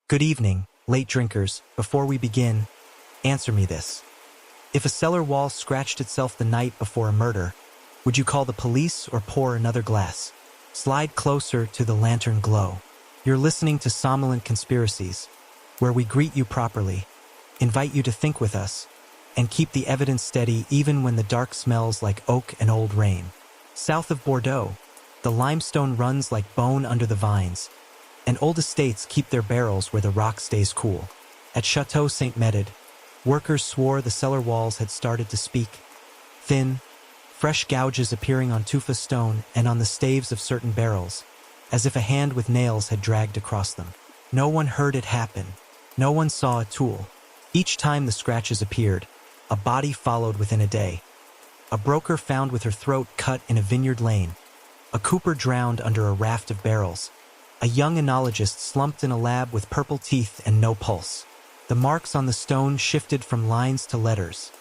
Good evening, late drinkers. Before we begin, answer me this. If a cellar wall scratched itself the night before a murder, would you call the police or pour another glass? Slide closer to the lantern glow. You're listening to Somnolent Conspiracies, where we greet you properly, invite you to think with us, and keep the evidence steady even when the dark smells like oak and old rain. South of Bordeaux, the limestone runs like bone under the vines, and old estates keep their barrels where the rock stays cool. At Château Saint-Médard, workers swore the cellar walls had started to speak. Thin, fresh gouges appearing on tufa stone and on the staves of certain barrels, as if a hand with nails had dragged across them. No one heard it happen. No one saw a tool. Each time the scratches appeared, a body followed within a day. A broker found with her throat cut in a vineyard lane. A cooper drowned under a raft of barrels. A young enologist slumped in a lab with purple teeth and no pulse. The marks on the stone shifted from lines to letters.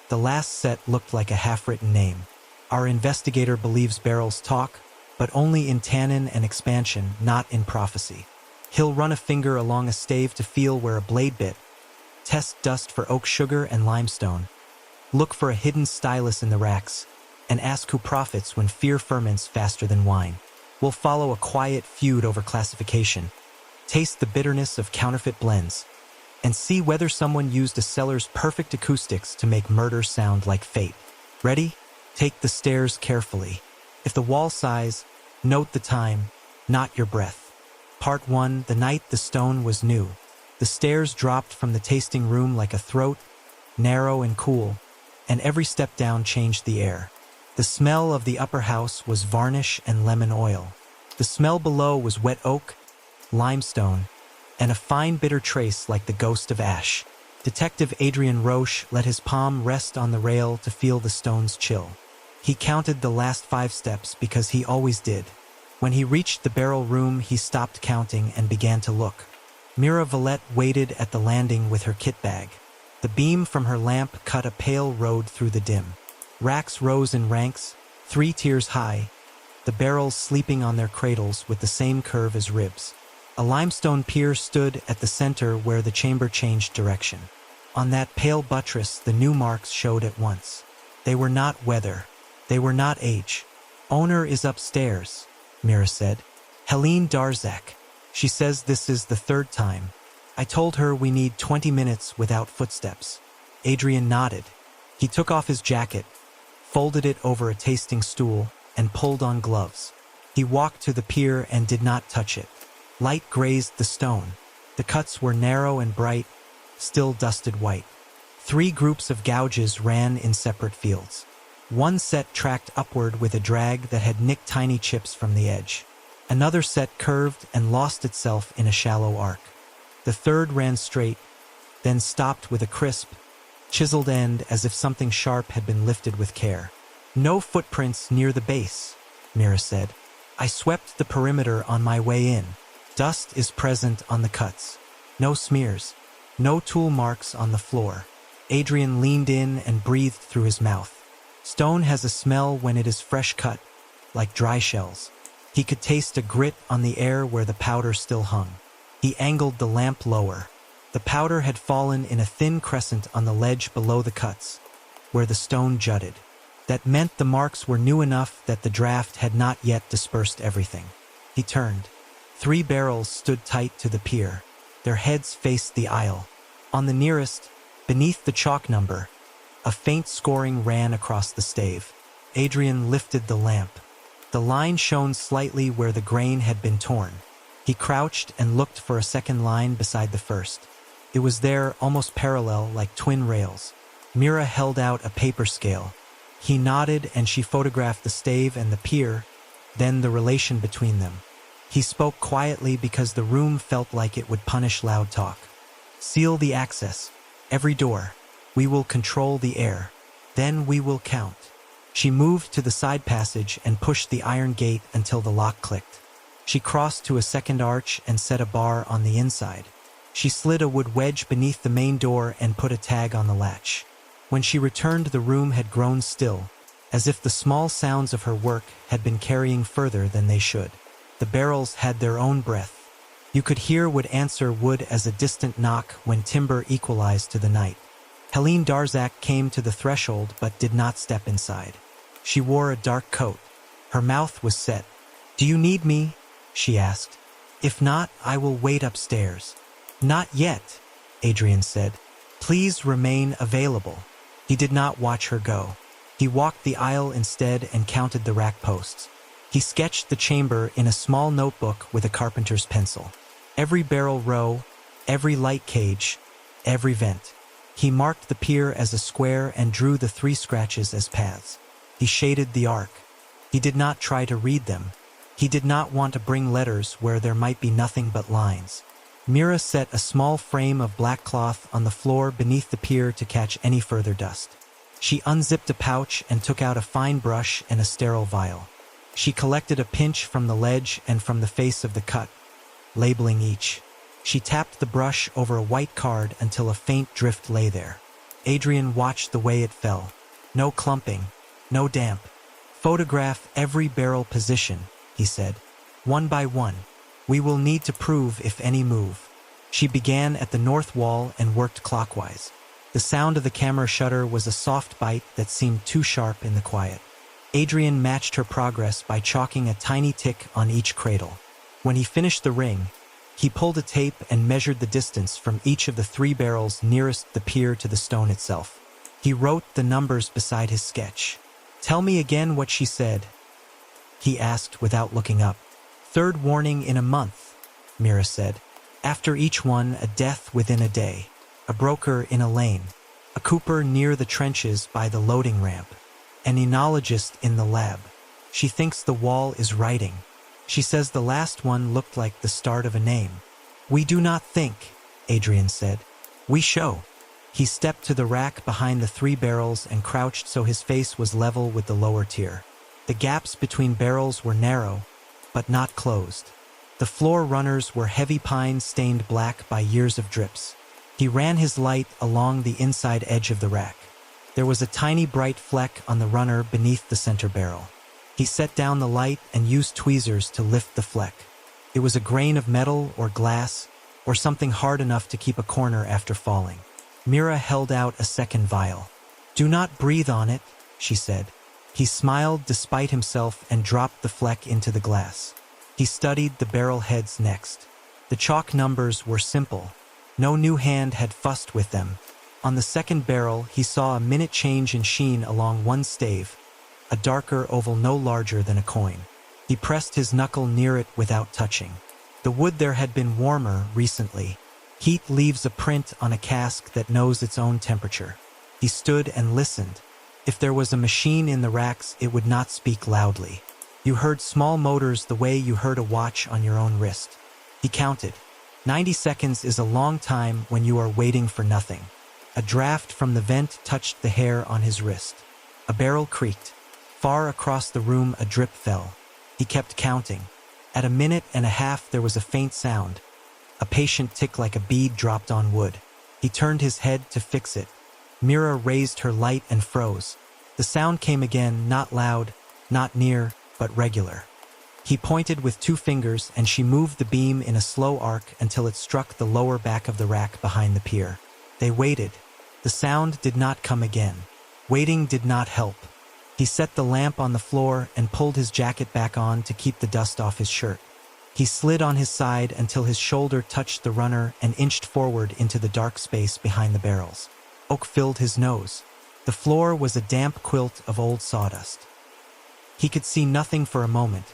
The last set looked like a half-written name. Our investigator believes barrels talk, but only in tannin and expansion, not in prophecy. He'll run a finger along a stave to feel where a blade bit. Test dust for oak sugar and limestone. Look for a hidden stylus in the racks, and ask who profits when fear ferments faster than wine. We'll follow a quiet feud over classification, taste the bitterness of counterfeit blends, and see whether someone used a cellar's perfect acoustics to make murder sound like fate. Ready? Take the stairs carefully. If the wall sighs, note the time, not your breath. Part 1, the night the stone was new. The stairs dropped from the tasting room like a throat, narrow and cool, and every step down changed the air. The smell of the upper house was varnish and lemon oil. The smell below was wet oak, limestone, and a fine bitter trace like the ghost of ash. Detective Adrien Roche let his palm rest on the rail to feel the stone's chill. He counted the last 5 steps because he always did. When he reached the barrel room, he stopped counting and began to look. Mira Valette waited at the landing with her kit bag. The beam from her lamp cut a pale road through the dim. Racks rose in ranks, 3 tiers high, the barrels sleeping on their cradles with the same curve as ribs. A limestone pier stood at the center where the chamber changed direction. On that pale buttress, the new marks showed at once. They were not weather. They were not age. Owner is upstairs, Mira said. Helene Darzak. She says this is the 3rd time. I told her we need 20 minutes without footsteps. Adrien nodded. He took off his jacket, folded it over a tasting stool, and pulled on gloves. He walked to the pier and did not touch it. Light grazed the stone. The cuts were narrow and bright, still dusted white. 3 groups of gouges ran in separate fields. One set tracked upward with a drag that had nicked tiny chips from the edge. Another set curved and lost itself in a shallow arc. The 3rd ran straight, then stopped with a crisp, chiseled end as if something sharp had been lifted with care. No footprints near the base, Mira said. I swept the perimeter on my way in. Dust is present on the cuts. No smears. No tool marks on the floor. Adrien leaned in and breathed through his mouth. Stone has a smell when it is fresh cut, like dry shells. He could taste a grit on the air where the powder still hung. He angled the lamp lower. The powder had fallen in a thin crescent on the ledge below the cuts, where the stone jutted. That meant the marks were new enough that the draft had not yet dispersed everything. He turned. 3 barrels stood tight to the pier. Their heads faced the aisle. On the nearest, beneath the chalk number, a faint scoring ran across the stave. Adrien lifted the lamp. The line shone slightly where the grain had been torn. He crouched and looked for a second line beside the first. It was there, almost parallel, like twin rails. Mira held out a paper scale. He nodded and she photographed the stave and the pier, then the relation between them. He spoke quietly because the room felt like it would punish loud talk. Seal the access. Every door. We will control the air. Then we will count. She moved to the side passage and pushed the iron gate until the lock clicked. She crossed to a second arch and set a bar on the inside. She slid a wood wedge beneath the main door and put a tag on the latch. When she returned, the room had grown still, as if the small sounds of her work had been carrying further than they should. The barrels had their own breath, You could hear would answer wood as a distant knock when timber equalized to the night. Helene Darzac came to the threshold but did not step inside. She wore a dark coat. Her mouth was set. "Do you need me?" she asked. "If not, I will wait upstairs." "Not yet," Adrien said. "Please remain available." He did not watch her go. He walked the aisle instead and counted the rack posts. He sketched the chamber in a small notebook with a carpenter's pencil. Every barrel row, every light cage, every vent. He marked the pier as a square and drew the 3 scratches as paths. He shaded the arc. He did not try to read them. He did not want to bring letters where there might be nothing but lines. Mira set a small frame of black cloth on the floor beneath the pier to catch any further dust. She unzipped a pouch and took out a fine brush and a sterile vial. She collected a pinch from the ledge and from the face of the cut, labeling each. She tapped the brush over a white card until a faint drift lay there. Adrien watched the way it fell. No clumping, no damp. "Photograph every barrel position," he said. "One by one. We will need to prove if any move." She began at the north wall and worked clockwise. The sound of the camera shutter was a soft bite that seemed too sharp in the quiet. Adrien matched her progress by chalking a tiny tick on each cradle. When he finished the ring, he pulled a tape and measured the distance from each of the 3 barrels nearest the pier to the stone itself. He wrote the numbers beside his sketch. "Tell me again what she said," he asked without looking up. "Third warning in a month," Mira said. "After each one, a death within a day. A broker in a lane. A cooper near the trenches by the loading ramp. An enologist in the lab. She thinks the wall is writing. She says the last one looked like the start of a name." "We do not think," Adrien said. "We show." He stepped to the rack behind the 3 barrels and crouched so his face was level with the lower tier. The gaps between barrels were narrow, but not closed. The floor runners were heavy pine stained black by years of drips. He ran his light along the inside edge of the rack. There was a tiny bright fleck on the runner beneath the center barrel. He set down the light and used tweezers to lift the fleck. It was a grain of metal or glass, or something hard enough to keep a corner after falling. Mira held out a second vial. "Do not breathe on it," she said. He smiled despite himself and dropped the fleck into the glass. He studied the barrel heads next. The chalk numbers were simple. No new hand had fussed with them. On the second barrel, he saw a minute change in sheen along one stave, a darker oval no larger than a coin. He pressed his knuckle near it without touching. The wood there had been warmer recently. Heat leaves a print on a cask that knows its own temperature. He stood and listened. If there was a machine in the racks, it would not speak loudly. You heard small motors the way you heard a watch on your own wrist. He counted. 90 seconds is a long time when you are waiting for nothing. A draft from the vent touched the hair on his wrist. A barrel creaked. Far across the room, a drip fell. He kept counting. At a minute and a half, there was a faint sound. A patient tick like a bead dropped on wood. He turned his head to fix it. Mira raised her light and froze. The sound came again, not loud, not near, but regular. He pointed with 2 fingers and she moved the beam in a slow arc until it struck the lower back of the rack behind the pier. They waited. The sound did not come again. Waiting did not help. He set the lamp on the floor and pulled his jacket back on to keep the dust off his shirt. He slid on his side until his shoulder touched the runner and inched forward into the dark space behind the barrels. Oak filled his nose. The floor was a damp quilt of old sawdust. He could see nothing for a moment,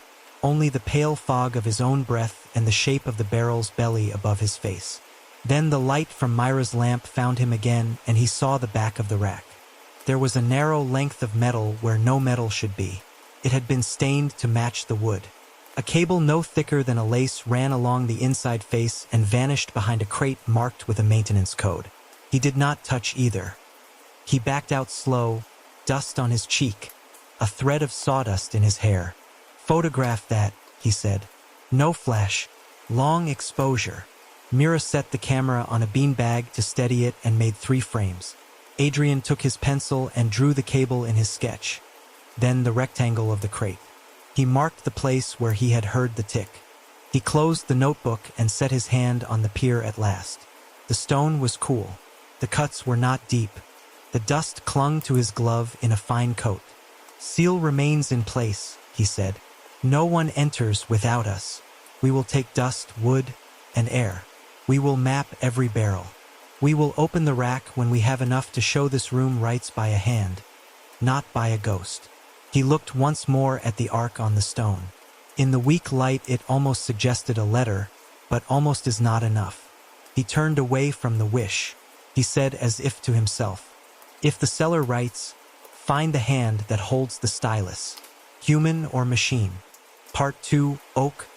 only the pale fog of his own breath and the shape of the barrel's belly above his face. Then the light from Myra's lamp found him again, and he saw the back of the rack. There was a narrow length of metal where no metal should be. It had been stained to match the wood. A cable no thicker than a lace ran along the inside face and vanished behind a crate marked with a maintenance code. He did not touch either. He backed out slow, dust on his cheek, a thread of sawdust in his hair. "Photograph that," he said. "No flash. Long exposure." Mira set the camera on a beanbag to steady it and made 3 frames. Adrien took his pencil and drew the cable in his sketch, then the rectangle of the crate. He marked the place where he had heard the tick. He closed the notebook and set his hand on the pier at last. The stone was cool. The cuts were not deep. The dust clung to his glove in a fine coat. "Seal remains in place," he said. "No one enters without us. We will take dust, wood, and air. We will map every barrel. We will open the rack when we have enough to show this room writes by a hand, not by a ghost." He looked once more at the arc on the stone. In the weak light it almost suggested a letter, but almost is not enough. He turned away from the wish. He said as if to himself, "If the cellar writes, find the hand that holds the stylus, human or machine." Part 2, Oak,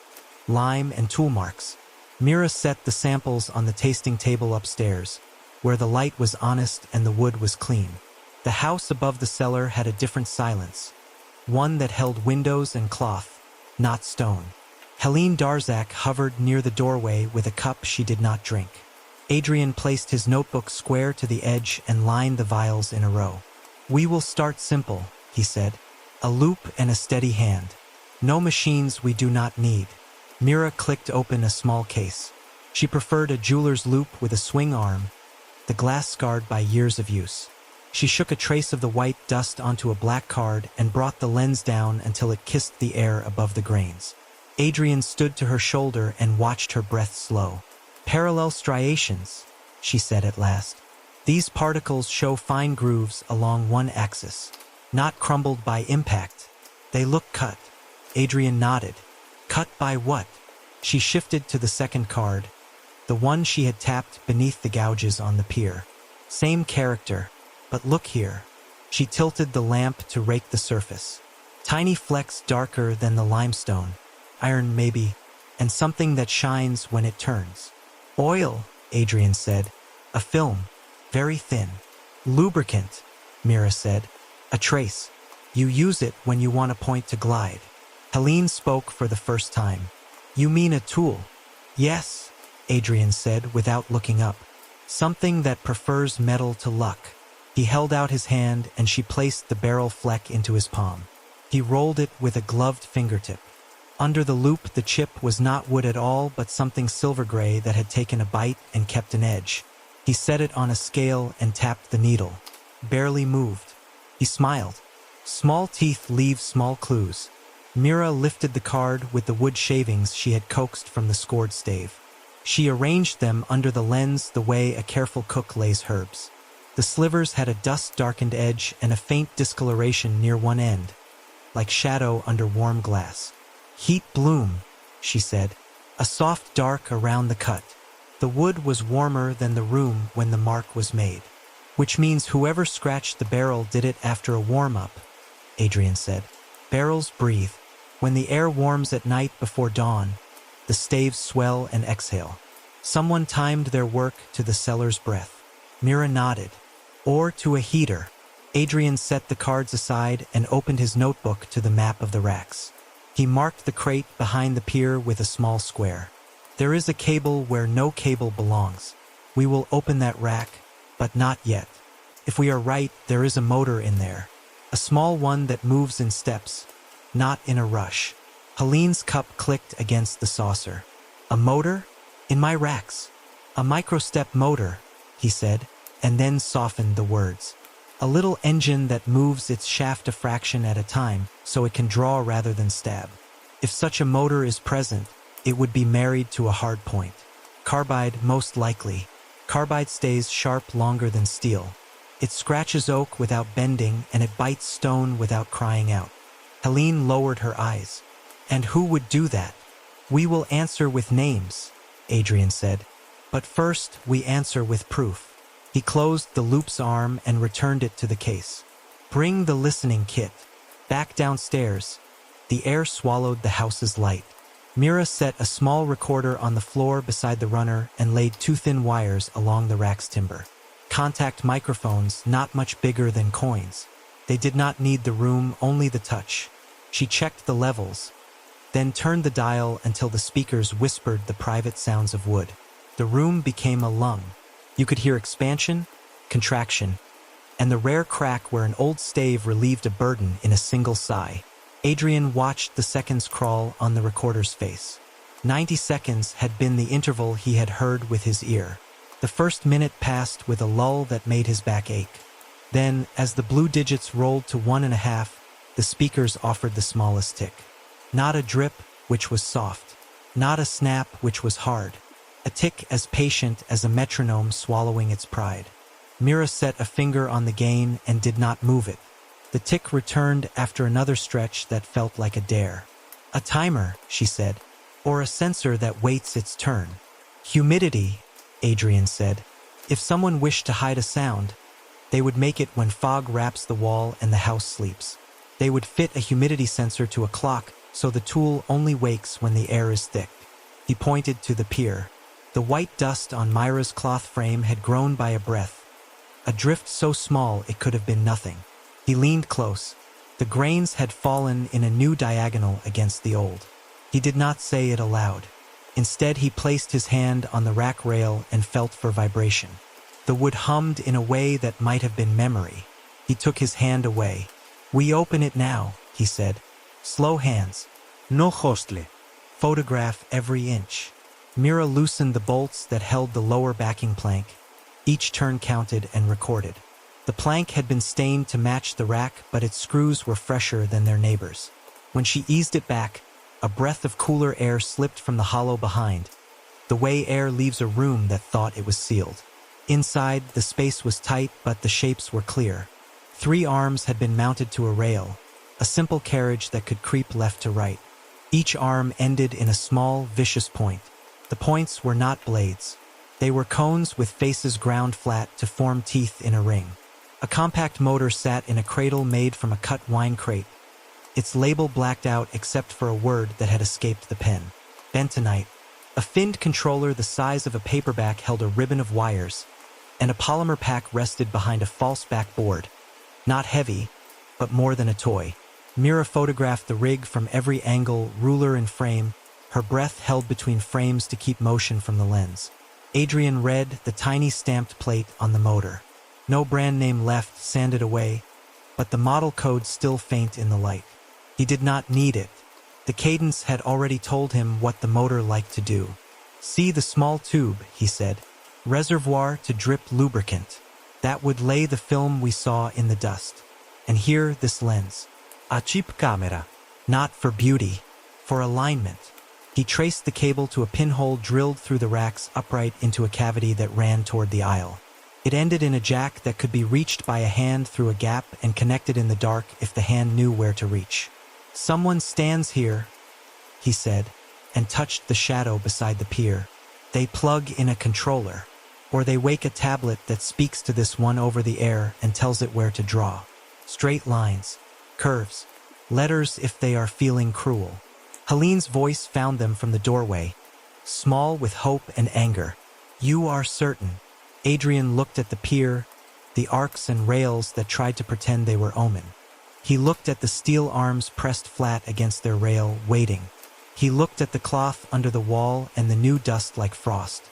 Lime, and Tool Marks. Mira set the samples on the tasting table upstairs, where the light was honest and the wood was clean. The house above the cellar had a different silence, one that held windows and cloth, not stone. Helene Darzac hovered near the doorway with a cup she did not drink. Adrien placed his notebook square to the edge and lined the vials in a row. "We will start simple," he said. "A loop and a steady hand. No machines we do not need." Mira clicked open a small case. She preferred a jeweler's loop with a swing arm, the glass scarred by years of use. She shook a trace of the white dust onto a black card and brought the lens down until it kissed the air above the grains. Adrien stood to her shoulder and watched her breath slow. "Parallel striations," she said at last. "These particles show fine grooves along one axis, not crumbled by impact. They look cut." Adrien nodded. "Cut by what?" She shifted to the second card, the one she had tapped beneath the gouges on the pier. "Same character. But look here." She tilted the lamp to rake the surface. "Tiny flecks darker than the limestone. Iron maybe, and something that shines when it turns." "Oil," Adrien said. "A film. Very thin." "Lubricant," Mira said. "A trace. You use it when you want a point to glide." Helene spoke for the first time. "You mean a tool?" "Yes," Adrien said without looking up. "Something that prefers metal to luck." He held out his hand and she placed the barrel fleck into his palm. He rolled it with a gloved fingertip. Under the loop the chip was not wood at all but something silver-gray that had taken a bite and kept an edge. He set it on a scale and tapped the needle. Barely moved. He smiled. "Small teeth leave small clues." Mira lifted the card with the wood shavings she had coaxed from the scored stave. She arranged them under the lens the way a careful cook lays herbs. The slivers had a dust-darkened edge and a faint discoloration near one end, like shadow under warm glass. "Heat bloom," she said. "A soft dark around the cut." The wood was warmer than the room when the mark was made. "Which means whoever scratched the barrel did it after a warm-up," Adrien said. "Barrels breathe. When the air warms at night before dawn, the staves swell and exhale. Someone timed their work to the cellar's breath." Mira nodded. "Or to a heater." Adrien set the cards aside and opened his notebook to the map of the racks. He marked the crate behind the pier with a small square. "There is a cable where no cable belongs. We will open that rack, but not yet. If we are right, there is a motor in there. A small one that moves in steps, not in a rush." Helene's cup clicked against the saucer. "A motor? In my racks?" "A microstep motor," he said, and then softened the words. "A little engine that moves its shaft a fraction at a time, so it can draw rather than stab. If such a motor is present, it would be married to a hard point. Carbide, most likely. Carbide stays sharp longer than steel. It scratches oak without bending, and it bites stone without crying out." Helene lowered her eyes. "And who would do that?" "We will answer with names," Adrien said. "But first, we answer with proof." He closed the loop's arm and returned it to the case. "Bring the listening kit. Back downstairs." The air swallowed the house's light. Mira set a small recorder on the floor beside the runner and laid 2 thin wires along the rack's timber. Contact microphones not much bigger than coins. They did not need the room, only the touch. She checked the levels, then turned the dial until the speakers whispered the private sounds of wood. The room became a lung. You could hear expansion, contraction, and the rare crack where an old stave relieved a burden in a single sigh. Adrien watched the seconds crawl on the recorder's face. 90 seconds had been the interval he had heard with his ear. The first minute passed with a lull that made his back ache. Then, as the blue digits rolled to 1.5, the speakers offered the smallest tick. Not a drip, which was soft. Not a snap, which was hard. A tick as patient as a metronome swallowing its pride. Mira set a finger on the gain and did not move it. The tick returned after another stretch that felt like a dare. A timer, she said, or a sensor that waits its turn. Humidity, Adrien said. If someone wished to hide a sound, they would make it when fog wraps the wall and the house sleeps. They would fit a humidity sensor to a clock so the tool only wakes when the air is thick. He pointed to the pier. The white dust on Myra's cloth frame had grown by a breath. A drift so small it could have been nothing. He leaned close. The grains had fallen in a new diagonal against the old. He did not say it aloud. Instead, he placed his hand on the rack rail and felt for vibration. The wood hummed in a way that might have been memory. He took his hand away. "We open it now," he said. "Slow hands. No hostle. Photograph every inch." Mira loosened the bolts that held the lower backing plank. Each turn counted and recorded. The plank had been stained to match the rack, but its screws were fresher than their neighbors. When she eased it back, a breath of cooler air slipped from the hollow behind, the way air leaves a room that thought it was sealed. Inside, the space was tight, but the shapes were clear. 3 arms had been mounted to a rail, a simple carriage that could creep left to right. Each arm ended in a small, vicious point. The points were not blades. They were cones with faces ground flat to form teeth in a ring. A compact motor sat in a cradle made from a cut wine crate, its label blacked out except for a word that had escaped the pen. Bentonite. A finned controller the size of a paperback held a ribbon of wires, and a polymer pack rested behind a false back board. Not heavy, but more than a toy. Mira photographed the rig from every angle, ruler and frame, her breath held between frames to keep motion from the lens. Adrien read the tiny stamped plate on the motor. No brand name left, sanded away, but the model code still faint in the light. He did not need it. The cadence had already told him what the motor liked to do. "See the small tube," he said. "Reservoir to drip lubricant. That would lay the film we saw in the dust. And here, this lens. A cheap camera. Not for beauty, for alignment." He traced the cable to a pinhole drilled through the rack's upright into a cavity that ran toward the aisle. It ended in a jack that could be reached by a hand through a gap and connected in the dark if the hand knew where to reach. "Someone stands here," he said, and touched the shadow beside the pier. "They plug in a controller, or they wake a tablet that speaks to this one over the air and tells it where to draw. Straight lines, curves, letters if they are feeling cruel." Helene's voice found them from the doorway, small with hope and anger. "You are certain." Adrien looked at the pier, the arcs and rails that tried to pretend they were omen. He looked at the steel arms pressed flat against their rail, waiting. He looked at the cloth under the wall and the new dust like frost.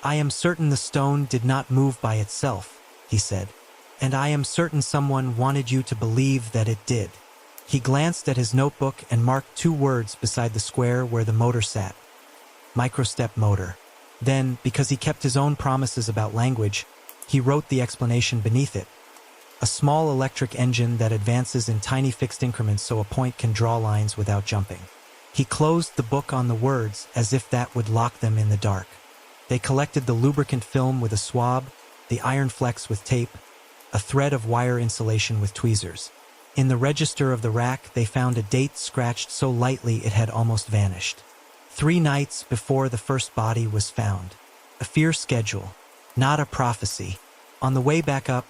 "I am certain the stone did not move by itself," he said. "And I am certain someone wanted you to believe that it did." He glanced at his notebook and marked 2 words beside the square where the motor sat. Microstep motor. Then, because he kept his own promises about language, he wrote the explanation beneath it. A small electric engine that advances in tiny fixed increments so a point can draw lines without jumping. He closed the book on the words as if that would lock them in the dark. They collected the lubricant film with a swab, the iron flex with tape, a thread of wire insulation with tweezers. In the register of the rack, they found a date scratched so lightly it had almost vanished. 3 nights before the first body was found. A fierce schedule, not a prophecy. On the way back up,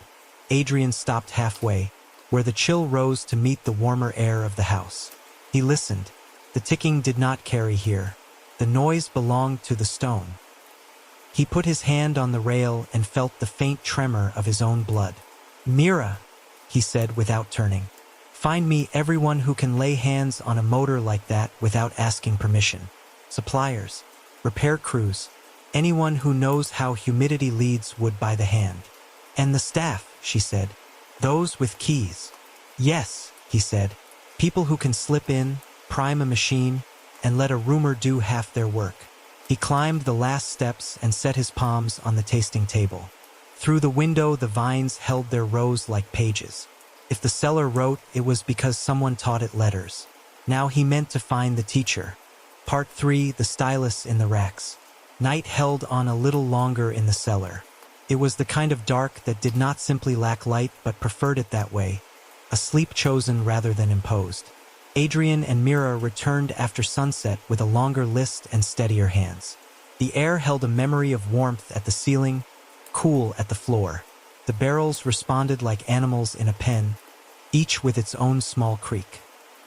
Adrien stopped halfway, where the chill rose to meet the warmer air of the house. He listened. The ticking did not carry here. The noise belonged to the stone. He put his hand on the rail and felt the faint tremor of his own blood. "Mira," he said without turning. "Find me everyone who can lay hands on a motor like that without asking permission. Suppliers, repair crews, anyone who knows how humidity leads wood by the hand. And the staff," she said. "Those with keys." "Yes," he said. "People who can slip in, prime a machine, and let a rumor do half their work. He climbed the last steps and set his palms on the tasting table. Through the window, the vines held their rows like pages. If the cellar wrote, it was because someone taught it letters. Now he meant to find the teacher. Part 3, the stylus in the racks. Night held on a little longer in the cellar. It was the kind of dark that did not simply lack light but preferred it that way, a sleep chosen rather than imposed. Adrien and Mira returned after sunset with a longer list and steadier hands. The air held a memory of warmth at the ceiling, cool at the floor. The barrels responded like animals in a pen, each with its own small creak.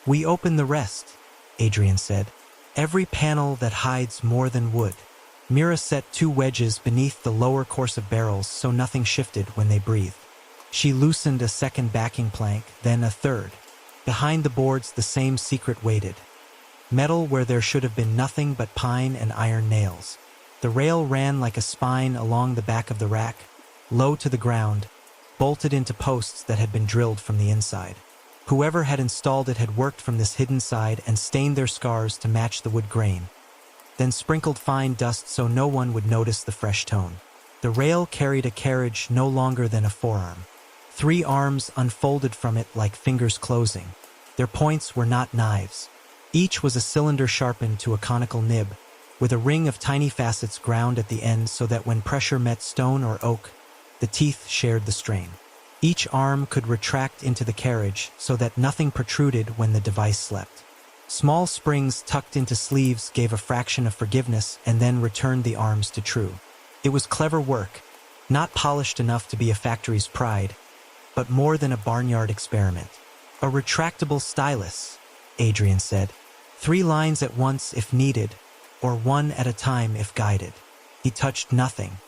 "We open the rest," Adrien said. "Every panel that hides more than wood." Mira set 2 wedges beneath the lower course of barrels so nothing shifted when they breathed. She loosened a second backing plank, then a third. Behind the boards the same secret waited. Metal where there should have been nothing but pine and iron nails. The rail ran like a spine along the back of the rack, low to the ground, bolted into posts that had been drilled from the inside. Whoever had installed it had worked from this hidden side and stained their scars to match the wood grain, then sprinkled fine dust so no one would notice the fresh tone. The rail carried a carriage no longer than a forearm. 3 arms unfolded from it like fingers closing. Their points were not knives. Each was a cylinder sharpened to a conical nib, with a ring of tiny facets ground at the end so that when pressure met stone or oak, the teeth shared the strain. Each arm could retract into the carriage so that nothing protruded when the device slept. Small springs tucked into sleeves gave a fraction of forgiveness and then returned the arms to true. It was clever work, not polished enough to be a factory's pride, but more than a barnyard experiment. "A retractable stylus," Adrien said. 3 lines at once if needed, or 1 at a time if guided. He touched nothing.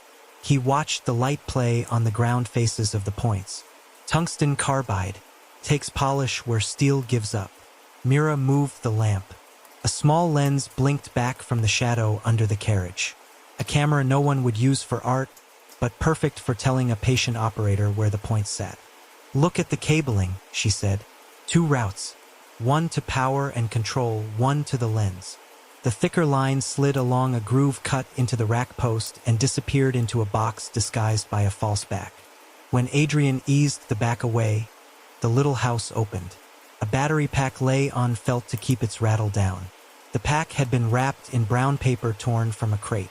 He watched the light play on the ground faces of the points. Tungsten carbide takes polish where steel gives up. Mira moved the lamp. A small lens blinked back from the shadow under the carriage. A camera no one would use for art, but perfect for telling a patient operator where the points sat. "Look at the cabling," she said. 2 routes. 1 to power and control, 1 to the lens. The thicker line slid along a groove cut into the rack post and disappeared into a box disguised by a false back. When Adrien eased the back away, the little house opened. A battery pack lay on felt to keep its rattle down. The pack had been wrapped in brown paper torn from a crate.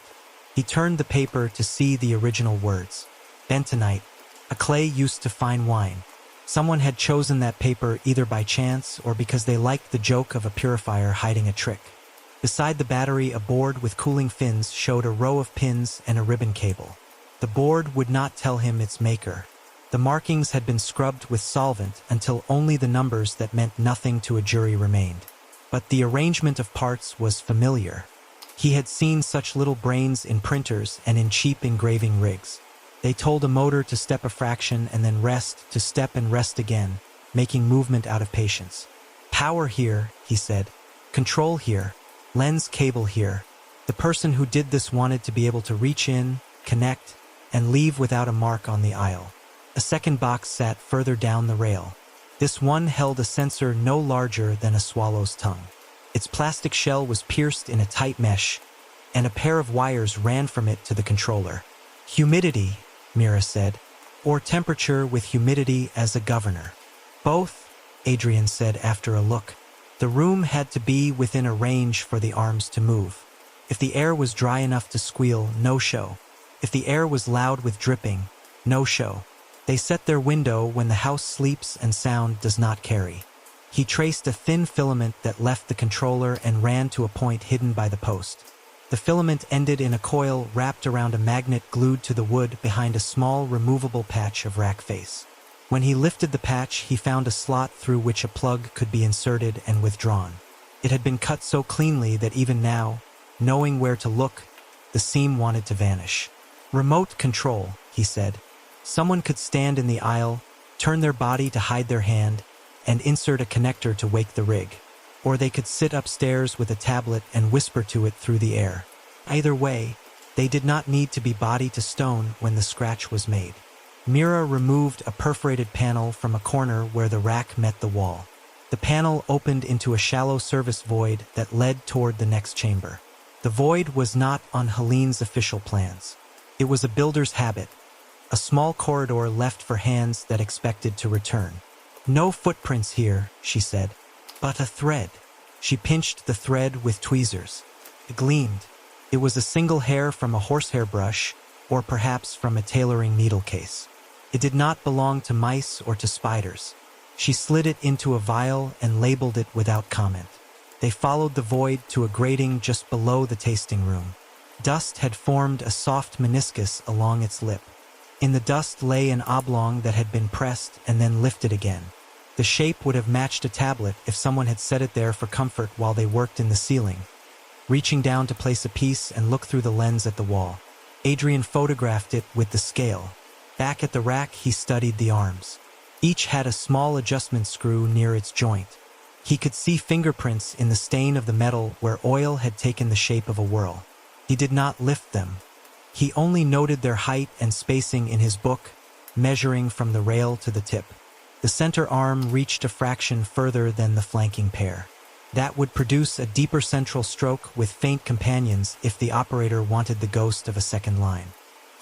He turned the paper to see the original words. Bentonite, a clay used to fine wine. Someone had chosen that paper either by chance or because they liked the joke of a purifier hiding a trick. Beside the battery, a board with cooling fins showed a row of pins and a ribbon cable. The board would not tell him its maker. The markings had been scrubbed with solvent until only the numbers that meant nothing to a jury remained. But the arrangement of parts was familiar. He had seen such little brains in printers and in cheap engraving rigs. They told a motor to step a fraction and then rest to step and rest again, making movement out of patience. "Power here," he said. "Control here. Lens cable here." The person who did this wanted to be able to reach in, connect, and leave without a mark on the aisle. A second box sat further down the rail. This one held a sensor no larger than a swallow's tongue. Its plastic shell was pierced in a tight mesh, and a pair of wires ran from it to the controller. "Humidity," Mira said, "or temperature with humidity as a governor." "Both," Adrien said after a look. The room had to be within a range for the arms to move. If the air was dry enough to squeal, no show. If the air was loud with dripping, no show. They set their window when the house sleeps and sound does not carry. He traced a thin filament that left the controller and ran to a point hidden by the post. The filament ended in a coil wrapped around a magnet glued to the wood behind a small removable patch of rack face. When he lifted the patch, he found a slot through which a plug could be inserted and withdrawn. It had been cut so cleanly that even now, knowing where to look, the seam wanted to vanish. "Remote control," he said. Someone could stand in the aisle, turn their body to hide their hand, and insert a connector to wake the rig. Or they could sit upstairs with a tablet and whisper to it through the air. Either way, they did not need to be body to stone when the scratch was made. Mira removed a perforated panel from a corner where the rack met the wall. The panel opened into a shallow service void that led toward the next chamber. The void was not on Helene's official plans. It was a builder's habit, a small corridor left for hands that expected to return. "No footprints here," she said, "but a thread." She pinched the thread with tweezers. It gleamed. It was a single hair from a horsehair brush, or perhaps from a tailoring needle case. It did not belong to mice or to spiders. She slid it into a vial and labeled it without comment. They followed the void to a grating just below the tasting room. Dust had formed a soft meniscus along its lip. In the dust lay an oblong that had been pressed and then lifted again. The shape would have matched a tablet if someone had set it there for comfort while they worked in the ceiling. Reaching down to place a piece and look through the lens at the wall, Adrien photographed it with the scale. Back at the rack, he studied the arms. Each had a small adjustment screw near its joint. He could see fingerprints in the stain of the metal where oil had taken the shape of a whorl. He did not lift them. He only noted their height and spacing in his book, measuring from the rail to the tip. The center arm reached a fraction further than the flanking pair. That would produce a deeper central stroke with faint companions if the operator wanted the ghost of a second line.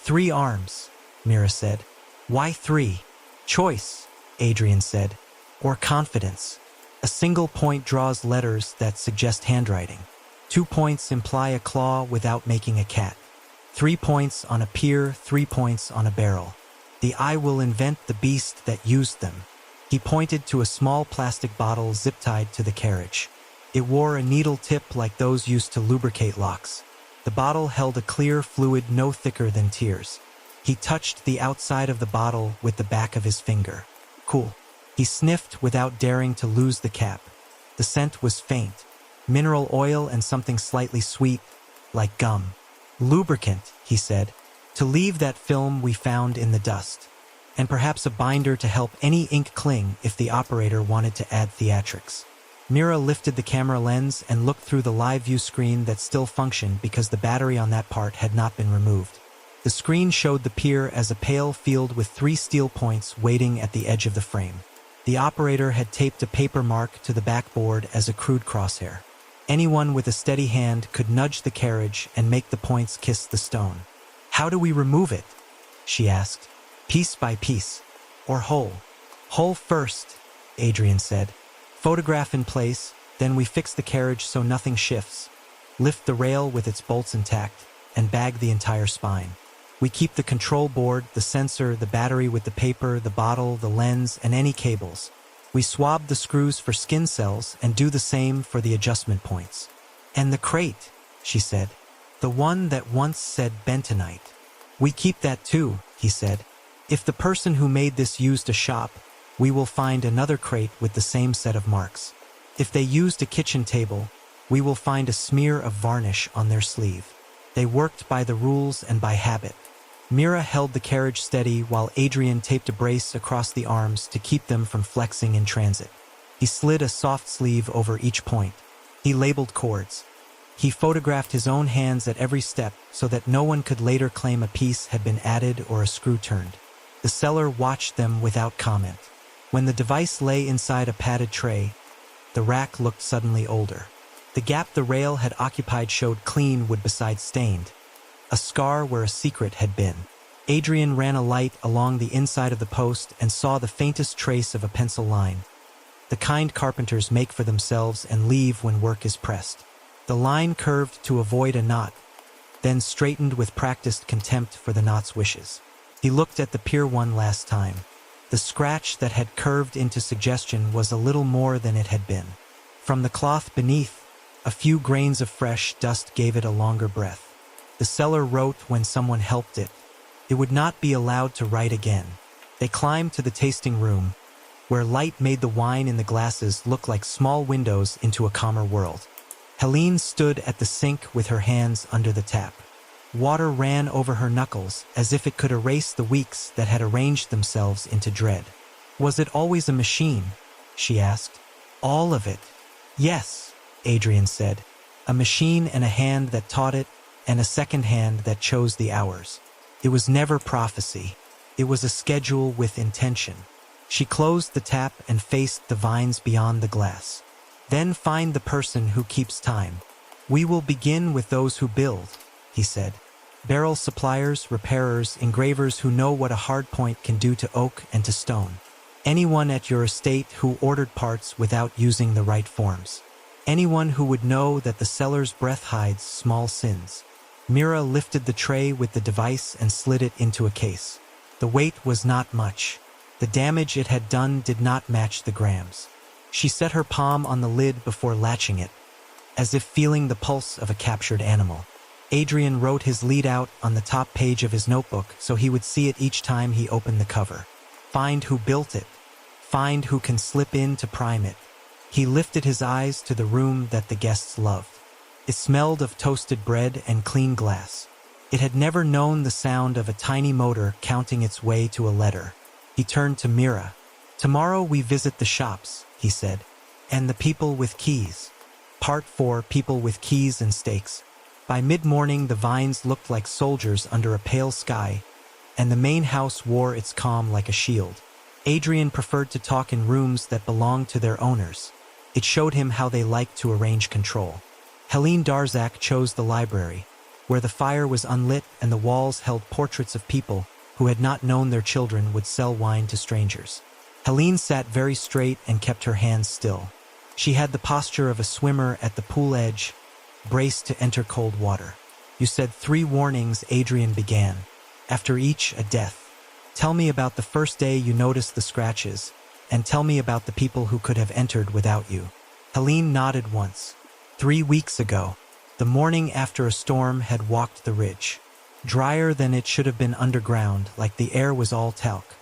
"3 arms," Mira said. "Why 3? "Choice," Adrien said. "Or confidence. A single point draws letters that suggest handwriting. 2 points imply a claw without making a cat. 3 points on a pier, 3 points on a barrel. The eye will invent the beast that used them." He pointed to a small plastic bottle zip-tied to the carriage. It wore a needle tip like those used to lubricate locks. The bottle held a clear fluid no thicker than tears. He touched the outside of the bottle with the back of his finger. "Cool." He sniffed without daring to lose the cap. The scent was faint. Mineral oil and something slightly sweet, like gum. "Lubricant," he said, "to leave that film we found in the dust. And perhaps a binder to help any ink cling if the operator wanted to add theatrics." Mira lifted the camera lens and looked through the live view screen that still functioned because the battery on that part had not been removed. The screen showed the pier as a pale field with 3 steel points waiting at the edge of the frame. The operator had taped a paper mark to the backboard as a crude crosshair. Anyone with a steady hand could nudge the carriage and make the points kiss the stone. "How do we remove it?" she asked. "Piece by piece, or whole?" "Whole first," Adrien said. "Photograph in place, then we fix the carriage so nothing shifts. Lift the rail with its bolts intact, and bag the entire spine. We keep the control board, the sensor, the battery with the paper, the bottle, the lens, and any cables. We swab the screws for skin cells and do the same for the adjustment points." "And the crate," she said. "The one that once said bentonite." "We keep that too," he said. "If the person who made this used a shop, we will find another crate with the same set of marks. If they used a kitchen table, we will find a smear of varnish on their sleeve. They worked by the rules and by habit." Mira held the carriage steady while Adrien taped a brace across the arms to keep them from flexing in transit. He slid a soft sleeve over each point. He labeled chords. He photographed his own hands at every step so that no one could later claim a piece had been added or a screw turned. The seller watched them without comment. When the device lay inside a padded tray, the rack looked suddenly older. The gap the rail had occupied showed clean wood beside stained, a scar where a secret had been. Adrien ran a light along the inside of the post and saw the faintest trace of a pencil line, the kind carpenters make for themselves and leave when work is pressed. The line curved to avoid a knot, then straightened with practiced contempt for the knot's wishes. He looked at the pier one last time. The scratch that had curved into suggestion was a little more than it had been. From the cloth beneath, a few grains of fresh dust gave it a longer breath. The cellar wrote when someone helped it. It would not be allowed to write again. They climbed to the tasting room, where light made the wine in the glasses look like small windows into a calmer world. Helene stood at the sink with her hands under the tap. Water ran over her knuckles as if it could erase the weeks that had arranged themselves into dread. "Was it always a machine?" she asked. "All of it." "Yes," Adrien said. "A machine and a hand that taught it, and a second hand that chose the hours. It was never prophecy. It was a schedule with intention." She closed the tap and faced the vines beyond the glass. Then find the person who keeps time. We will begin with those who build, he said. Barrel suppliers, repairers, engravers who know what a hard point can do to oak and to stone. Anyone at your estate who ordered parts without using the right forms. Anyone who would know that the seller's breath hides small sins. Mira lifted the tray with the device and slid it into a case. The weight was not much. The damage it had done did not match the grams. She set her palm on the lid before latching it, as if feeling the pulse of a captured animal. Adrien wrote his lead out on the top page of his notebook so he would see it each time he opened the cover. Find who built it. Find who can slip in to prime it. He lifted his eyes to the room that the guests loved. It smelled of toasted bread and clean glass. It had never known the sound of a tiny motor counting its way to a letter. He turned to Mira. Tomorrow we visit the shops, he said, and the people with keys. Part 4, People with Keys and Stakes. By mid-morning, the vines looked like soldiers under a pale sky, and the main house wore its calm like a shield. Adrien preferred to talk in rooms that belonged to their owners. It showed him how they liked to arrange control. Helene Darzac chose the library, where the fire was unlit and the walls held portraits of people who had not known their children would sell wine to strangers. Helene sat very straight and kept her hands still. She had the posture of a swimmer at the pool edge, braced to enter cold water. You said 3 warnings, Adrien began. After each, a death. Tell me about the first day you noticed the scratches, and tell me about the people who could have entered without you. Helene nodded once. 3 weeks ago, the morning after a storm had walked the ridge. Drier than it should have been underground, like the air was all talc.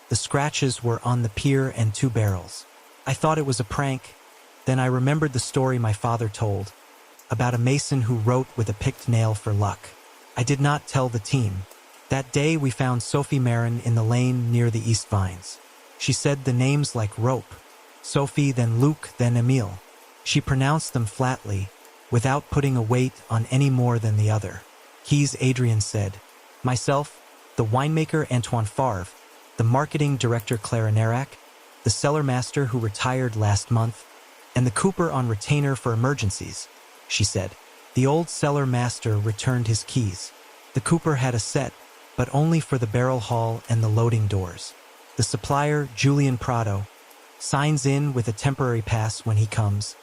The scratches were on the pier and 2 barrels. I thought it was a prank. Then I remembered the story my father told, about a mason who wrote with a picked nail for luck. I did not tell the team. That day we found Sophie Marin in the lane near the East Vines. She said the names like rope. Sophie, then Luc, then Emile. She pronounced them flatly, without putting a weight on any more than the other. Keys, Adrien said. Myself, the winemaker Antoine Favre, the marketing director Clara Nerac, the cellar master who retired last month, and the cooper on retainer for emergencies, she said. The old cellar master returned his keys. The cooper had a set, but only for the barrel hall and the loading doors. The supplier, Julian Prado, signs in with a temporary pass when he comes,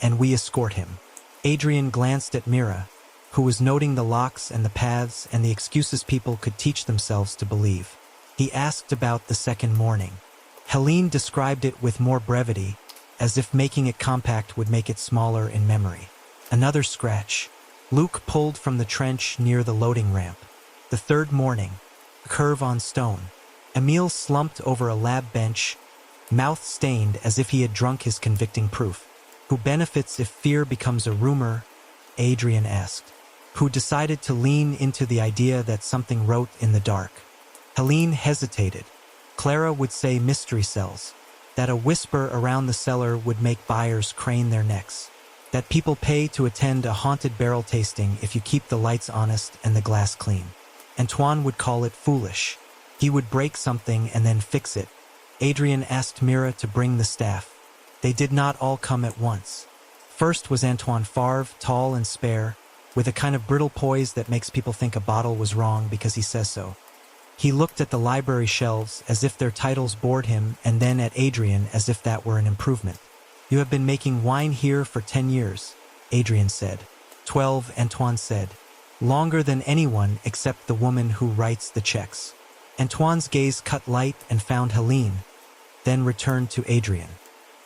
and we escort him. Adrien glanced at Mira, who was noting the locks and the paths and the excuses people could teach themselves to believe. He asked about the second morning. Helene described it with more brevity, as if making it compact would make it smaller in memory. Another scratch. Luc pulled from the trench near the loading ramp. The third morning, a curve on stone. Emile slumped over a lab bench, mouth stained as if he had drunk his convicting proof. Who benefits if fear becomes a rumor? Adrien asked. Who decided to lean into the idea that something wrote in the dark? Helene hesitated. Clara would say mystery cells, that a whisper around the cellar would make buyers crane their necks, that people pay to attend a haunted barrel tasting if you keep the lights honest and the glass clean. Antoine would call it foolish. He would break something and then fix it. Adrien asked Mira to bring the staff. They did not all come at once. First was Antoine Favre, tall and spare, with a kind of brittle poise that makes people think a bottle was wrong because he says so. He looked at the library shelves as if their titles bored him, and then at Adrien as if that were an improvement. You have been making wine here for 10 years, Adrien said. 12, Antoine said. Longer than anyone except the woman who writes the checks. Antoine's gaze cut light and found Helene, then returned to Adrien.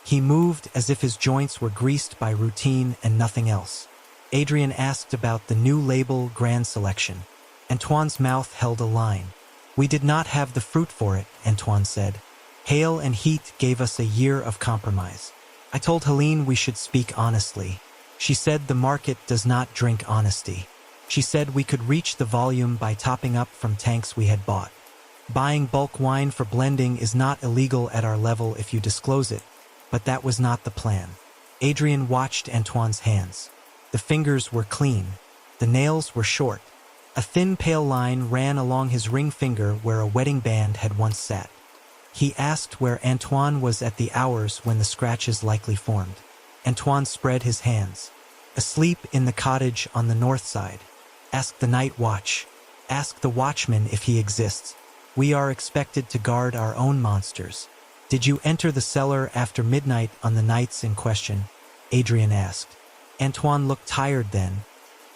He moved as if his joints were greased by routine and nothing else. Adrien asked about the new label Grand Selection. Antoine's mouth held a line. We did not have the fruit for it, Antoine said. Hail and heat gave us a year of compromise. I told Helene we should speak honestly. She said the market does not drink honesty. She said we could reach the volume by topping up from tanks we had bought. Buying bulk wine for blending is not illegal at our level if you disclose it, but that was not the plan. Adrien watched Antoine's hands. The fingers were clean. The nails were short. A thin pale line ran along his ring finger where a wedding band had once sat. He asked where Antoine was at the hours when the scratches likely formed. Antoine spread his hands. Asleep in the cottage on the north side. Ask the night watch. Ask the watchman if he exists. We are expected to guard our own monsters. Did you enter the cellar after midnight on the nights in question? Adrien asked. Antoine looked tired then,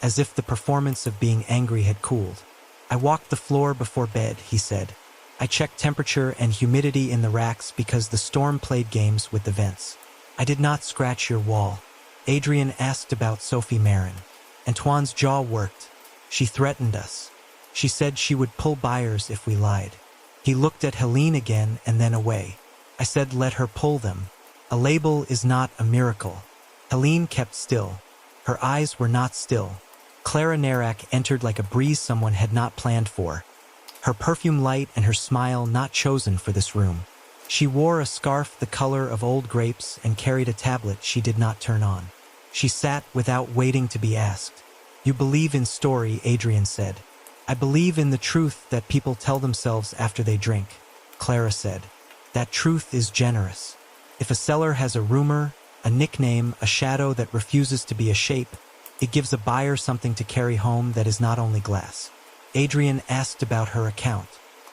as if the performance of being angry had cooled. I walked the floor before bed, he said. I checked temperature and humidity in the racks because the storm played games with the vents. I did not scratch your wall. Adrien asked about Sophie Marin. Antoine's jaw worked. She threatened us. She said she would pull buyers if we lied. He looked at Helene again and then away. I said let her pull them. A label is not a miracle. Helene kept still. Her eyes were not still. Clara Narak entered like a breeze someone had not planned for. Her perfume light and her smile not chosen for this room. She wore a scarf the color of old grapes and carried a tablet she did not turn on. She sat without waiting to be asked. You believe in story, Adrien said. I believe in the truth that people tell themselves after they drink, Clara said. That truth is generous. If a cellar has a rumor, a nickname, a shadow that refuses to be a shape, it gives a buyer something to carry home that is not only glass. Adrien asked about her account.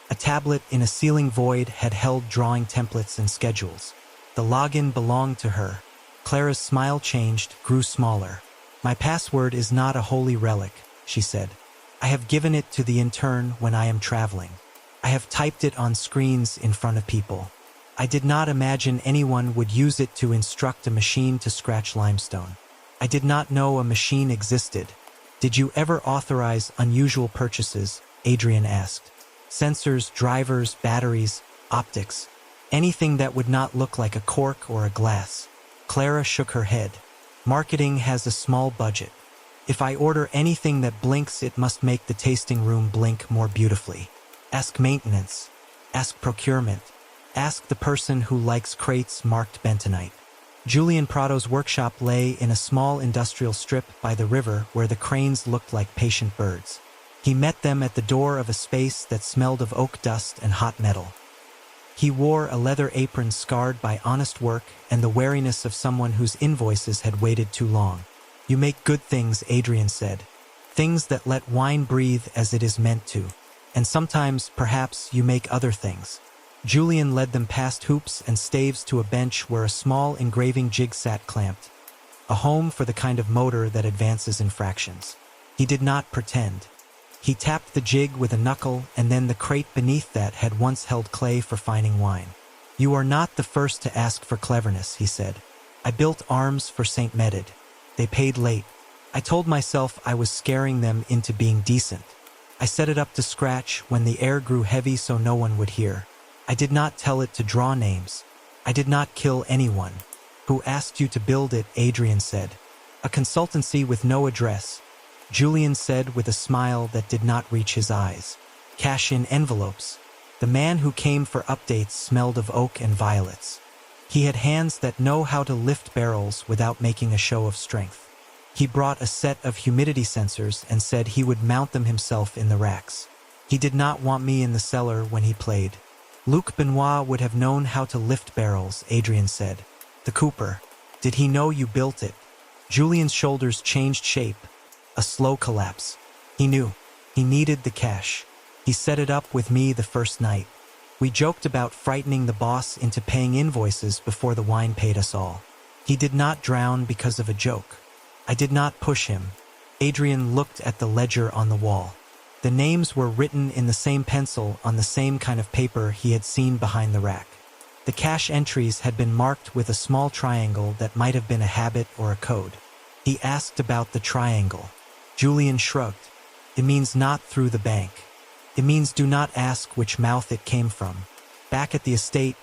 A tablet in a ceiling void had held drawing templates and schedules. The login belonged to her. Clara's smile changed, grew smaller. My password is not a holy relic, she said. I have given it to the intern when I am traveling. I have typed it on screens in front of people. I did not imagine anyone would use it to instruct a machine to scratch limestone. I did not know a machine existed. Did you ever authorize unusual purchases? Adrien asked. Sensors, drivers, batteries, optics. Anything that would not look like a cork or a glass. Clara shook her head. Marketing has a small budget. If I order anything that blinks, it must make the tasting room blink more beautifully. Ask maintenance. Ask procurement. Ask the person who likes crates marked bentonite. Julian Prado's workshop lay in a small industrial strip by the river where the cranes looked like patient birds. He met them at the door of a space that smelled of oak dust and hot metal. He wore a leather apron scarred by honest work and the wariness of someone whose invoices had waited too long. You make good things, Adrien said. Things that let wine breathe as it is meant to. And sometimes, perhaps, you make other things. Julian led them past hoops and staves to a bench where a small engraving jig sat clamped. A home for the kind of motor that advances in fractions. He did not pretend. He tapped the jig with a knuckle, and then the crate beneath that had once held clay for fining wine. You are not the first to ask for cleverness, he said. I built arms for Saint-Medard. They paid late. I told myself I was scaring them into being decent. I set it up to scratch when the air grew heavy so no one would hear. I did not tell it to draw names. I did not kill anyone. Who asked you to build it? Adrien said. A consultancy with no address. Julian said with a smile that did not reach his eyes. Cash in envelopes. The man who came for updates smelled of oak and violets. He had hands that know how to lift barrels without making a show of strength. He brought a set of humidity sensors and said he would mount them himself in the racks. He did not want me in the cellar when he played. Luc Benoit would have known how to lift barrels, Adrien said. The Cooper. Did he know you built it? Julian's shoulders changed shape. A slow collapse. He knew. He needed the cash. He set it up with me the first night. We joked about frightening the boss into paying invoices before the wine paid us all. He did not drown because of a joke. I did not push him. Adrien looked at the ledger on the wall. The names were written in the same pencil on the same kind of paper he had seen behind the rack. The cash entries had been marked with a small triangle that might have been a habit or a code. He asked about the triangle. Julian shrugged. It means not through the bank. It means do not ask which mouth it came from. Back at the estate,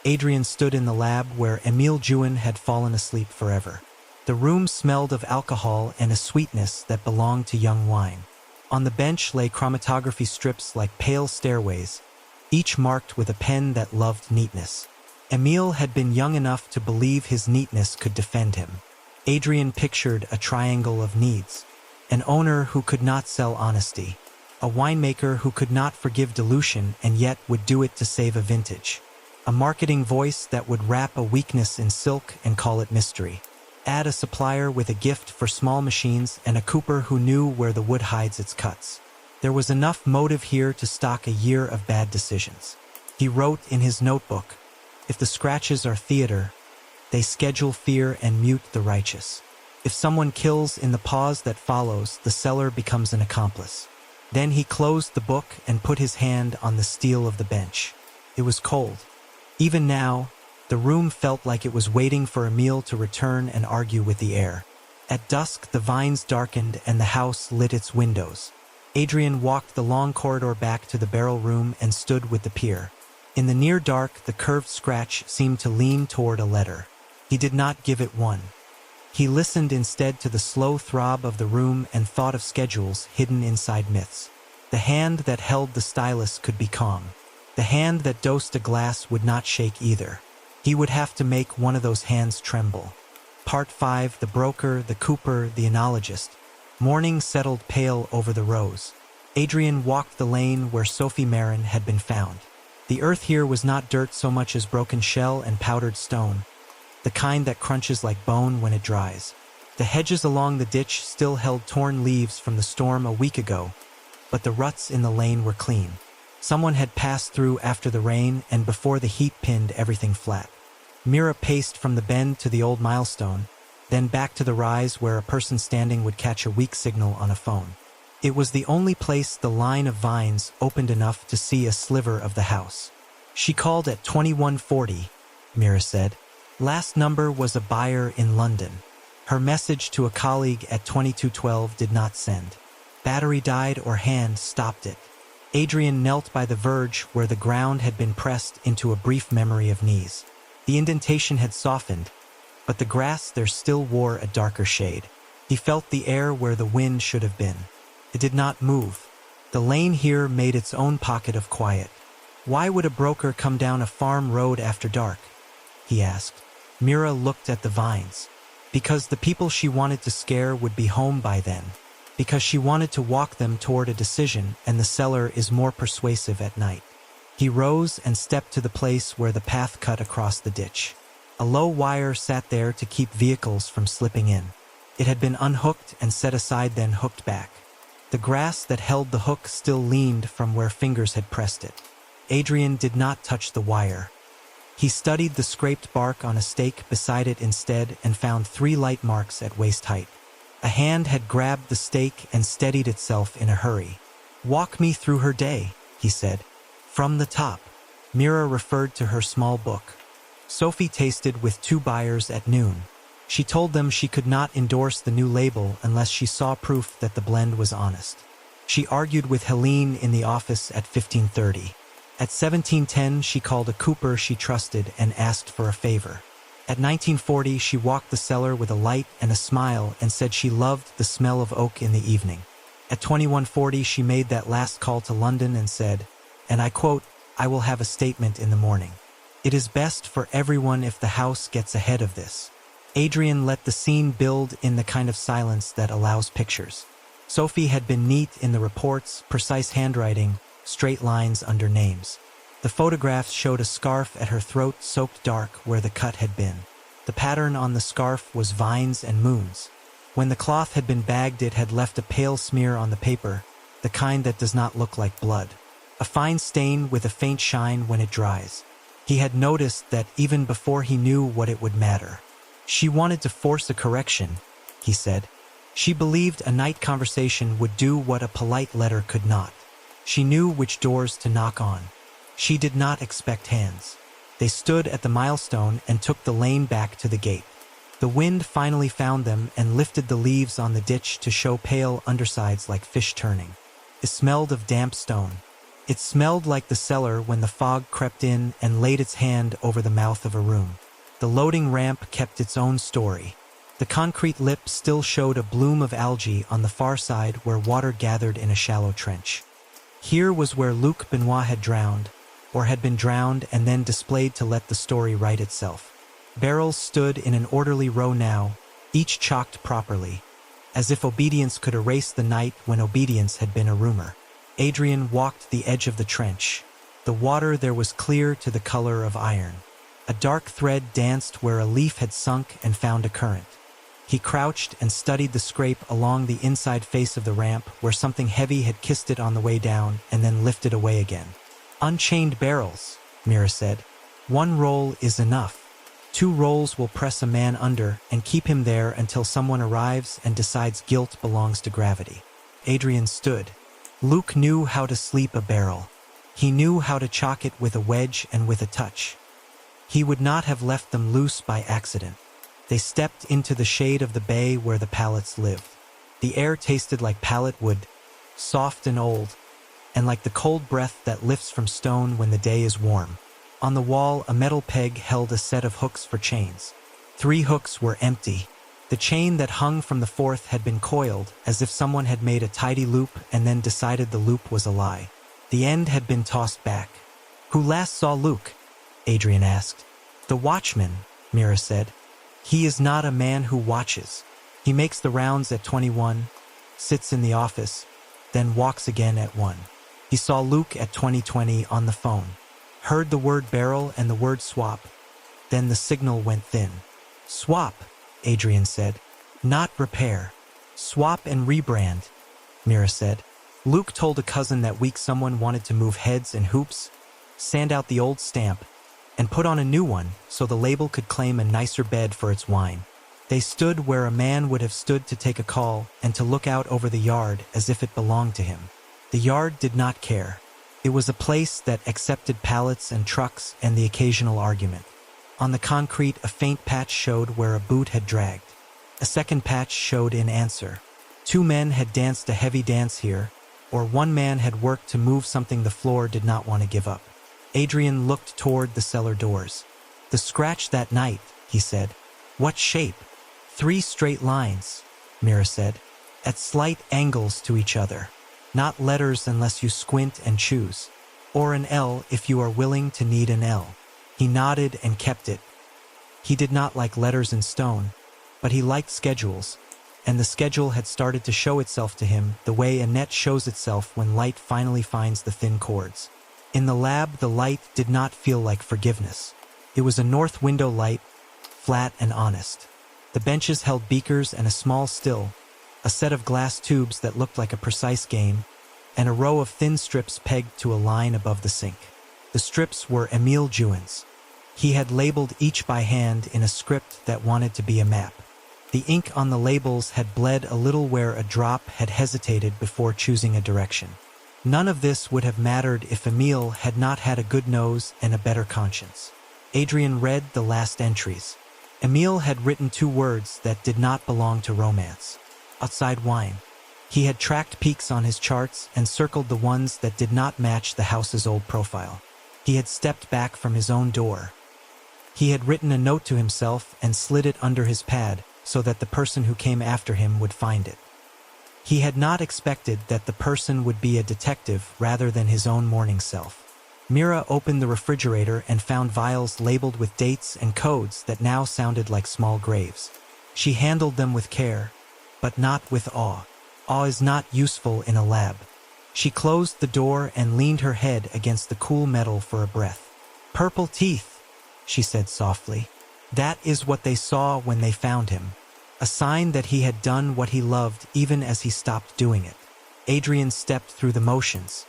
Adrien stood in the lab where Émile Juin had fallen asleep forever. The room smelled of alcohol and a sweetness that belonged to young wine. On the bench lay chromatography strips like pale stairways, each marked with a pen that loved neatness. Émile had been young enough to believe his neatness could defend him. Adrien pictured a triangle of needs. An owner who could not sell honesty. A winemaker who could not forgive dilution and yet would do it to save a vintage. A marketing voice that would wrap a weakness in silk and call it mystery. Add a supplier with a gift for small machines and a cooper who knew where the wood hides its cuts. There was enough motive here to stock a year of bad decisions. He wrote in his notebook, "If the scratches are theater, they schedule fear and mute the righteous. If someone kills in the pause that follows, the seller becomes an accomplice." Then he closed the book and put his hand on the steel of the bench. It was cold. Even now, the room felt like it was waiting for Emile to return and argue with the air. At dusk, the vines darkened and the house lit its windows. Adrien walked the long corridor back to the barrel room and stood with the pier. In the near dark, the curved scratch seemed to lean toward a letter. He did not give it one. He listened instead to the slow throb of the room and thought of schedules hidden inside myths. The hand that held the stylus could be calm. The hand that dosed a glass would not shake either. He would have to make one of those hands tremble. Part 5, the broker, the cooper, the enologist. Morning settled pale over the rows. Adrien walked the lane where Sophie Marin had been found. The earth here was not dirt so much as broken shell and powdered stone, the kind that crunches like bone when it dries. The hedges along the ditch still held torn leaves from the storm a week ago, but the ruts in the lane were clean. Someone had passed through after the rain and before the heat pinned everything flat. Mira paced from the bend to the old milestone, then back to the rise where a person standing would catch a weak signal on a phone. It was the only place the line of vines opened enough to see a sliver of the house. She called at 2140, Mira said. Last number was a buyer in London. Her message to a colleague at 2212 did not send. Battery died or hand stopped it. Adrien knelt by the verge where the ground had been pressed into a brief memory of knees. The indentation had softened, but the grass there still wore a darker shade. He felt the air where the wind should have been. It did not move. The lane here made its own pocket of quiet. Why would a broker come down a farm road after dark? He asked. Mira looked at the vines. Because the people she wanted to scare would be home by then. Because she wanted to walk them toward a decision, and the cellar is more persuasive at night. He rose and stepped to the place where the path cut across the ditch. A low wire sat there to keep vehicles from slipping in. It had been unhooked and set aside, then hooked back. The grass that held the hook still leaned from where fingers had pressed it. Adrien did not touch the wire. He studied the scraped bark on a stake beside it instead and found 3 light marks at waist height. A hand had grabbed the stake and steadied itself in a hurry. "Walk me through her day," he said. "From the top." Mira referred to her small book. Sophie tasted with 2 buyers at noon. She told them she could not endorse the new label unless she saw proof that the blend was honest. She argued with Helene in the office at 15:30. At 17:10, she called a cooper she trusted and asked for a favor. At 19:40, she walked the cellar with a light and a smile and said she loved the smell of oak in the evening. At 21:40, she made that last call to London and said, and I quote, "I will have a statement in the morning. It is best for everyone if the house gets ahead of this." Adrien let the scene build in the kind of silence that allows pictures. Sophie had been neat in the reports, precise handwriting, straight lines under names. The photographs showed a scarf at her throat soaked dark where the cut had been. The pattern on the scarf was vines and moons. When the cloth had been bagged, it had left a pale smear on the paper, the kind that does not look like blood. A fine stain with a faint shine when it dries. He had noticed that even before he knew what it would matter. She wanted to force a correction, he said. She believed a night conversation would do what a polite letter could not. She knew which doors to knock on. She did not expect hands. They stood at the milestone and took the lane back to the gate. The wind finally found them and lifted the leaves on the ditch to show pale undersides like fish turning. It smelled of damp stone. It smelled like the cellar when the fog crept in and laid its hand over the mouth of a room. The loading ramp kept its own story. The concrete lip still showed a bloom of algae on the far side where water gathered in a shallow trench. Here was where Luc Benoit had drowned, or had been drowned and then displayed to let the story write itself. Barrels stood in an orderly row now, each chalked properly, as if obedience could erase the night when obedience had been a rumor. Adrien walked the edge of the trench. The water there was clear to the color of iron. A dark thread danced where a leaf had sunk and found a current. He crouched and studied the scrape along the inside face of the ramp where something heavy had kissed it on the way down and then lifted away again. "Unchained barrels," Mira said. "One roll is enough. 2 rolls will press a man under and keep him there until someone arrives and decides guilt belongs to gravity." Adrien stood. Luke knew how to sleep a barrel. He knew how to chock it with a wedge and with a touch. He would not have left them loose by accident. They stepped into the shade of the bay where the pallets lived. The air tasted like pallet wood, soft and old, and like the cold breath that lifts from stone when the day is warm. On the wall, a metal peg held a set of hooks for chains. 3 hooks were empty. The chain that hung from the 4th had been coiled, as if someone had made a tidy loop and then decided the loop was a lie. The end had been tossed back. "Who last saw Luke?" Adrien asked. "The watchman," Mira said. "He is not a man who watches. He makes the rounds at 21, sits in the office, then walks again at 1. He saw Luke at 2020 on the phone. Heard the word barrel and the word swap. Then the signal went thin." "Swap," Adrien said. "Not repair. Swap and rebrand," Mira said. "Luke told a cousin that week someone wanted to move heads and hoops, sand out the old stamp, and put on a new one so the label could claim a nicer bed for its wine. They stood where a man would have stood to take a call and to look out over the yard as if it belonged to him. The yard did not care. It was a place that accepted pallets and trucks and the occasional argument. On the concrete, a faint patch showed where a boot had dragged. A second patch showed in answer. 2 men had danced a heavy dance here, or 1 man had worked to move something the floor did not want to give up. Adrien looked toward the cellar doors. "The scratch that night," he said. "What shape?" 3 straight lines, Mira said, "at slight angles to each other. Not letters unless you squint and choose. Or an L if you are willing to need an L." He nodded and kept it. He did not like letters in stone, but he liked schedules, and the schedule had started to show itself to him the way a net shows itself when light finally finds the thin cords. In the lab, the light did not feel like forgiveness. It was a north window light, flat and honest. The benches held beakers and a small still, a set of glass tubes that looked like a precise game, and a row of thin strips pegged to a line above the sink. The strips were Emile Juin's. He had labeled each by hand in a script that wanted to be a map. The ink on the labels had bled a little where a drop had hesitated before choosing a direction. None of this would have mattered if Emile had not had a good nose and a better conscience. Adrien read the last entries. Emile had written 2 words that did not belong to romance. Outside wine. He had tracked peaks on his charts and circled the ones that did not match the house's old profile. He had stepped back from his own door. He had written a note to himself and slid it under his pad so that the person who came after him would find it. He had not expected that the person would be a detective rather than his own morning self. Mira opened the refrigerator and found vials labeled with dates and codes that now sounded like small graves. She handled them with care, but not with awe. Awe is not useful in a lab. She closed the door and leaned her head against the cool metal for a breath. "Purple teeth," she said softly. "That is what they saw when they found him. A sign that he had done what he loved even as he stopped doing it." Adrien stepped through the motions.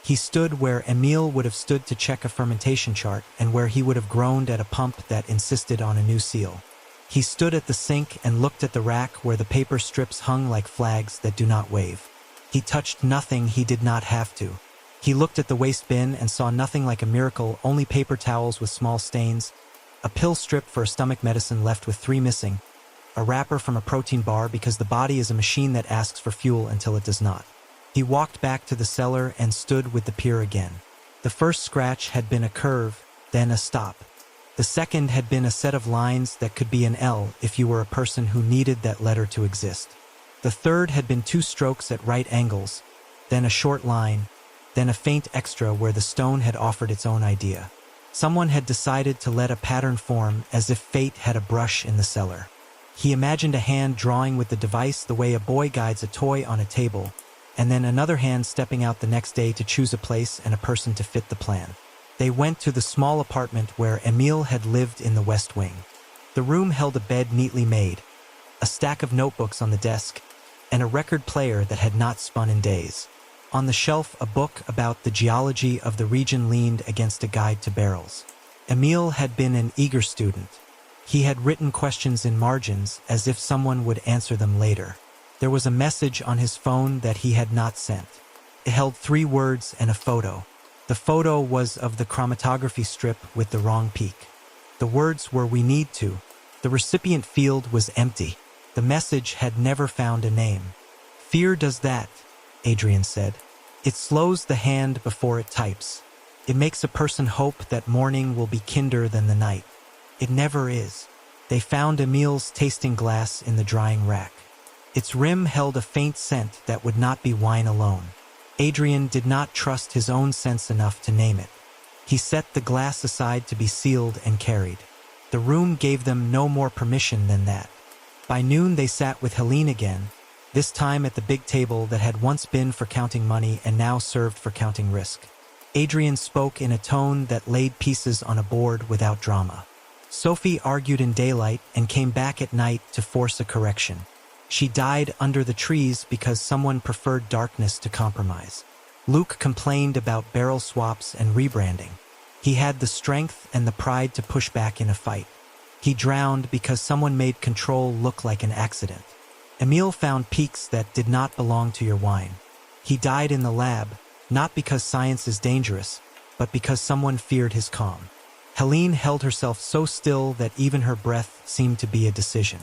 He stood where Emile would have stood to check a fermentation chart and where he would have groaned at a pump that insisted on a new seal. He stood at the sink and looked at the rack where the paper strips hung like flags that do not wave. He touched nothing he did not have to. He looked at the waste bin and saw nothing like a miracle, only paper towels with small stains, a pill strip for a stomach medicine left with 3 missing, a wrapper from a protein bar because the body is a machine that asks for fuel until it does not. He walked back to the cellar and stood with the pier again. The first scratch had been a curve, then a stop. The second had been a set of lines that could be an L if you were a person who needed that letter to exist. The third had been 2 strokes at right angles, then a short line, then a faint extra where the stone had offered its own idea. Someone had decided to let a pattern form as if fate had a brush in the cellar. He imagined a hand drawing with the device the way a boy guides a toy on a table, and then another hand stepping out the next day to choose a place and a person to fit the plan. They went to the small apartment where Emile had lived in the West Wing. The room held a bed neatly made, a stack of notebooks on the desk, and a record player that had not spun in days. On the shelf, a book about the geology of the region leaned against a guide to barrels. Emile had been an eager student. He had written questions in margins as if someone would answer them later. There was a message on his phone that he had not sent. It held 3 words and a photo. The photo was of the chromatography strip with the wrong peak. The words were "We need to." The recipient field was empty. The message had never found a name. "Fear does that," Adrien said. "It slows the hand before it types. It makes a person hope that morning will be kinder than the night. It never is." They found Emile's tasting glass in the drying rack. Its rim held a faint scent that would not be wine alone. Adrien did not trust his own sense enough to name it. He set the glass aside to be sealed and carried. The room gave them no more permission than that. By noon they sat with Helene again, this time at the big table that had once been for counting money and now served for counting risk. Adrien spoke in a tone that laid pieces on a board without drama. Sophie argued in daylight and came back at night to force a correction. She died under the trees because someone preferred darkness to compromise. Luke complained about barrel swaps and rebranding. He had the strength and the pride to push back in a fight. He drowned because someone made control look like an accident. Emile found peaks that did not belong to your wine. He died in the lab, not because science is dangerous, but because someone feared his calm. Helene held herself so still that even her breath seemed to be a decision.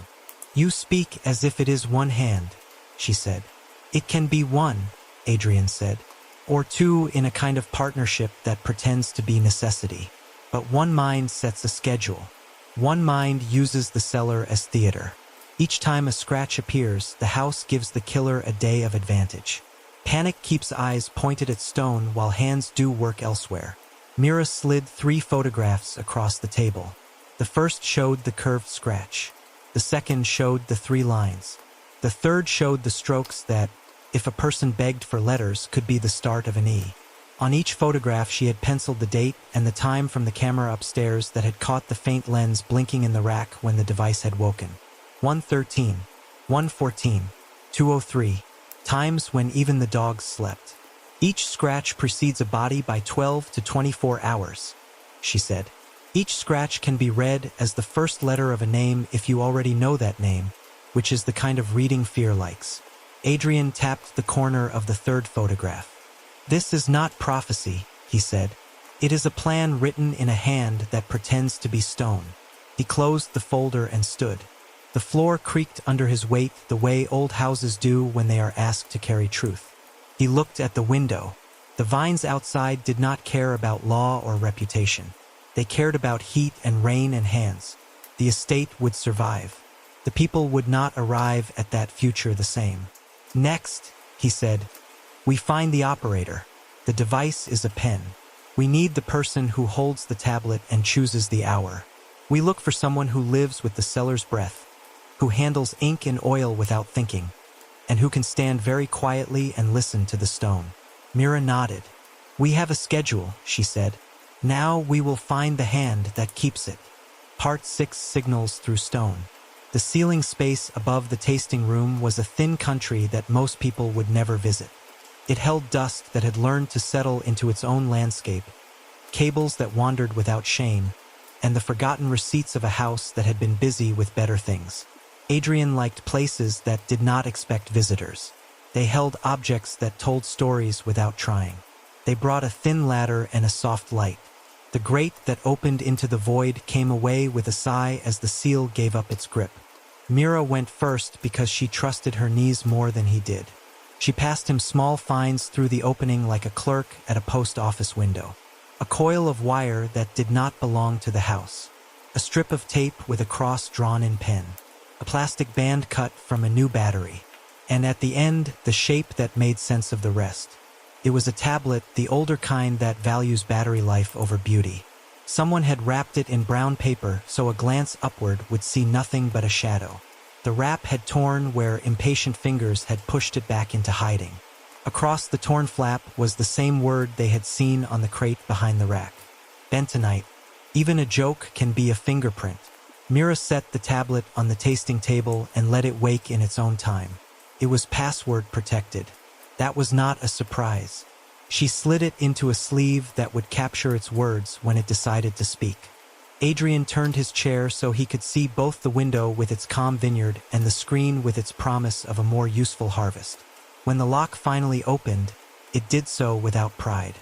"You speak as if it is one hand," she said. "It can be one," Adrien said, "or 2 in a kind of partnership that pretends to be necessity. But one mind sets a schedule. One mind uses the cellar as theater. Each time a scratch appears, the house gives the killer a day of advantage. Panic keeps eyes pointed at stone while hands do work elsewhere." Mira slid 3 photographs across the table. The first showed the curved scratch. The second showed the 3 lines. The third showed the strokes that, if a person begged for letters, could be the start of an E. On each photograph she had penciled the date and the time from the camera upstairs that had caught the faint lens blinking in the rack when the device had woken. 1:13, 1:14, 2:03, times when even the dogs slept. "Each scratch precedes a body by 12 to 24 hours, she said. "Each scratch can be read as the first letter of a name if you already know that name, which is the kind of reading fear likes." Adrien tapped the corner of the 3rd photograph. "This is not prophecy," he said. "It is a plan written in a hand that pretends to be stone." He closed the folder and stood. The floor creaked under his weight the way old houses do when they are asked to carry truth. He looked at the window. The vines outside did not care about law or reputation. They cared about heat and rain and hands. The estate would survive. The people would not arrive at that future the same. "Next," he said, "we find the operator. The device is a pen. We need the person who holds the tablet and chooses the hour. We look for someone who lives with the cellar's breath, who handles ink and oil without thinking, and who can stand very quietly and listen to the stone." Mira nodded. "We have a schedule," she said. "Now we will find the hand that keeps it." Part 6 Signals through stone. The ceiling space above the tasting room was a thin country that most people would never visit. It held dust that had learned to settle into its own landscape, cables that wandered without shame, and the forgotten receipts of a house that had been busy with better things. Adrien liked places that did not expect visitors. They held objects that told stories without trying. They brought a thin ladder and a soft light. The grate that opened into the void came away with a sigh as the seal gave up its grip. Mira went first because she trusted her knees more than he did. She passed him small fines through the opening like a clerk at a post office window. A coil of wire that did not belong to the house. A strip of tape with a cross drawn in pen. A plastic band cut from a new battery. And at the end, the shape that made sense of the rest. It was a tablet, the older kind that values battery life over beauty. Someone had wrapped it in brown paper so a glance upward would see nothing but a shadow. The wrap had torn where impatient fingers had pushed it back into hiding. Across the torn flap was the same word they had seen on the crate behind the rack. Bentonite. Even a joke can be a fingerprint. Mira set the tablet on the tasting table and let it wake in its own time. It was password protected. That was not a surprise. She slid it into a sleeve that would capture its words when it decided to speak. Adrien turned his chair so he could see both the window with its calm vineyard and the screen with its promise of a more useful harvest. When the lock finally opened, it did so without pride.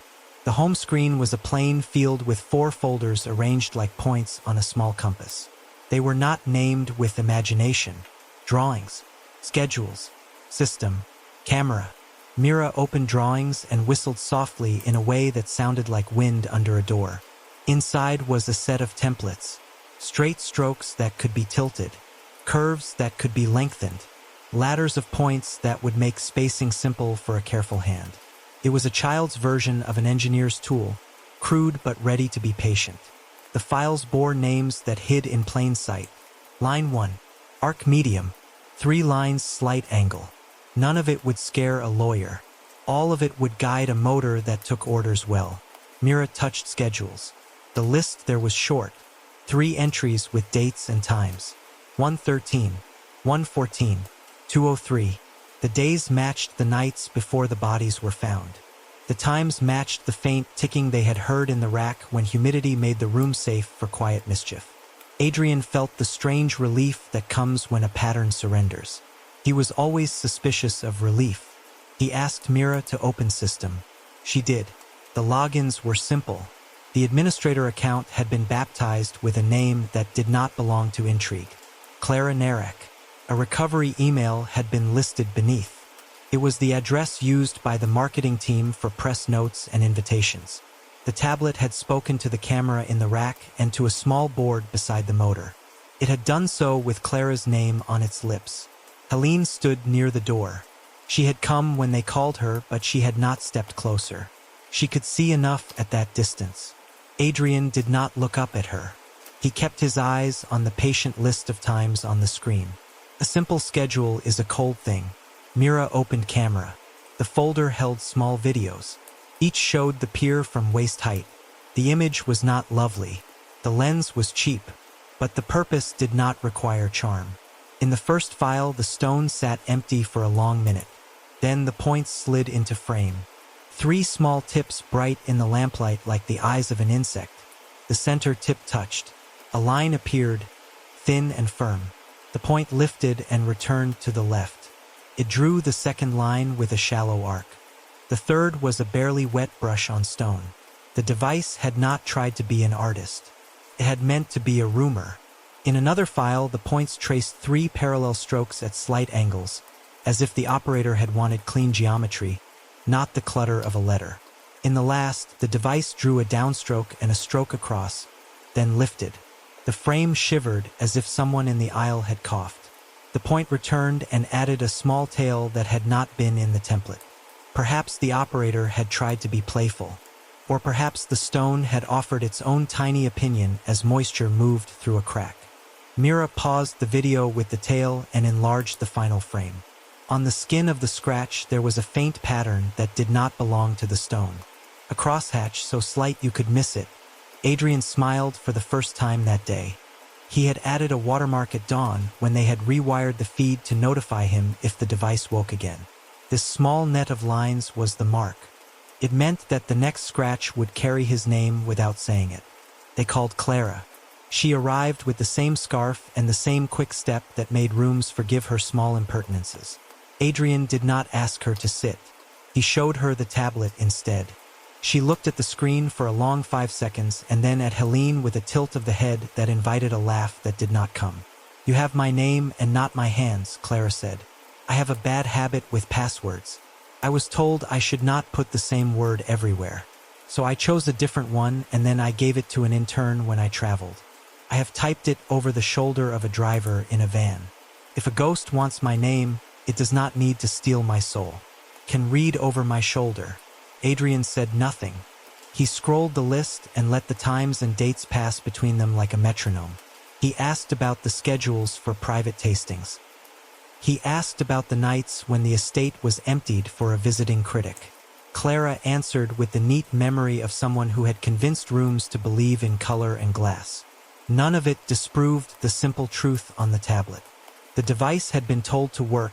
The home screen was a plain field with 4 folders arranged like points on a small compass. They were not named with imagination. Drawings, schedules, system, camera. Mira opened drawings and whistled softly in a way that sounded like wind under a door. Inside was a set of templates, straight strokes that could be tilted, curves that could be lengthened, ladders of points that would make spacing simple for a careful hand. It was a child's version of an engineer's tool, crude but ready to be patient. The files bore names that hid in plain sight. Line 1, arc medium, 3 lines slight angle. None of it would scare a lawyer. All of it would guide a motor that took orders well. Mira touched schedules. The list there was short, 3 entries with dates and times. 1:13, 1:14, 2:03. The days matched the nights before the bodies were found. The times matched the faint ticking they had heard in the rack when humidity made the room safe for quiet mischief. Adrien felt the strange relief that comes when a pattern surrenders. He was always suspicious of relief. He asked Mira to open system. She did. The logins were simple. The administrator account had been baptized with a name that did not belong to intrigue. Clara Narek. A recovery email had been listed beneath. It was the address used by the marketing team for press notes and invitations. The tablet had spoken to the camera in the rack and to a small board beside the motor. It had done so with Clara's name on its lips. Helene stood near the door. She had come when they called her, but she had not stepped closer. She could see enough at that distance. Adrien did not look up at her. He kept his eyes on the patient list of times on the screen. A simple schedule is a cold thing. Mira opened camera. The folder held small videos. Each showed the pier from waist height. The image was not lovely. The lens was cheap, but the purpose did not require charm. In the first file, the stone sat empty for a long minute. Then the points slid into frame. 3 small tips bright in the lamplight like the eyes of an insect. The center tip touched. A line appeared, thin and firm. The point lifted and returned to the left. It drew the second line with a shallow arc. The third was a barely wet brush on stone. The device had not tried to be an artist. It had meant to be a rumor. In another file, the points traced 3 parallel strokes at slight angles, as if the operator had wanted clean geometry, not the clutter of a letter. In the last, the device drew a downstroke and a stroke across, then lifted. The frame shivered as if someone in the aisle had coughed. The point returned and added a small tail that had not been in the template. Perhaps the operator had tried to be playful, or perhaps the stone had offered its own tiny opinion as moisture moved through a crack. Mira paused the video with the tail and enlarged the final frame. On the skin of the scratch there was a faint pattern that did not belong to the stone. A crosshatch so slight you could miss it. Adrien smiled for the first time that day. He had added a watermark at dawn when they had rewired the feed to notify him if the device woke again. This small net of lines was the mark. It meant that the next scratch would carry his name without saying it. They called Clara. She arrived with the same scarf and the same quick step that made rooms forgive her small impertinences. Adrien did not ask her to sit. He showed her the tablet instead. She looked at the screen for a long 5 seconds and then at Helene with a tilt of the head that invited a laugh that did not come. "You have my name and not my hands," Clara said. "I have a bad habit with passwords. I was told I should not put the same word everywhere. So I chose a different one and then I gave it to an intern when I traveled. I have typed it over the shoulder of a driver in a van. If a ghost wants my name, it does not need to steal my soul. Can read over my shoulder." Adrien said nothing. He scrolled the list and let the times and dates pass between them like a metronome. He asked about the schedules for private tastings. He asked about the nights when the estate was emptied for a visiting critic. Clara answered with the neat memory of someone who had convinced rooms to believe in color and glass. None of it disproved the simple truth on the tablet. The device had been told to work,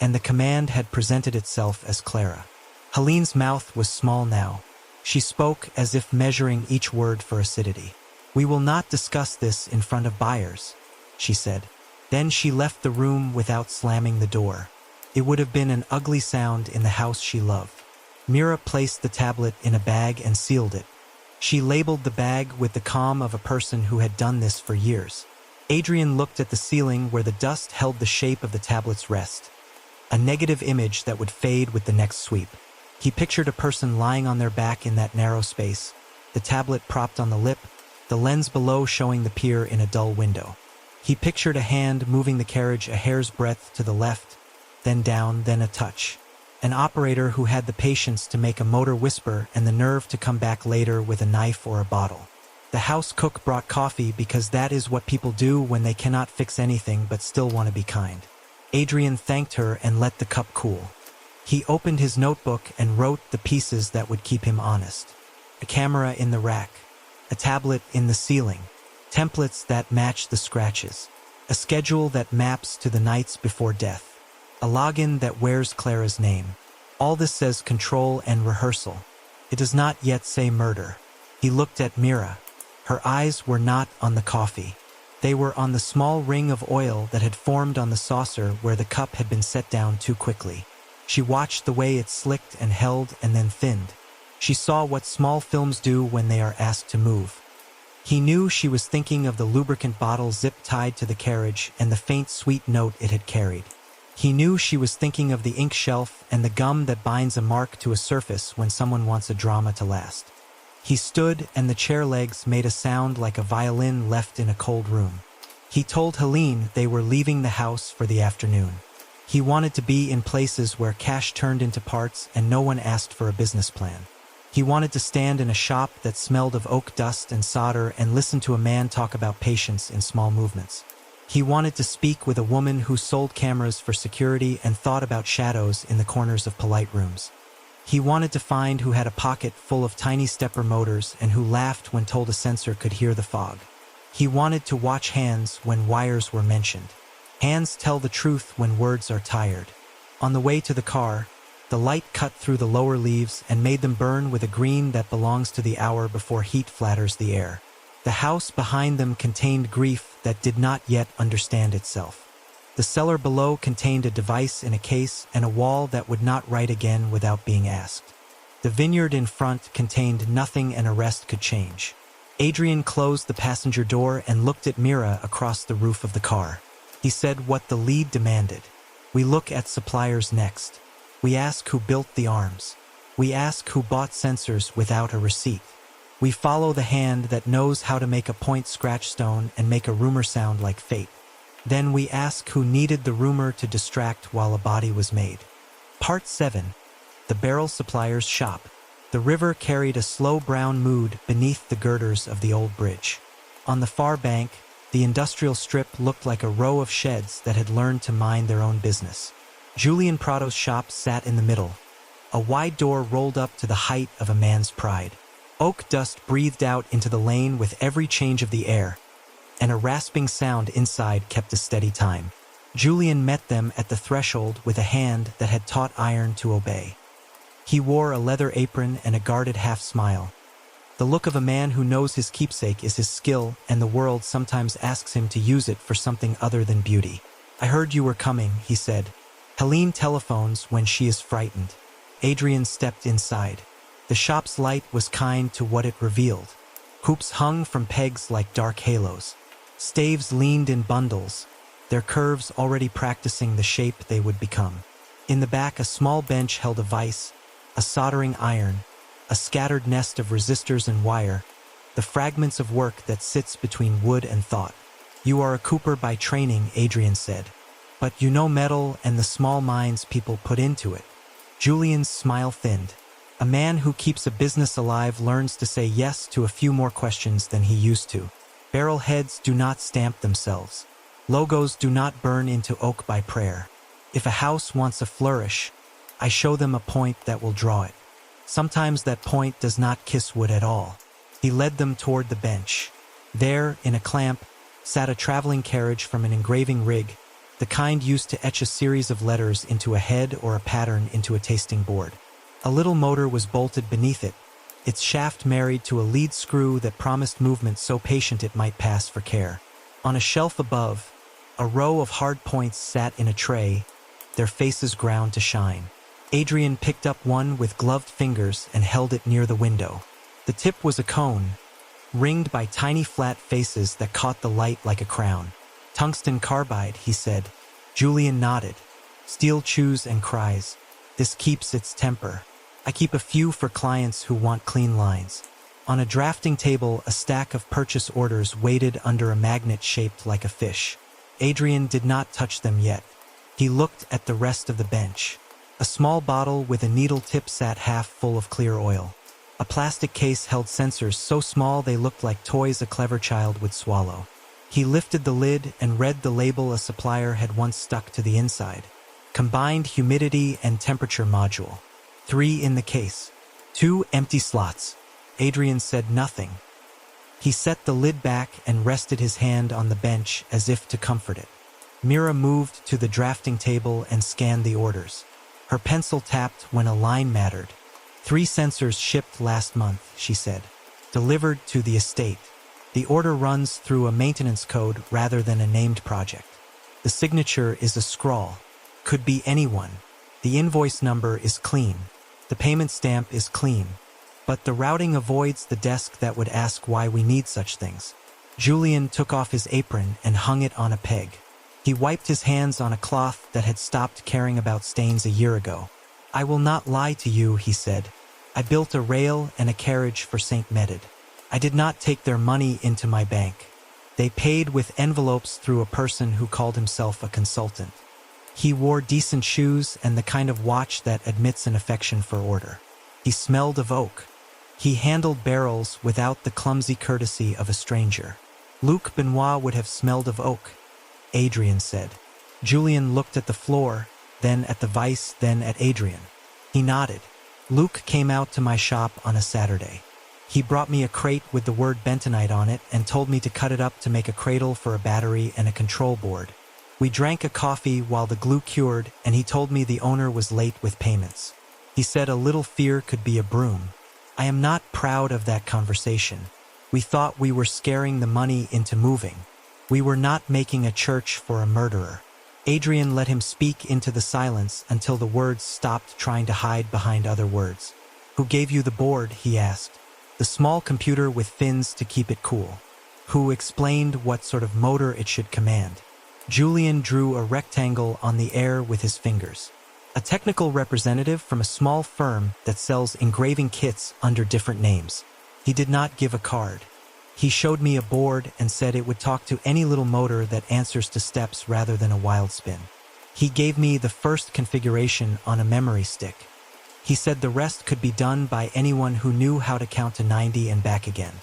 and the command had presented itself as Clara. Helene's mouth was small now. She spoke as if measuring each word for acidity. "We will not discuss this in front of buyers," she said. Then she left the room without slamming the door. It would have been an ugly sound in the house she loved. Mira placed the tablet in a bag and sealed it. She labeled the bag with the calm of a person who had done this for years. Adrien looked at the ceiling where the dust held the shape of the tablet's rest, a negative image that would fade with the next sweep. He pictured a person lying on their back in that narrow space, the tablet propped on the lip, the lens below showing the pier in a dull window. He pictured a hand moving the carriage a hair's breadth to the left, then down, then a touch. An operator who had the patience to make a motor whisper and the nerve to come back later with a knife or a bottle. The house cook brought coffee because that is what people do when they cannot fix anything but still want to be kind. Adrien thanked her and let the cup cool. He opened his notebook and wrote the pieces that would keep him honest. A camera in the rack, a tablet in the ceiling, templates that match the scratches, a schedule that maps to the nights before death, a login that wears Clara's name. All this says control and rehearsal. It does not yet say murder. He looked at Mira. Her eyes were not on the coffee. They were on the small ring of oil that had formed on the saucer where the cup had been set down too quickly. She watched the way it slicked and held and then thinned. She saw what small films do when they are asked to move. He knew she was thinking of the lubricant bottle zip-tied to the carriage and the faint sweet note it had carried. He knew she was thinking of the ink shelf and the gum that binds a mark to a surface when someone wants a drama to last. He stood and the chair legs made a sound like a violin left in a cold room. He told Helene they were leaving the house for the afternoon. He wanted to be in places where cash turned into parts and no one asked for a business plan. He wanted to stand in a shop that smelled of oak dust and solder and listen to a man talk about patience in small movements. He wanted to speak with a woman who sold cameras for security and thought about shadows in the corners of polite rooms. He wanted to find who had a pocket full of tiny stepper motors and who laughed when told a sensor could hear the fog. He wanted to watch hands when wires were mentioned. Hands tell the truth when words are tired. On the way to the car, the light cut through the lower leaves and made them burn with a green that belongs to the hour before heat flatters the air. The house behind them contained grief that did not yet understand itself. The cellar below contained a device in a case and a wall that would not write again without being asked. The vineyard in front contained nothing an arrest could change. Adrien closed the passenger door and looked at Mira across the roof of the car. He said what the lead demanded. We look at suppliers next. We ask who built the arms. We ask who bought sensors without a receipt. We follow the hand that knows how to make a point scratch stone and make a rumor sound like fate. Then we ask who needed the rumor to distract while a body was made. Part 7. The Barrel Supplier's Shop. The river carried a slow brown mood beneath the girders of the old bridge. On the far bank, the industrial strip looked like a row of sheds that had learned to mind their own business. Julian Prado's shop sat in the middle. A wide door rolled up to the height of a man's pride. Oak dust breathed out into the lane with every change of the air, and a rasping sound inside kept a steady time. Julian met them at the threshold with a hand that had taught iron to obey. He wore a leather apron and a guarded half-smile. The look of a man who knows his keepsake is his skill, and the world sometimes asks him to use it for something other than beauty. "I heard you were coming," he said. "Helene telephones when she is frightened." Adrien stepped inside. The shop's light was kind to what it revealed. Hoops hung from pegs like dark halos. Staves leaned in bundles, their curves already practicing the shape they would become. In the back, a small bench held a vise, a soldering iron, a scattered nest of resistors and wire, the fragments of work that sits between wood and thought. "You are a cooper by training," Adrien said, "but you know metal and the small minds people put into it." Julian's smile thinned. A man who keeps a business alive learns to say yes to a few more questions than he used to. Barrel heads do not stamp themselves. Logos do not burn into oak by prayer. If a house wants a flourish, I show them a point that will draw it. Sometimes that point does not kiss wood at all. He led them toward the bench. There, in a clamp, sat a traveling carriage from an engraving rig, the kind used to etch a series of letters into a head or a pattern into a tasting board. A little motor was bolted beneath it, its shaft married to a lead screw that promised movement so patient it might pass for care. On a shelf above, a row of hard points sat in a tray, their faces ground to shine. Adrien picked up one with gloved fingers and held it near the window. The tip was a cone, ringed by tiny flat faces that caught the light like a crown. Tungsten carbide, he said. Julian nodded. Steel chews and cries. This keeps its temper. I keep a few for clients who want clean lines. On a drafting table, a stack of purchase orders waited under a magnet shaped like a fish. Adrien did not touch them yet. He looked at the rest of the bench. A small bottle with a needle tip sat half full of clear oil. A plastic case held sensors so small they looked like toys a clever child would swallow. He lifted the lid and read the label a supplier had once stuck to the inside. Combined humidity and temperature module. 3 in the case. 2 empty slots. Adrien said nothing. He set the lid back and rested his hand on the bench as if to comfort it. Mira moved to the drafting table and scanned the orders. Her pencil tapped when a line mattered. 3 sensors shipped last month, she said. Delivered to the estate. The order runs through a maintenance code rather than a named project. The signature is a scrawl. Could be anyone. The invoice number is clean. The payment stamp is clean. But the routing avoids the desk that would ask why we need such things. Julian took off his apron and hung it on a peg. He wiped his hands on a cloth that had stopped caring about stains a year ago. I will not lie to you, he said. I built a rail and a carriage for Saint-Medard. I did not take their money into my bank. They paid with envelopes through a person who called himself a consultant. He wore decent shoes and the kind of watch that admits an affection for order. He smelled of oak. He handled barrels without the clumsy courtesy of a stranger. Luc Benoit would have smelled of oak, Adrien said. Julian looked at the floor, then at the vise, then at Adrien. He nodded. Luc came out to my shop on a Saturday. He brought me a crate with the word bentonite on it and told me to cut it up to make a cradle for a battery and a control board. We drank a coffee while the glue cured, and he told me the owner was late with payments. He said a little fear could be a broom. I am not proud of that conversation. We thought we were scaring the money into moving. We were not making a church for a murderer. Adrien let him speak into the silence until the words stopped trying to hide behind other words. Who gave you the board, he asked. The small computer with fins to keep it cool. Who explained what sort of motor it should command. Julian drew a rectangle on the air with his fingers. A technical representative from a small firm that sells engraving kits under different names. He did not give a card. He showed me a board and said it would talk to any little motor that answers to steps rather than a wild spin. He gave me the first configuration on a memory stick. He said the rest could be done by anyone who knew how to count to 90 and back again.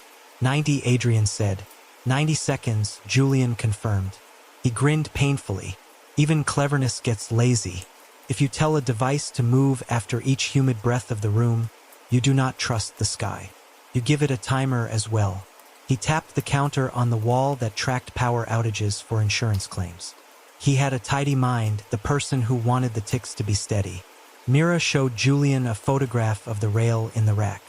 90, Adrien said. 90 seconds, Julian confirmed. He grinned painfully. Even cleverness gets lazy. If you tell a device to move after each humid breath of the room, you do not trust the sky. You give it a timer as well. He tapped the counter on the wall that tracked power outages for insurance claims. He had a tidy mind, the person who wanted the ticks to be steady. Mira showed Julian a photograph of the rail in the rack.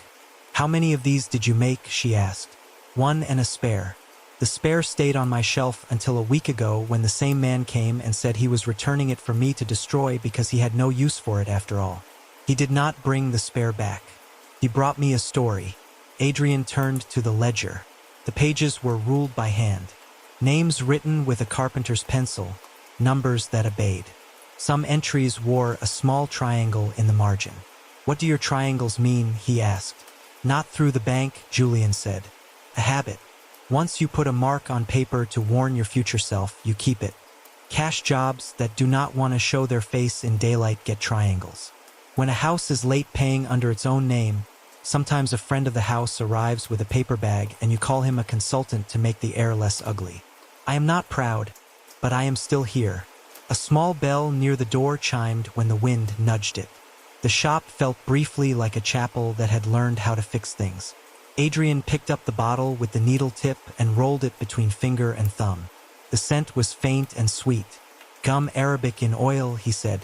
How many of these did you make, she asked. 1 and a spare. The spare stayed on my shelf until a week ago when the same man came and said he was returning it for me to destroy because he had no use for it after all. He did not bring the spare back. He brought me a story. Adrien turned to the ledger. The pages were ruled by hand. Names written with a carpenter's pencil, numbers that obeyed. Some entries wore a small triangle in the margin. What do your triangles mean, he asked. Not through the bank, Julian said. A habit. Once you put a mark on paper to warn your future self, you keep it. Cash jobs that do not want to show their face in daylight get triangles. When a house is late paying under its own name, sometimes a friend of the house arrives with a paper bag and you call him a consultant to make the air less ugly. I am not proud, but I am still here. A small bell near the door chimed when the wind nudged it. The shop felt briefly like a chapel that had learned how to fix things. Adrien picked up the bottle with the needle tip and rolled it between finger and thumb. The scent was faint and sweet. Gum Arabic in oil, he said.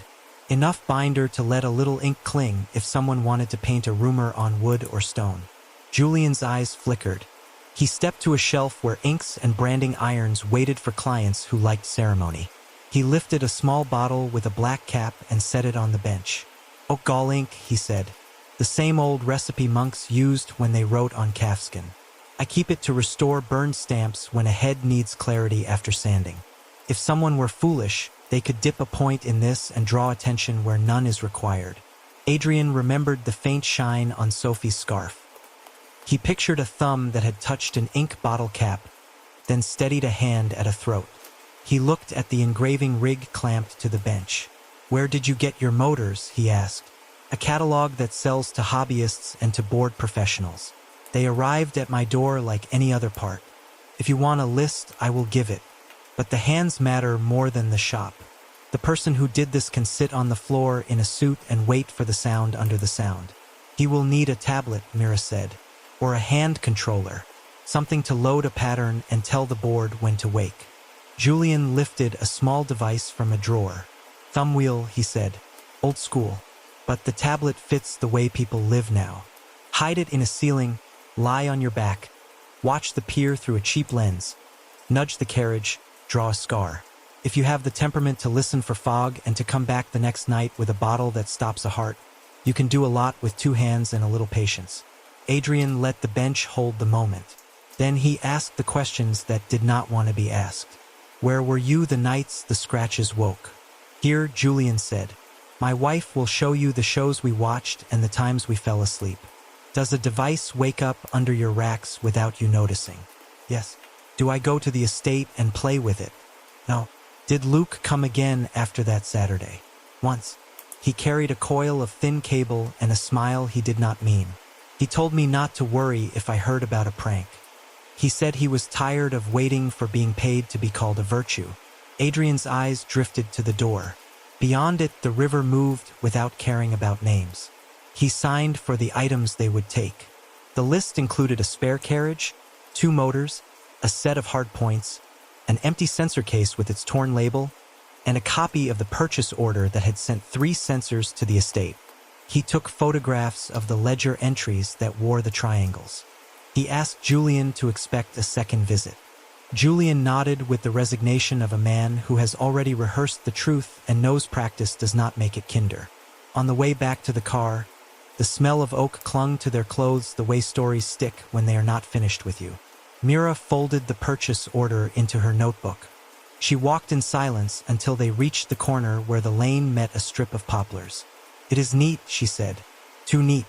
Enough binder to let a little ink cling if someone wanted to paint a rumor on wood or stone. Julian's eyes flickered. He stepped to a shelf where inks and branding irons waited for clients who liked ceremony. He lifted a small bottle with a black cap and set it on the bench. Oak gall ink, he said. The same old recipe monks used when they wrote on calfskin. I keep it to restore burned stamps when a head needs clarity after sanding. If someone were foolish, they could dip a point in this and draw attention where none is required. Adrien remembered the faint shine on Sophie's scarf. He pictured a thumb that had touched an ink bottle cap, then steadied a hand at a throat. He looked at the engraving rig clamped to the bench. Where did you get your motors? He asked. A catalog that sells to hobbyists and to board professionals. They arrived at my door like any other part. If you want a list, I will give it. But the hands matter more than the shop. The person who did this can sit on the floor in a suit and wait for the sound under the sound. He will need a tablet, Mira said, or a hand controller, something to load a pattern and tell the board when to wake. Julian lifted a small device from a drawer. Thumbwheel, he said. Old school. But the tablet fits the way people live now. Hide it in a ceiling, lie on your back, watch the pier through a cheap lens, nudge the carriage, draw a scar. If you have the temperament to listen for fog and to come back the next night with a bottle that stops a heart, you can do a lot with 2 hands and a little patience. Adrien let the bench hold the moment. Then he asked the questions that did not want to be asked. Where were you the nights the scratches woke? Here, Julian said. My wife will show you the shows we watched and the times we fell asleep. Does a device wake up under your racks without you noticing? Yes. Do I go to the estate and play with it? No. Did Luke come again after that Saturday? Once. He carried a coil of thin cable and a smile he did not mean. He told me not to worry if I heard about a prank. He said he was tired of waiting for being paid to be called a virtue. Adrien's eyes drifted to the door. Beyond it, the river moved without caring about names. He signed for the items they would take. The list included a spare carriage, 2 motors, a set of hard points, an empty sensor case with its torn label, and a copy of the purchase order that had sent 3 sensors to the estate. He took photographs of the ledger entries that wore the triangles. He asked Julian to expect a second visit. Julian nodded with the resignation of a man who has already rehearsed the truth and knows practice does not make it kinder. On the way back to the car, the smell of oak clung to their clothes the way stories stick when they are not finished with you. Mira folded the purchase order into her notebook. She walked in silence until they reached the corner where the lane met a strip of poplars. It is neat, she said. Too neat.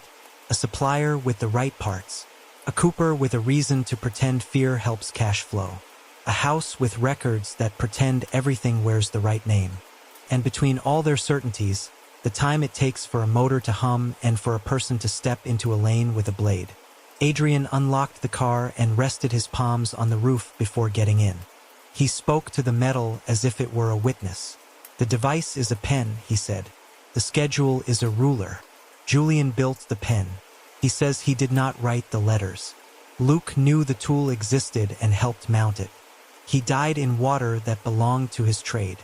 A supplier with the right parts. A cooper with a reason to pretend fear helps cash flow. A house with records that pretend everything wears the right name. And between all their certainties, the time it takes for a motor to hum and for a person to step into a lane with a blade. Adrien unlocked the car and rested his palms on the roof before getting in. He spoke to the metal as if it were a witness. The device is a pen, he said. The schedule is a ruler. Julian built the pen. He says he did not write the letters. Luke knew the tool existed and helped mount it. He died in water that belonged to his trade.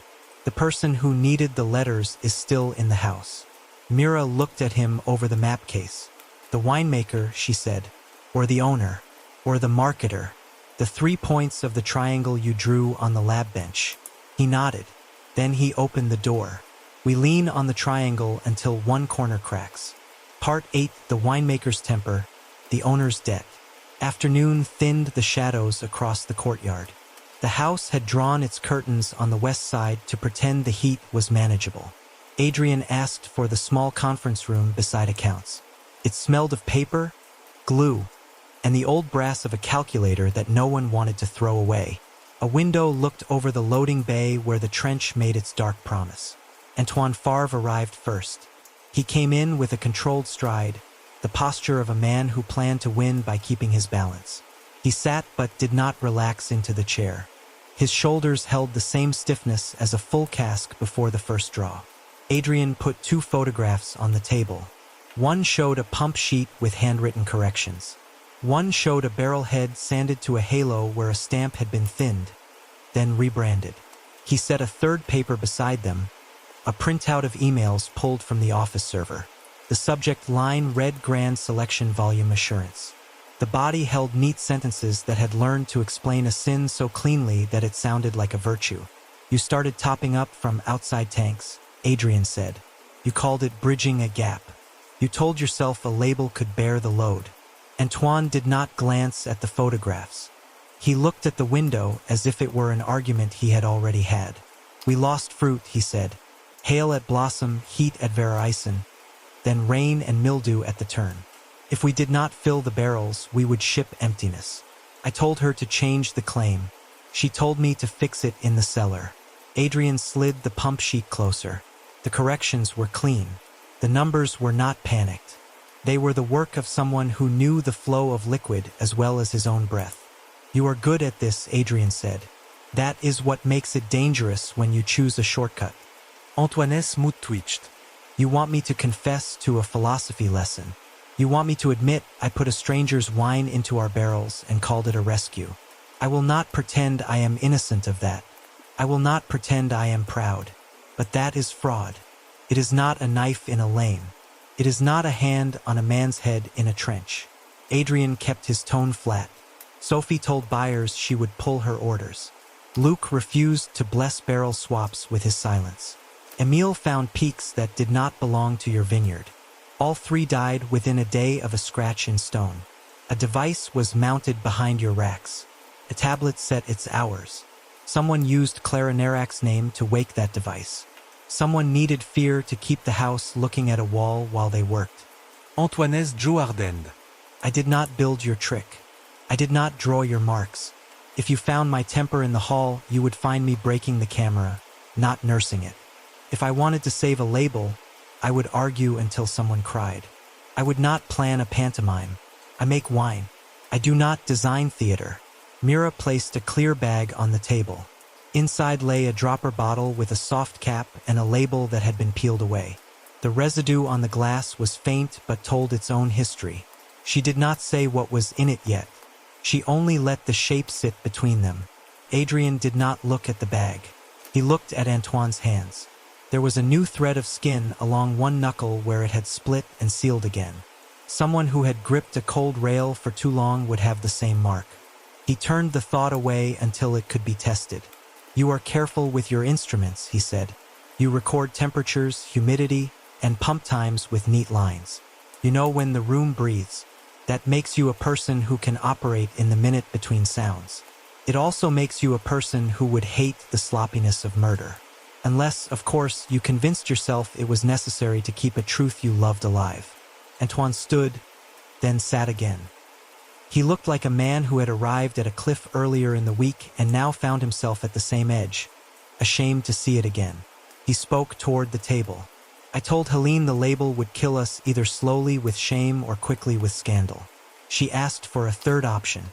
The person who needed the letters is still in the house. Mira looked at him over the map case. The winemaker, she said, or the owner, or the marketer. The 3 points of the triangle you drew on the lab bench. He nodded. Then he opened the door. We lean on the triangle until one corner cracks. Part 8, the winemaker's temper, the owner's debt. Afternoon thinned the shadows across the courtyard. The house had drawn its curtains on the west side to pretend the heat was manageable. Adrien asked for the small conference room beside accounts. It smelled of paper, glue, and the old brass of a calculator that no one wanted to throw away. A window looked over the loading bay where the trench made its dark promise. Antoine Favre arrived first. He came in with a controlled stride, the posture of a man who planned to win by keeping his balance. He sat but did not relax into the chair. His shoulders held the same stiffness as a full cask before the first draw. Adrien put 2 photographs on the table. One showed a pump sheet with handwritten corrections. One showed a barrel head sanded to a halo where a stamp had been thinned, then rebranded. He set a 3rd paper beside them, a printout of emails pulled from the office server. The subject line read Grand Selection Volume Assurance. The body held neat sentences that had learned to explain a sin so cleanly that it sounded like a virtue. You started topping up from outside tanks, Adrien said. You called it bridging a gap. You told yourself a label could bear the load. Antoine did not glance at the photographs. He looked at the window as if it were an argument he had already had. We lost fruit, he said. Hail at blossom, heat at Verizon, then rain and mildew at the turn. If we did not fill the barrels, we would ship emptiness. I told her to change the claim. She told me to fix it in the cellar. Adrien slid the pump sheet closer. The corrections were clean. The numbers were not panicked. They were the work of someone who knew the flow of liquid as well as his own breath. You are good at this, Adrien said. That is what makes it dangerous when you choose a shortcut. Antoine's mood twitched. You want me to confess to a philosophy lesson. You want me to admit I put a stranger's wine into our barrels and called it a rescue. I will not pretend I am innocent of that. I will not pretend I am proud. But that is fraud. It is not a knife in a lane. It is not a hand on a man's head in a trench. Adrien kept his tone flat. Sophie told buyers she would pull her orders. Luc refused to bless barrel swaps with his silence. Emile found peaks that did not belong to your vineyard. All 3 died within a day of a scratch in stone. A device was mounted behind your racks. A tablet set its hours. Someone used Clara Nerac's name to wake that device. Someone needed fear to keep the house looking at a wall while they worked. Antoine's jaw hardened. I did not build your trick. I did not draw your marks. If you found my temper in the hall, you would find me breaking the camera, not nursing it. If I wanted to save a label, I would argue until someone cried. I would not plan a pantomime. I make wine. I do not design theater. Mira placed a clear bag on the table. Inside lay a dropper bottle with a soft cap and a label that had been peeled away. The residue on the glass was faint but told its own history. She did not say what was in it yet. She only let the shape sit between them. Adrien did not look at the bag. He looked at Antoine's hands. There was a new thread of skin along one knuckle where it had split and sealed again. Someone who had gripped a cold rail for too long would have the same mark. He turned the thought away until it could be tested. You are careful with your instruments, he said. You record temperatures, humidity, and pump times with neat lines. You know when the room breathes. That makes you a person who can operate in the minute between sounds. It also makes you a person who would hate the sloppiness of murder. Unless, of course, you convinced yourself it was necessary to keep a truth you loved alive. Antoine stood, then sat again. He looked like a man who had arrived at a cliff earlier in the week and now found himself at the same edge, ashamed to see it again. He spoke toward the table. I told Helene the label would kill us either slowly with shame or quickly with scandal. She asked for a 3rd option.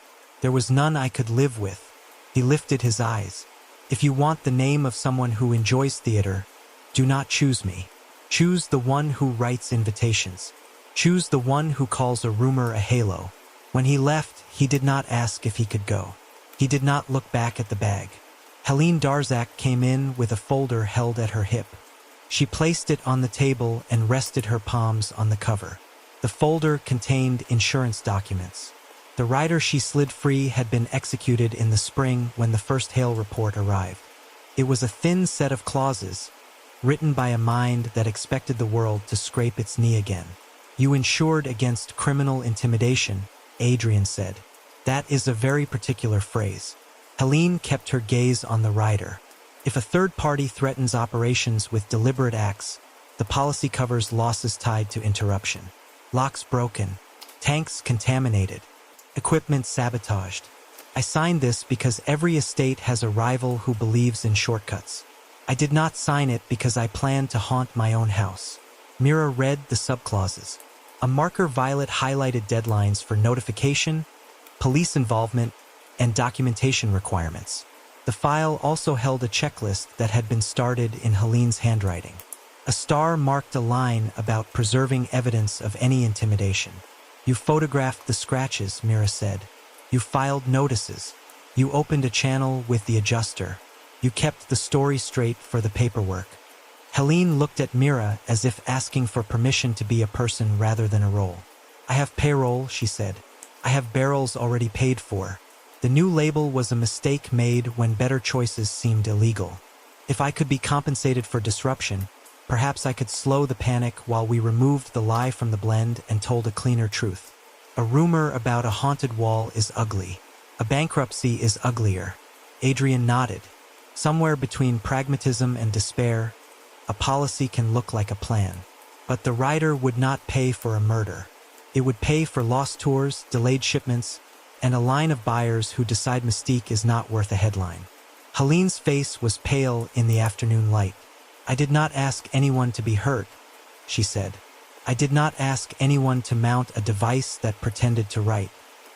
There was none I could live with. He lifted his eyes. If you want the name of someone who enjoys theater, do not choose me. Choose the one who writes invitations. Choose the one who calls a rumor a halo. When he left, he did not ask if he could go. He did not look back at the bag. Helene Darzac came in with a folder held at her hip. She placed it on the table and rested her palms on the cover. The folder contained insurance documents. The rider she slid free had been executed in the spring when the first hail report arrived. It was a thin set of clauses, written by a mind that expected the world to scrape its knee again. You insured against criminal intimidation, Adrien said. That is a very particular phrase. Helene kept her gaze on the rider. If a 3rd party threatens operations with deliberate acts, the policy covers losses tied to interruption. Locks broken, tanks contaminated, equipment sabotaged. I signed this because every estate has a rival who believes in shortcuts. I did not sign it because I planned to haunt my own house. Mira read the subclauses. A marker violet highlighted deadlines for notification, police involvement, and documentation requirements. The file also held a checklist that had been started in Helene's handwriting. A star marked a line about preserving evidence of any intimidation. You photographed the scratches, Mira said. You filed notices. You opened a channel with the adjuster. You kept the story straight for the paperwork. Helene looked at Mira as if asking for permission to be a person rather than a role. I have payroll, she said. I have barrels already paid for. The new label was a mistake made when better choices seemed illegal. If I could be compensated for disruption, perhaps I could slow the panic while we removed the lie from the blend and told a cleaner truth. A rumor about a haunted wall is ugly. A bankruptcy is uglier. Adrien nodded. Somewhere between pragmatism and despair, a policy can look like a plan. But the writer would not pay for a murder. It would pay for lost tours, delayed shipments, and a line of buyers who decide Mystique is not worth a headline. Helene's face was pale in the afternoon light. I did not ask anyone to be hurt, she said. I did not ask anyone to mount a device that pretended to write.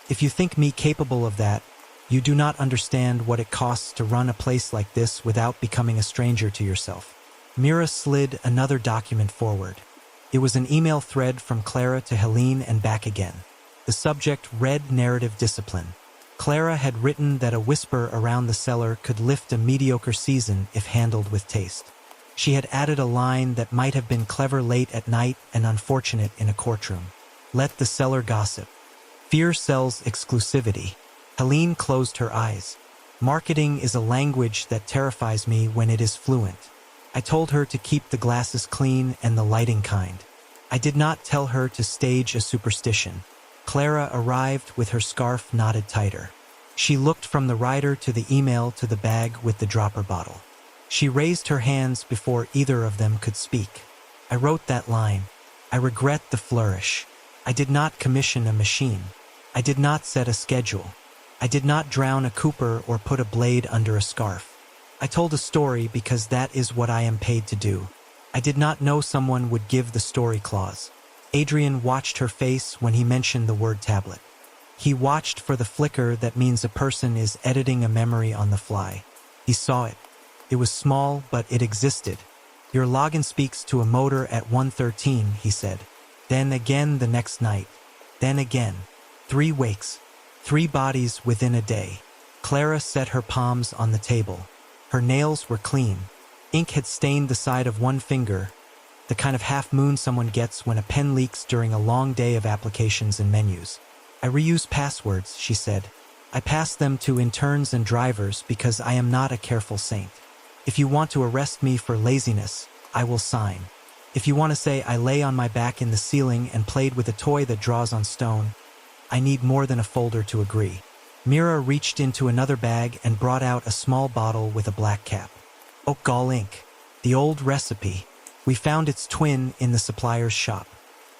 If you think me capable of that, you do not understand what it costs to run a place like this without becoming a stranger to yourself. Mira slid another document forward. It was an email thread from Clara to Helene and back again. The subject read narrative discipline. Clara had written that a whisper around the cellar could lift a mediocre season if handled with taste. She had added a line that might have been clever late at night and unfortunate in a courtroom. Let the cellar gossip. Fear sells exclusivity. Helene closed her eyes. Marketing is a language that terrifies me when it is fluent. I told her to keep the glasses clean and the lighting kind. I did not tell her to stage a superstition. Clara arrived with her scarf knotted tighter. She looked from the writer to the email to the bag with the dropper bottle. She raised her hands before either of them could speak. I wrote that line. I regret the flourish. I did not commission a machine. I did not set a schedule. I did not drown a Cooper or put a blade under a scarf. I told a story because that is what I am paid to do. I did not know someone would give the story clause. Adrien watched her face when he mentioned the word tablet. He watched for the flicker that means a person is editing a memory on the fly. He saw it. It was small, but it existed. Your login speaks to a motor at 1:13, he said. Then again the next night. Then again. 3 wakes. 3 bodies within a day. Clara set her palms on the table. Her nails were clean. Ink had stained the side of one finger, the kind of half-moon someone gets when a pen leaks during a long day of applications and menus. I reuse passwords, she said. I pass them to interns and drivers because I am not a careful saint. If you want to arrest me for laziness, I will sign. If you want to say I lay on my back in the ceiling and played with a toy that draws on stone, I need more than a folder to agree. Mira reached into another bag and brought out a small bottle with a black cap. Oak Gall ink. The old recipe. We found its twin in the supplier's shop.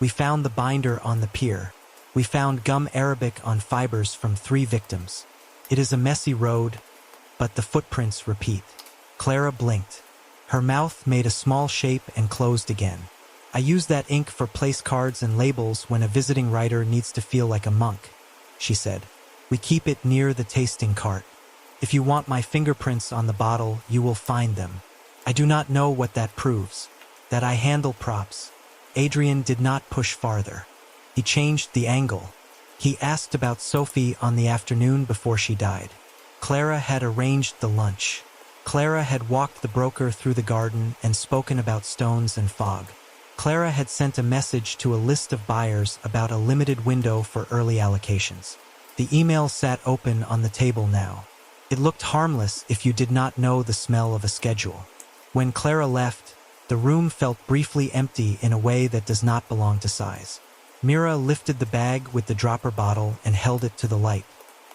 We found the binder on the pier. We found gum arabic on fibers from 3 victims. It is a messy road, but the footprints repeat. Clara blinked. Her mouth made a small shape and closed again. I use that ink for place cards and labels when a visiting writer needs to feel like a monk, she said. We keep it near the tasting cart. If you want my fingerprints on the bottle, you will find them. I do not know what that proves. That I handle props. Adrien did not push farther. He changed the angle. He asked about Sophie on the afternoon before she died. Clara had arranged the lunch. Clara had walked the broker through the garden and spoken about stones and fog. Clara had sent a message to a list of buyers about a limited window for early allocations. The email sat open on the table now. It looked harmless if you did not know the smell of a schedule. When Clara left, the room felt briefly empty in a way that does not belong to size. Mira lifted the bag with the dropper bottle and held it to the light.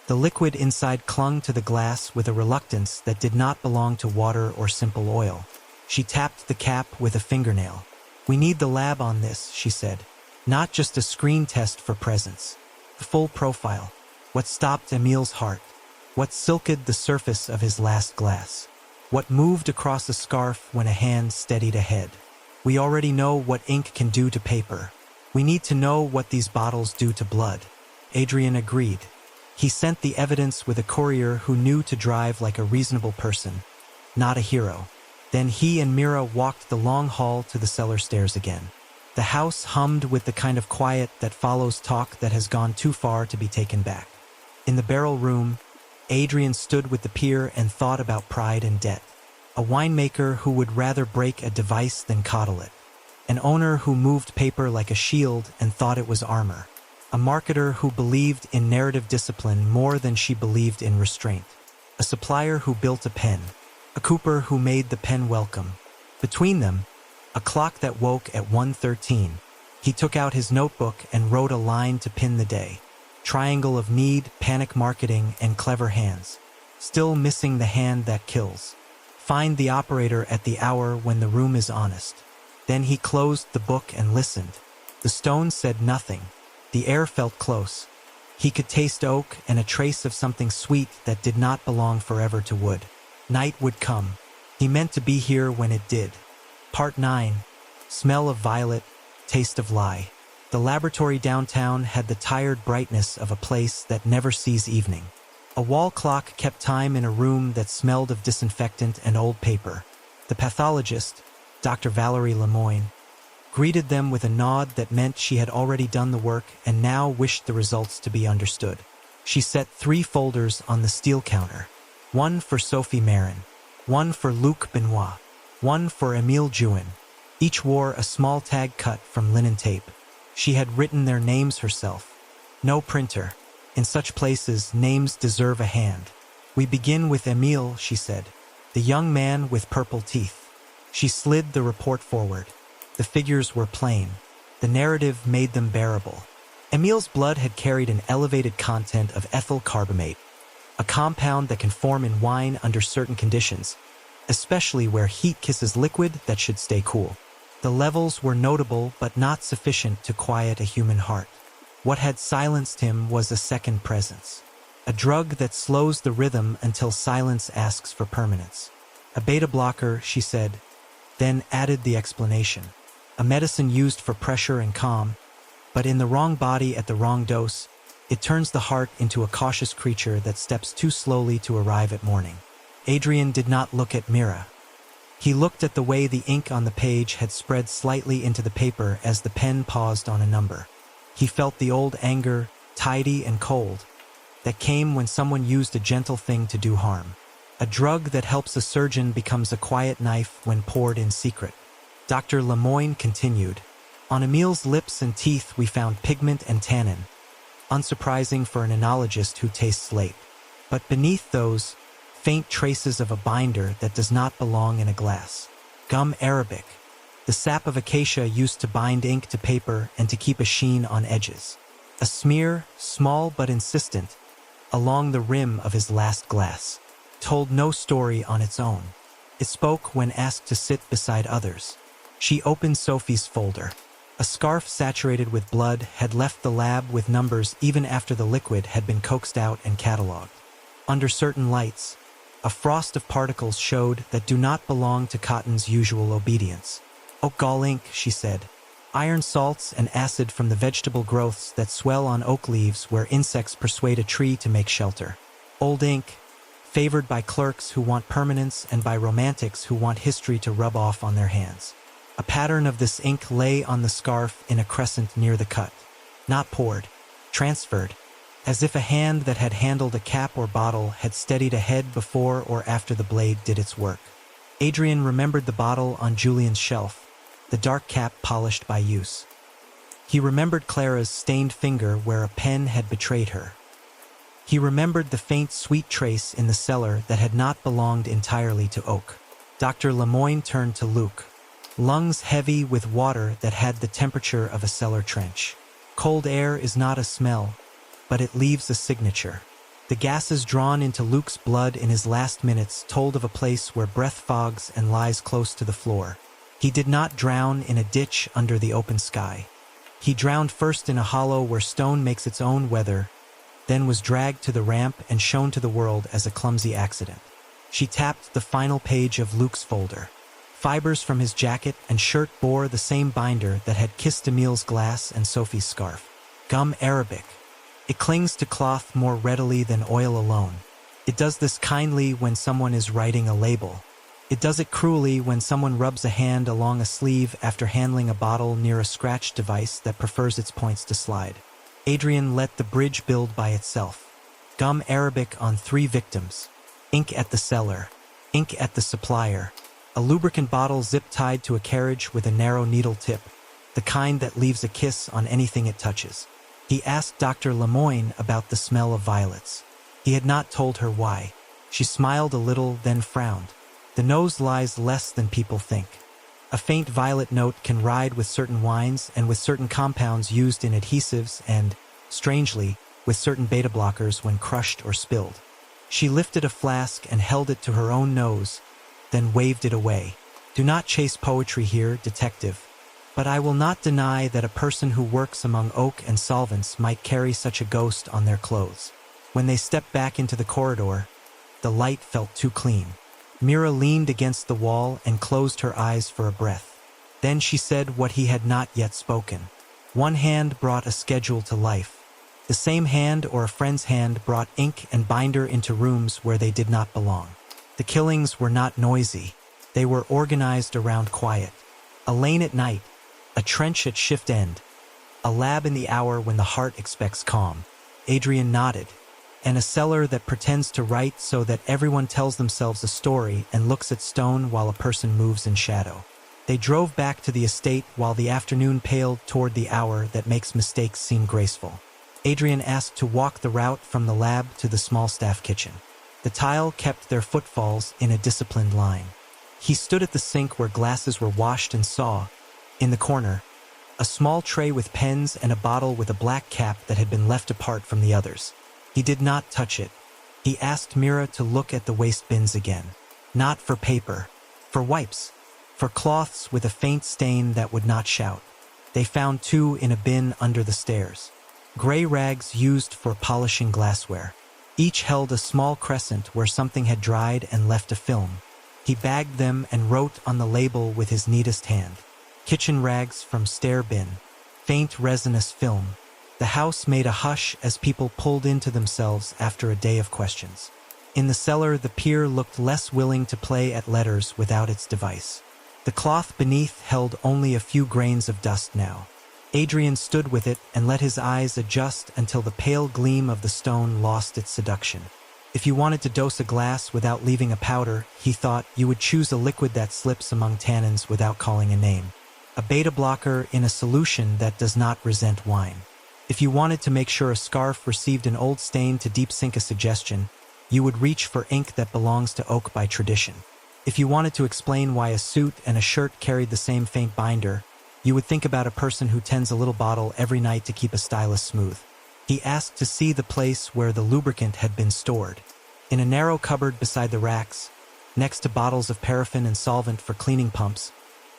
The liquid inside clung to the glass with a reluctance that did not belong to water or simple oil. She tapped the cap with a fingernail. We need the lab on this, she said. Not just a screen test for presence. The full profile. What stopped Emil's heart. What silked the surface of his last glass. What moved across a scarf when a hand steadied a head. We already know what ink can do to paper. We need to know what these bottles do to blood. Adrien agreed. He sent the evidence with a courier who knew to drive like a reasonable person, not a hero. Then he and Mira walked the long hall to the cellar stairs again. The house hummed with the kind of quiet that follows talk that has gone too far to be taken back. In the barrel room, Adrien stood with the pier and thought about pride and debt. A winemaker who would rather break a device than coddle it. An owner who moved paper like a shield and thought it was armor. A marketer who believed in narrative discipline more than she believed in restraint. A supplier who built a pen. A cooper who made the pen welcome. Between them, a clock that woke at 1:13. He took out his notebook and wrote a line to pin the day. Triangle of need, panic marketing, and clever hands. Still missing the hand that kills. Find the operator at the hour when the room is honest. Then he closed the book and listened. The stones said nothing. The air felt close. He could taste oak and a trace of something sweet that did not belong forever to wood. Night would come. He meant to be here when it did. Part 9. Smell of violet, taste of lie. The laboratory downtown had the tired brightness of a place that never sees evening. A wall clock kept time in a room that smelled of disinfectant and old paper. The pathologist, Dr. Valerie Lemoyne, greeted them with a nod that meant she had already done the work and now wished the results to be understood. She set 3 folders on the steel counter. One for Sophie Marin, one for Luc Benoit, one for Émile Jouin. Each wore a small tag cut from linen tape. She had written their names herself. No printer. In such places, names deserve a hand. We begin with Émile, she said, the young man with purple teeth. She slid the report forward. The figures were plain. The narrative made them bearable. Émile's blood had carried an elevated content of ethyl carbamate, a compound that can form in wine under certain conditions, especially where heat kisses liquid that should stay cool. The levels were notable but not sufficient to quiet a human heart. What had silenced him was a second presence. A drug that slows the rhythm until silence asks for permanence. A beta blocker, she said, then added the explanation. A medicine used for pressure and calm, but in the wrong body at the wrong dose, it turns the heart into a cautious creature that steps too slowly to arrive at morning. Adrien did not look at Mira. He looked at the way the ink on the page had spread slightly into the paper as the pen paused on a number. He felt the old anger, tidy and cold, that came when someone used a gentle thing to do harm. A drug that helps a surgeon becomes a quiet knife when poured in secret. Dr. Lemoyne continued. On Émile's lips and teeth we found pigment and tannin, unsurprising for an enologist who tastes slate. But beneath those, faint traces of a binder that does not belong in a glass. Gum arabic, the sap of acacia used to bind ink to paper and to keep a sheen on edges. A smear, small but insistent, along the rim of his last glass, told no story on its own. It spoke when asked to sit beside others. She opened Sophie's folder. A scarf saturated with blood had left the lab with numbers even after the liquid had been coaxed out and catalogued. Under certain lights, a frost of particles showed that do not belong to cotton's usual obedience. Oak gall ink, she said. Iron salts and acid from the vegetable growths that swell on oak leaves where insects persuade a tree to make shelter. Old ink, favored by clerks who want permanence and by romantics who want history to rub off on their hands. A pattern of this ink lay on the scarf in a crescent near the cut. Not poured, transferred, as if a hand that had handled a cap or bottle had steadied a head before or after the blade did its work. Adrien remembered the bottle on Julian's shelf, the dark cap polished by use. He remembered Clara's stained finger where a pen had betrayed her. He remembered the faint sweet trace in the cellar that had not belonged entirely to oak. Dr. Lemoyne turned to Luc. Lungs heavy with water that had the temperature of a cellar trench. Cold air is not a smell, but it leaves a signature. The gases drawn into Luc's blood in his last minutes told of a place where breath fogs and lies close to the floor. He did not drown in a ditch under the open sky. He drowned first in a hollow where stone makes its own weather, then was dragged to the ramp and shown to the world as a clumsy accident. She tapped the final page of Luc's folder. Fibers from his jacket and shirt bore the same binder that had kissed Émile's glass and Sophie's scarf. Gum arabic. It clings to cloth more readily than oil alone. It does this kindly when someone is writing a label. It does it cruelly when someone rubs a hand along a sleeve after handling a bottle near a scratch device that prefers its points to slide. Adrien let the bridge build by itself. Gum Arabic on 3 victims. Ink at the cellar. Ink at the supplier. A lubricant bottle zip-tied to a carriage with a narrow needle tip, the kind that leaves a kiss on anything it touches. He asked Dr. Lemoyne about the smell of violets. He had not told her why. She smiled a little, then frowned. The nose lies less than people think. A faint violet note can ride with certain wines and with certain compounds used in adhesives and, strangely, with certain beta blockers when crushed or spilled. She lifted a flask and held it to her own nose, then waved it away. Do not chase poetry here, detective. But I will not deny that a person who works among oak and solvents might carry such a ghost on their clothes. When they stepped back into the corridor, the light felt too clean. Mira leaned against the wall and closed her eyes for a breath. Then she said what he had not yet spoken. One hand brought a schedule to life. The same hand or a friend's hand brought ink and binder into rooms where they did not belong. The killings were not noisy. They were organized around quiet. A lane at night, a trench at shift end, a lab in the hour when the heart expects calm. Adrien nodded. And a cellar that pretends to write so that everyone tells themselves a story and looks at stone while a person moves in shadow. They drove back to the estate while the afternoon paled toward the hour that makes mistakes seem graceful. Adrien asked to walk the route from the lab to the small staff kitchen. The tile kept their footfalls in a disciplined line. He stood at the sink where glasses were washed and saw, in the corner, a small tray with pens and a bottle with a black cap that had been left apart from the others. He did not touch it. He asked Mira to look at the waste bins again. Not for paper, for wipes, for cloths with a faint stain that would not shout. They found 2 in a bin under the stairs. Gray rags used for polishing glassware. Each held a small crescent where something had dried and left a film. He bagged them and wrote on the label with his neatest hand. Kitchen rags from stair bin. Faint resinous film. The house made a hush as people pulled into themselves after a day of questions. In the cellar, the pier looked less willing to play at letters without its device. The cloth beneath held only a few grains of dust now. Adrien stood with it and let his eyes adjust until the pale gleam of the stone lost its seduction. If you wanted to dose a glass without leaving a powder, he thought, you would choose a liquid that slips among tannins without calling a name. A beta blocker in a solution that does not resent wine. If you wanted to make sure a scarf received an old stain to deep sink a suggestion, you would reach for ink that belongs to oak by tradition. If you wanted to explain why a suit and a shirt carried the same faint binder, you would think about a person who tends a little bottle every night to keep a stylus smooth. He asked to see the place where the lubricant had been stored. In a narrow cupboard beside the racks, next to bottles of paraffin and solvent for cleaning pumps,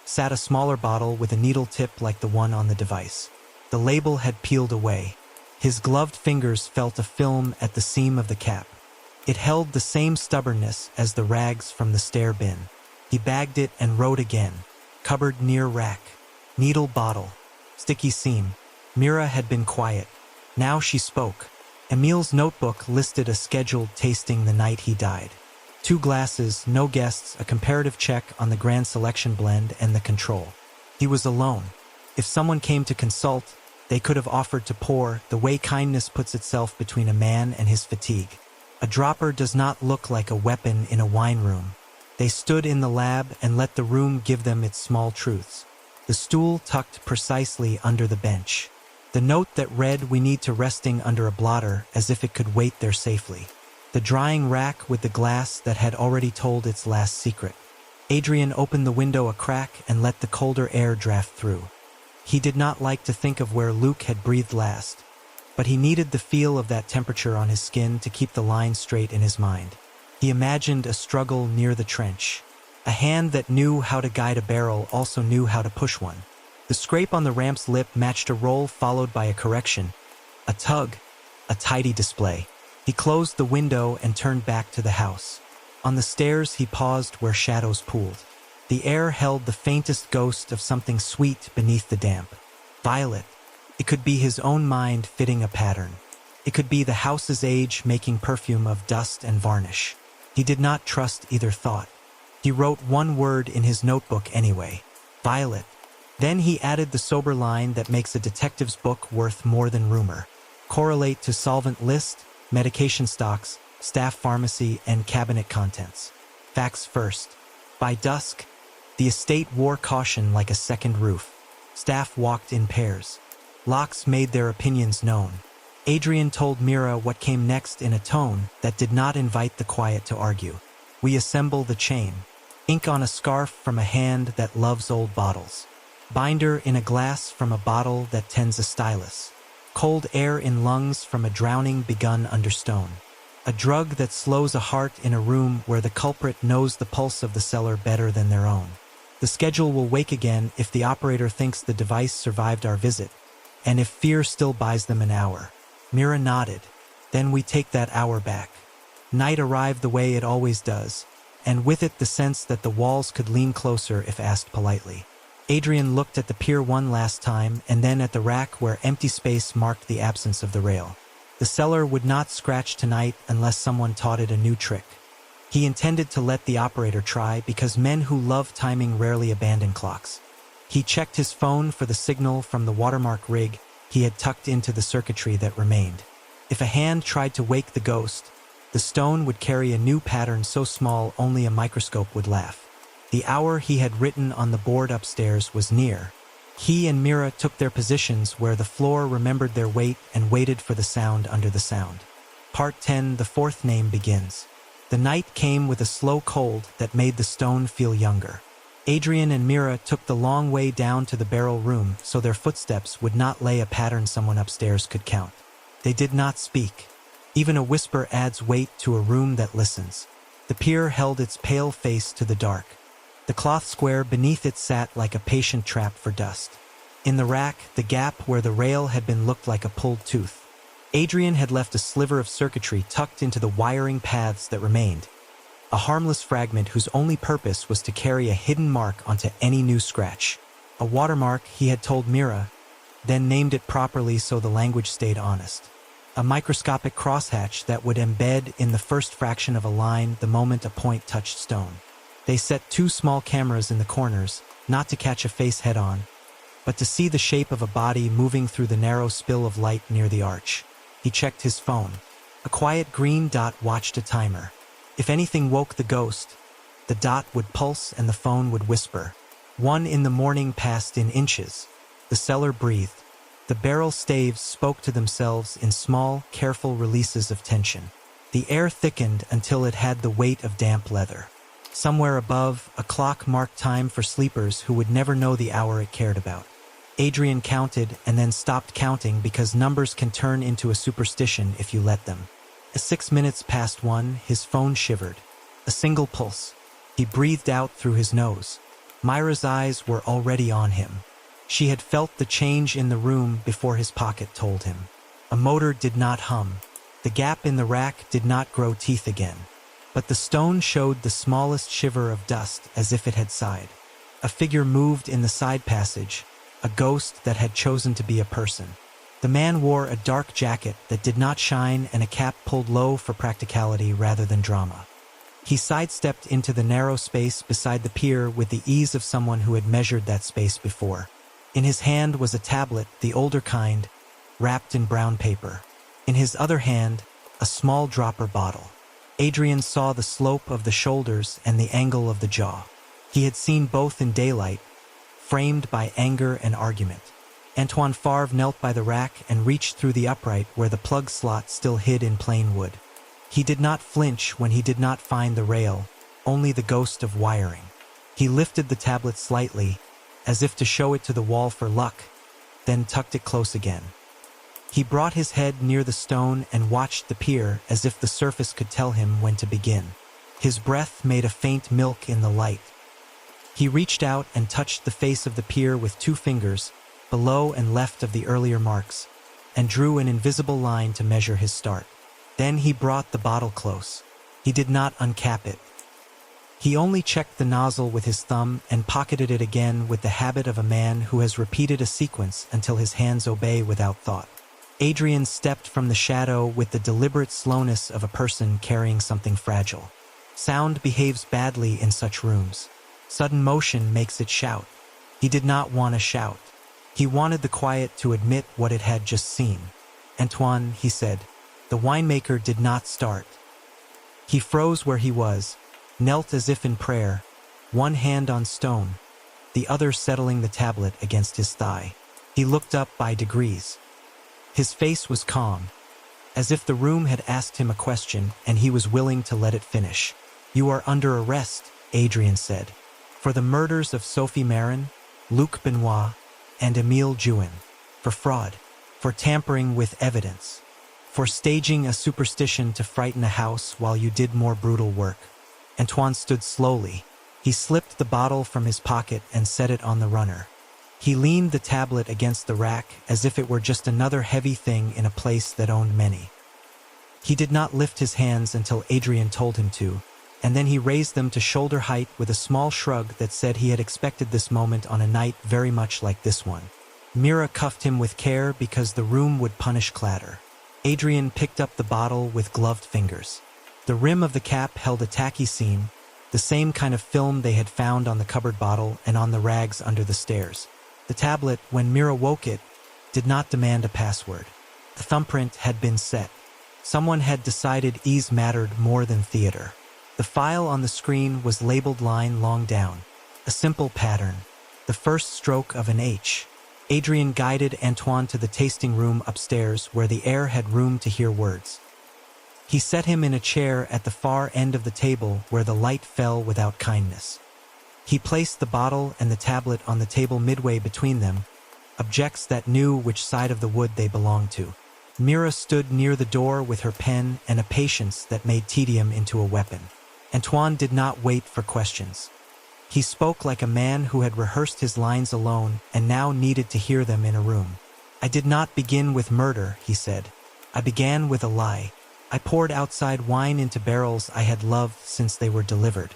sat a smaller bottle with a needle tip like the one on the device. The label had peeled away. His gloved fingers felt a film at the seam of the cap. It held the same stubbornness as the rags from the stair bin. He bagged it and wrote again. Cupboard near rack. Needle bottle. Sticky seam. Mira had been quiet. Now she spoke. Emil's notebook listed a scheduled tasting the night he died. 2 glasses, no guests, a comparative check on the grand selection blend and the control. He was alone. If someone came to consult, they could have offered to pour, the way kindness puts itself between a man and his fatigue. A dropper does not look like a weapon in a wine room. They stood in the lab and let the room give them its small truths. The stool tucked precisely under the bench. The note that read, "We need to," resting under a blotter as if it could wait there safely. The drying rack with the glass that had already told its last secret. Adrien opened the window a crack and let the colder air draft through. He did not like to think of where Luke had breathed last, but he needed the feel of that temperature on his skin to keep the line straight in his mind. He imagined a struggle near the trench. A hand that knew how to guide a barrel also knew how to push one. The scrape on the ramp's lip matched a roll followed by a correction. A tug. A tidy display. He closed the window and turned back to the house. On the stairs he paused where shadows pooled. The air held the faintest ghost of something sweet beneath the damp. Violet. It could be his own mind fitting a pattern. It could be the house's age making perfume of dust and varnish. He did not trust either thought. He wrote one word in his notebook anyway: Violet. Then he added the sober line that makes a detective's book worth more than rumor. Correlate to solvent list, medication stocks, staff pharmacy, and cabinet contents. Facts first. By dusk, the estate wore caution like a second roof. Staff walked in pairs. Locks made their opinions known. Adrien told Mira what came next in a tone that did not invite the quiet to argue. We assemble the chain. Ink on a scarf from a hand that loves old bottles. Binder in a glass from a bottle that tends a stylus. Cold air in lungs from a drowning begun under stone. A drug that slows a heart in a room where the culprit knows the pulse of the cellar better than their own. The schedule will wake again if the operator thinks the device survived our visit, and if fear still buys them an hour. Mira nodded. Then we take that hour back. Night arrived the way it always does, and with it the sense that the walls could lean closer if asked politely. Adrien looked at the pier one last time and then at the rack where empty space marked the absence of the rail. The cellar would not scratch tonight unless someone taught it a new trick. He intended to let the operator try because men who love timing rarely abandon clocks. He checked his phone for the signal from the watermark rig he had tucked into the circuitry that remained. If a hand tried to wake the ghost, the stone would carry a new pattern so small only a microscope would laugh. The hour he had written on the board upstairs was near. He and Mira took their positions where the floor remembered their weight and waited for the sound under the sound. Part 10, the fourth name begins. The night came with a slow cold that made the stone feel younger. Adrien and Mira took the long way down to the barrel room so their footsteps would not lay a pattern someone upstairs could count. They did not speak. Even a whisper adds weight to a room that listens. The pier held its pale face to the dark. The cloth square beneath it sat like a patient trap for dust. In the rack, the gap where the rail had been looked like a pulled tooth. Adrien had left a sliver of circuitry tucked into the wiring paths that remained. A harmless fragment whose only purpose was to carry a hidden mark onto any new scratch. A watermark, he had told Mira, then named it properly so the language stayed honest. A microscopic crosshatch that would embed in the first fraction of a line the moment a point touched stone. They set 2 small cameras in the corners, not to catch a face head-on, but to see the shape of a body moving through the narrow spill of light near the arch. He checked his phone. A quiet green dot watched a timer. If anything woke the ghost, the dot would pulse and the phone would whisper. 1 in the morning passed in inches. The cellar breathed. The barrel staves spoke to themselves in small, careful releases of tension. The air thickened until it had the weight of damp leather. Somewhere above, a clock marked time for sleepers who would never know the hour it cared about. Adrien counted and then stopped counting because numbers can turn into a superstition if you let them. At 6 minutes past 1, his phone shivered. A single pulse. He breathed out through his nose. Myra's eyes were already on him. She had felt the change in the room before his pocket told him. A motor did not hum. The gap in the rack did not grow teeth again. But the stone showed the smallest shiver of dust as if it had sighed. A figure moved in the side passage, a ghost that had chosen to be a person. The man wore a dark jacket that did not shine and a cap pulled low for practicality rather than drama. He sidestepped into the narrow space beside the pier with the ease of someone who had measured that space before. In his hand was a tablet, the older kind, wrapped in brown paper. In his other hand, a small dropper bottle. Adrien saw the slope of the shoulders and the angle of the jaw. He had seen both in daylight, framed by anger and argument. Antoine Favre knelt by the rack and reached through the upright where the plug slot still hid in plain wood. He did not flinch when he did not find the rail, only the ghost of wiring. He lifted the tablet slightly, as if to show it to the wall for luck, then tucked it close again. He brought his head near the stone and watched the pier as if the surface could tell him when to begin. His breath made a faint milk in the light. He reached out and touched the face of the pier with 2 fingers, below and left of the earlier marks, and drew an invisible line to measure his start. Then he brought the bottle close. He did not uncap it. He only checked the nozzle with his thumb and pocketed it again with the habit of a man who has repeated a sequence until his hands obey without thought. Adrien stepped from the shadow with the deliberate slowness of a person carrying something fragile. Sound behaves badly in such rooms. Sudden motion makes it shout. He did not want to shout. He wanted the quiet to admit what it had just seen. "Antoine," he said. The winemaker did not start. He froze where he was, knelt as if in prayer, one hand on stone, the other settling the tablet against his thigh. He looked up by degrees. His face was calm, as if the room had asked him a question and he was willing to let it finish. "You are under arrest," Adrien said, "for the murders of Sophie Marin, Luc Benoit, and Émile Juin, for fraud, for tampering with evidence, for staging a superstition to frighten a house while you did more brutal work." Antoine stood slowly. He slipped the bottle from his pocket and set it on the runner. He leaned the tablet against the rack as if it were just another heavy thing in a place that owned many. He did not lift his hands until Adrien told him to, and then he raised them to shoulder height with a small shrug that said he had expected this moment on a night very much like this one. Mira cuffed him with care because the room would punish clatter. Adrien picked up the bottle with gloved fingers. The rim of the cap held a tacky seam, the same kind of film they had found on the cupboard bottle and on the rags under the stairs. The tablet, when Mira woke it, did not demand a password. The thumbprint had been set. Someone had decided ease mattered more than theater. The file on the screen was labeled line long down, a simple pattern, the first stroke of an H. Adrien guided Antoine to the tasting room upstairs where the air had room to hear words. He set him in a chair at the far end of the table where the light fell without kindness. He placed the bottle and the tablet on the table midway between them, objects that knew which side of the wood they belonged to. Mira stood near the door with her pen and a patience that made tedium into a weapon. Antoine did not wait for questions. He spoke like a man who had rehearsed his lines alone and now needed to hear them in a room. "I did not begin with murder," he said. "I began with a lie. I poured outside wine into barrels I had loved since they were delivered.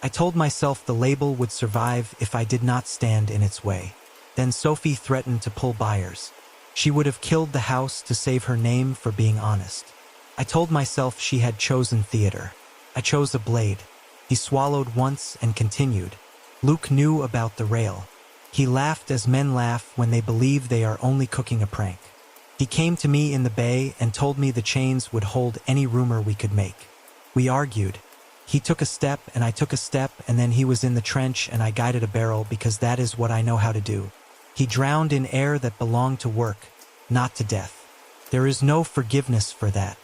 I told myself the label would survive if I did not stand in its way. Then Sophie threatened to pull buyers. She would have killed the house to save her name for being honest. I told myself she had chosen theater. I chose a blade." He swallowed once and continued. "Luc knew about the rail. He laughed as men laugh when they believe they are only cooking a prank. He came to me in the bay and told me the chains would hold any rumor we could make. We argued. He took a step and I took a step, and then he was in the trench and I guided a barrel because that is what I know how to do. He drowned in air that belonged to work, not to death. There is no forgiveness for that."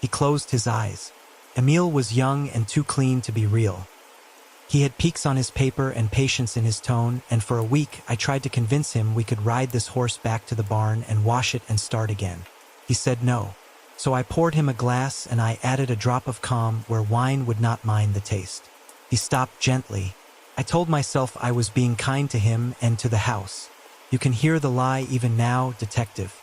He closed his eyes. Émile was young and too clean to be real. He had peaks on his paper and patience in his tone, and for a week I tried to convince him we could ride this horse back to the barn and wash it and start again. He said no. So I poured him a glass and I added a drop of calm where wine would not mind the taste. He stopped gently. I told myself I was being kind to him and to the house. "You can hear the lie even now, detective.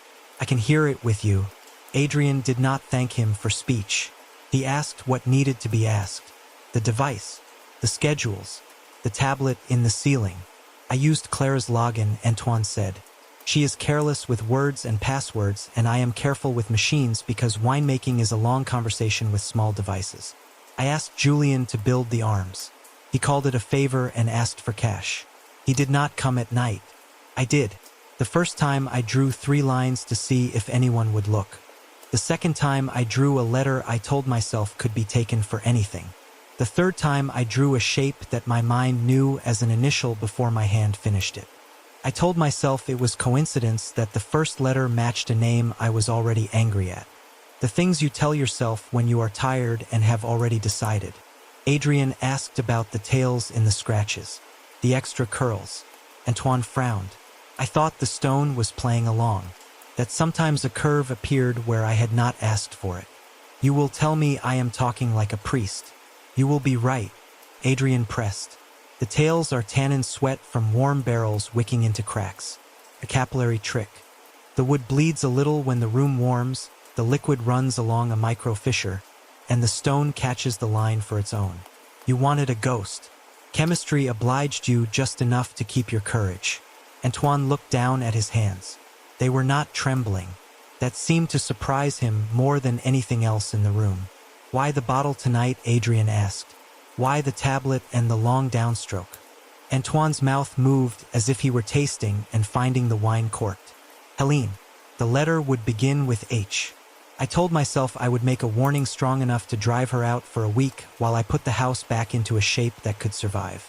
I can hear it with you." Adrien did not thank him for speech. He asked what needed to be asked. The device, the schedules, the tablet in the ceiling. "I used Claire's login," Antoine said. "She is careless with words and passwords, and I am careful with machines because winemaking is a long conversation with small devices. I asked Julien to build the arms. He called it a favor and asked for cash. He did not come at night. I did. The first time I drew 3 lines to see if anyone would look. The second time I drew a letter I told myself could be taken for anything. The third time I drew a shape that my mind knew as an initial before my hand finished it. I told myself it was coincidence that the first letter matched a name I was already angry at. The things you tell yourself when you are tired and have already decided." Adrien asked about the tails in the scratches, the extra curls. Antoine frowned. "I thought the stone was playing along, that sometimes a curve appeared where I had not asked for it. You will tell me I am talking like a priest. You will be right," Adrien pressed. "The tails are tannin sweat from warm barrels wicking into cracks. A capillary trick. The wood bleeds a little when the room warms, the liquid runs along a micro fissure, and the stone catches the line for its own. You wanted a ghost. Chemistry obliged you just enough to keep your courage." Antoine looked down at his hands. They were not trembling. that seemed to surprise him more than anything else in the room. "Why the bottle tonight?" Adrien asked. "Why the tablet and the long downstroke?" Antoine's mouth moved as if he were tasting and finding the wine corked. "Helene, the letter would begin with H. I told myself I would make a warning strong enough to drive her out for a week while I put the house back into a shape that could survive.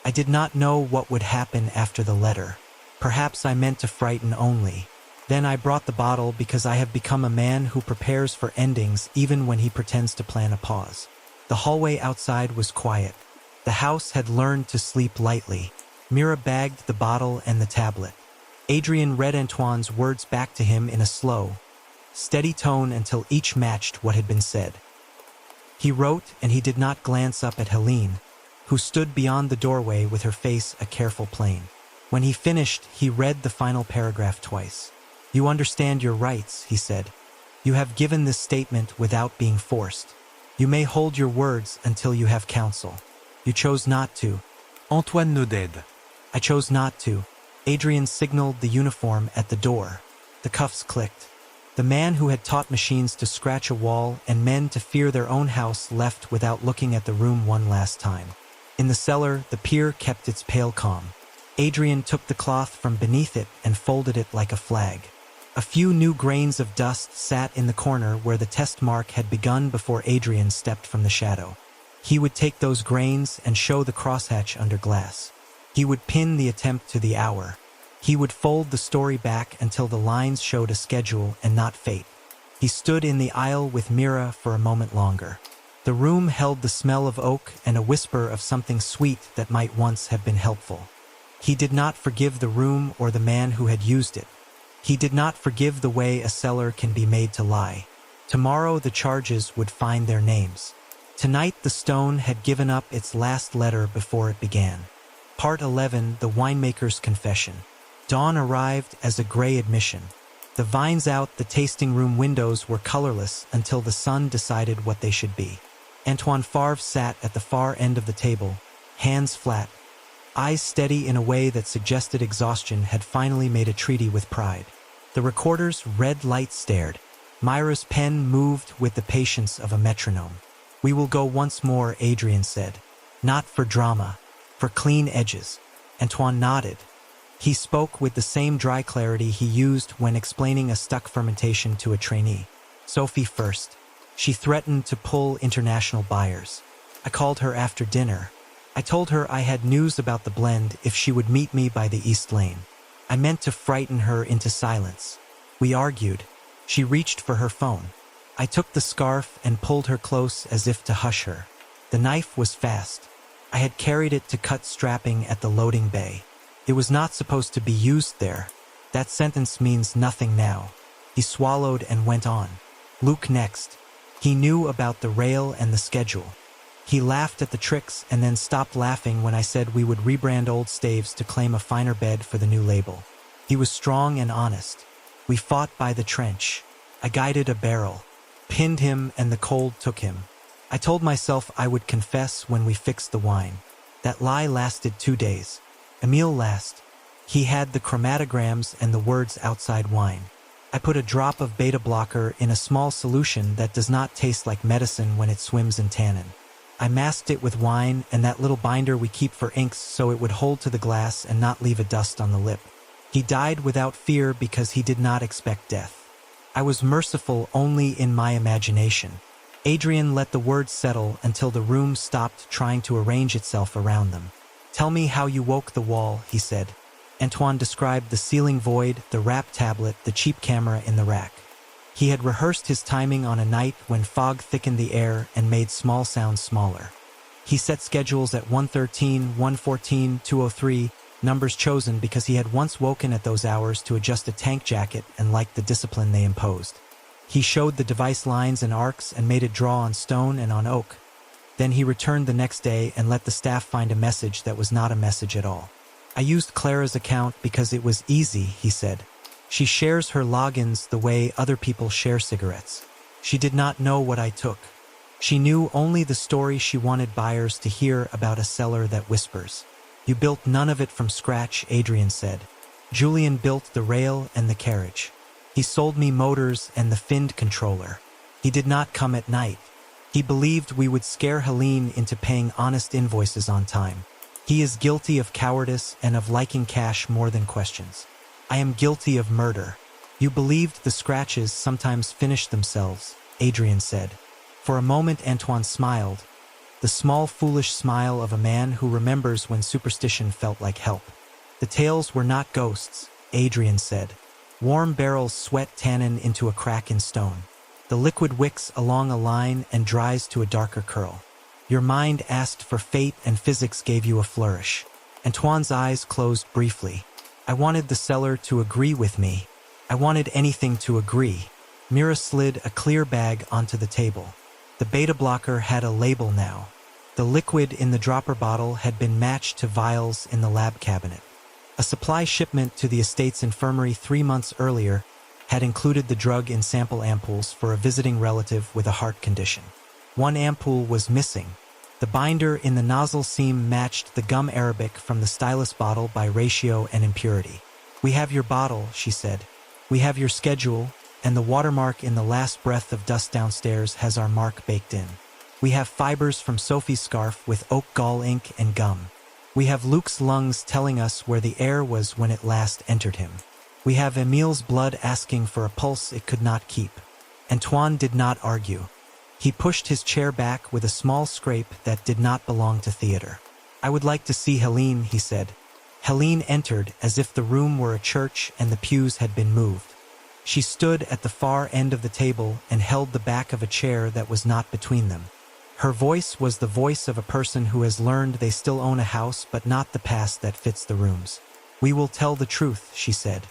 I did not know what would happen after the letter. Perhaps I meant to frighten only. Then I brought the bottle because I have become a man who prepares for endings even when he pretends to plan a pause." The hallway outside was quiet. The house had learned to sleep lightly. Mira bagged the bottle and the tablet. Adrien read Antoine's words back to him in a slow, steady tone until each matched what had been said. He wrote, and he did not glance up at Helene, who stood beyond the doorway with her face a careful plane. When he finished, he read the final paragraph twice. "You understand your rights," he said. "You have given this statement without being forced. You may hold your words until you have counsel. You chose not to." Antoine nodded. "I chose not to." Adrien signaled the uniform at the door. The cuffs clicked. The man who had taught machines to scratch a wall and men to fear their own house left without looking at the room one last time. In the cellar, the pier kept its pale calm. Adrien took the cloth from beneath it and folded it like a flag. A few new grains of dust sat in the corner where the test mark had begun before Adrien stepped from the shadow. He would take those grains and show the crosshatch under glass. He would pin the attempt to the hour. He would fold the story back until the lines showed a schedule and not fate. He stood in the aisle with Mira for a moment longer. The room held the smell of oak and a whisper of something sweet that might once have been helpful. He did not forgive the room or the man who had used it. He did not forgive the way a cellar can be made to lie. Tomorrow the charges would find their names. Tonight the stone had given up its last letter before it began. Part 11, The Winemaker's Confession. Dawn arrived as a gray admission. The vines out the tasting room windows were colorless until the sun decided what they should be. Antoine Favre sat at the far end of the table, hands flat, eyes steady in a way that suggested exhaustion had finally made a treaty with pride. The recorder's red light stared. Myra's pen moved with the patience of a metronome. "We will go once more," Adrien said. "Not for drama, for clean edges." Antoine nodded. He spoke with the same dry clarity he used when explaining a stuck fermentation to a trainee. "Sophie first. She threatened to pull international buyers. I called her after dinner. I told her I had news about the blend if she would meet me by the East Lane. I meant to frighten her into silence. We argued. She reached for her phone. I took the scarf and pulled her close as if to hush her. The knife was fast. I had carried it to cut strapping at the loading bay. It was not supposed to be used there. That sentence means nothing now." He swallowed and went on. "Luke next. He knew about the rail and the schedule. He laughed at the tricks and then stopped laughing when I said we would rebrand old staves to claim a finer bed for the new label. He was strong and honest. We fought by the trench. I guided a barrel, pinned him, and the cold took him. I told myself I would confess when we fixed the wine. That lie lasted 2 days. Emile last. He had the chromatograms and the words outside wine. I put a drop of beta blocker in a small solution that does not taste like medicine when it swims in tannin. I masked it with wine and that little binder we keep for inks so it would hold to the glass and not leave a dust on the lip. He died without fear because he did not expect death. I was merciful only in my imagination. Adrien let the words settle until the room stopped trying to arrange itself around them. "Tell me how you woke the wall," he said. Antoine described the ceiling void, the wrap tablet, the cheap camera in the rack. He had rehearsed his timing on a night when fog thickened the air and made small sounds smaller. He set schedules at 1:13, 1:14, 2:03, numbers chosen because he had once woken at those hours to adjust a tank jacket and liked the discipline they imposed. He showed the device lines and arcs and made it draw on stone and on oak. Then he returned the next day and let the staff find a message that was not a message at all. "I used Clara's account because it was easy," he said. "She shares her logins the way other people share cigarettes. She did not know what I took. She knew only the story she wanted buyers to hear about a cellar that whispers." "You built none of it from scratch," Adrien said. "Julien built the rail and the carriage." He sold me motors and the finned controller. He did not come at night. He believed we would scare Helene into paying honest invoices on time. He is guilty of cowardice and of liking cash more than questions. I am guilty of murder. You believed the scratches sometimes finished themselves, Adrien said. For a moment Antoine smiled, the small foolish smile of a man who remembers when superstition felt like help. The tales were not ghosts, Adrien said. Warm barrels sweat tannin into a crack in stone. The liquid wicks along a line and dries to a darker curl. Your mind asked for fate and physics gave you a flourish. Antoine's eyes closed briefly. I wanted the cellar to agree with me. I wanted anything to agree. Mira slid a clear bag onto the table. The beta blocker had a label now. The liquid in the dropper bottle had been matched to vials in the lab cabinet. A supply shipment to the estate's infirmary 3 months earlier had included the drug in sample ampoules for a visiting relative with a heart condition. One ampoule was missing. The binder in the nozzle seam matched the gum arabic from the stylus bottle by ratio and impurity. We have your bottle, she said. We have your schedule, and the watermark in the last breath of dust downstairs has our mark baked in. We have fibers from Sophie's scarf with oak gall ink and gum. We have Luke's lungs telling us where the air was when it last entered him. We have Emil's blood asking for a pulse it could not keep. Antoine did not argue. He pushed his chair back with a small scrape that did not belong to theater. I would like to see Helene, he said. Helene entered as if the room were a church and the pews had been moved. She stood at the far end of the table and held the back of a chair that was not between them. Her voice was the voice of a person who has learned they still own a house but not the past that fits the rooms. We will tell the truth, she said.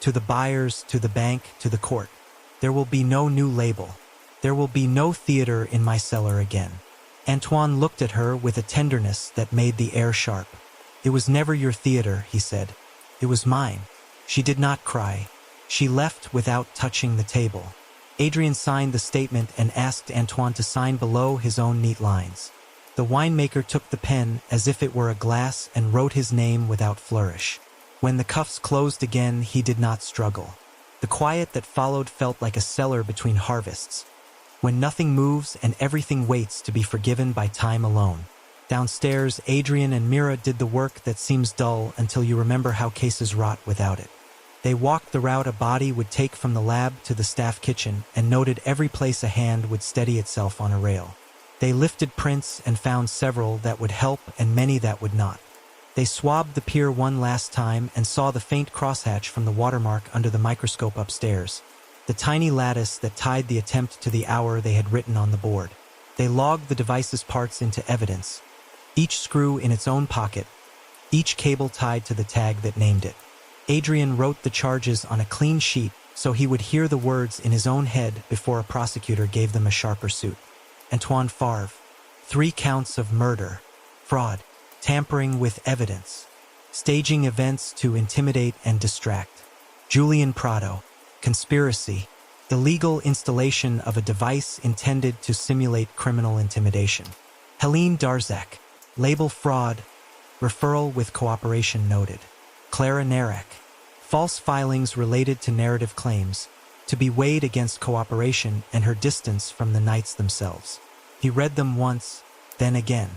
To the buyers, to the bank, to the court. There will be no new label. There will be no theater in my cellar again. Antoine looked at her with a tenderness that made the air sharp. It was never your theater, he said. It was mine. She did not cry. She left without touching the table. Adrien signed the statement and asked Antoine to sign below his own neat lines. The winemaker took the pen as if it were a glass and wrote his name without flourish. When the cuffs closed again, he did not struggle. The quiet that followed felt like a cellar between harvests, when nothing moves and everything waits to be forgiven by time alone. Downstairs, Adrien and Mira did the work that seems dull until you remember how cases rot without it. They walked the route a body would take from the lab to the staff kitchen and noted every place a hand would steady itself on a rail. They lifted prints and found several that would help and many that would not. They swabbed the pier one last time and saw the faint crosshatch from the watermark under the microscope upstairs, the tiny lattice that tied the attempt to the hour they had written on the board. They logged the device's parts into evidence, each screw in its own pocket, each cable tied to the tag that named it. Adrien wrote the charges on a clean sheet so he would hear the words in his own head before a prosecutor gave them a sharper suit. Antoine Favre, 3 counts of murder, fraud, tampering with evidence, staging events to intimidate and distract. Julian Prado, conspiracy, illegal installation of a device intended to simulate criminal intimidation. Helene Darzak, label fraud, referral with cooperation noted. Clara Narek, false filings related to narrative claims, to be weighed against cooperation and her distance from the knights themselves. He read them once, then again.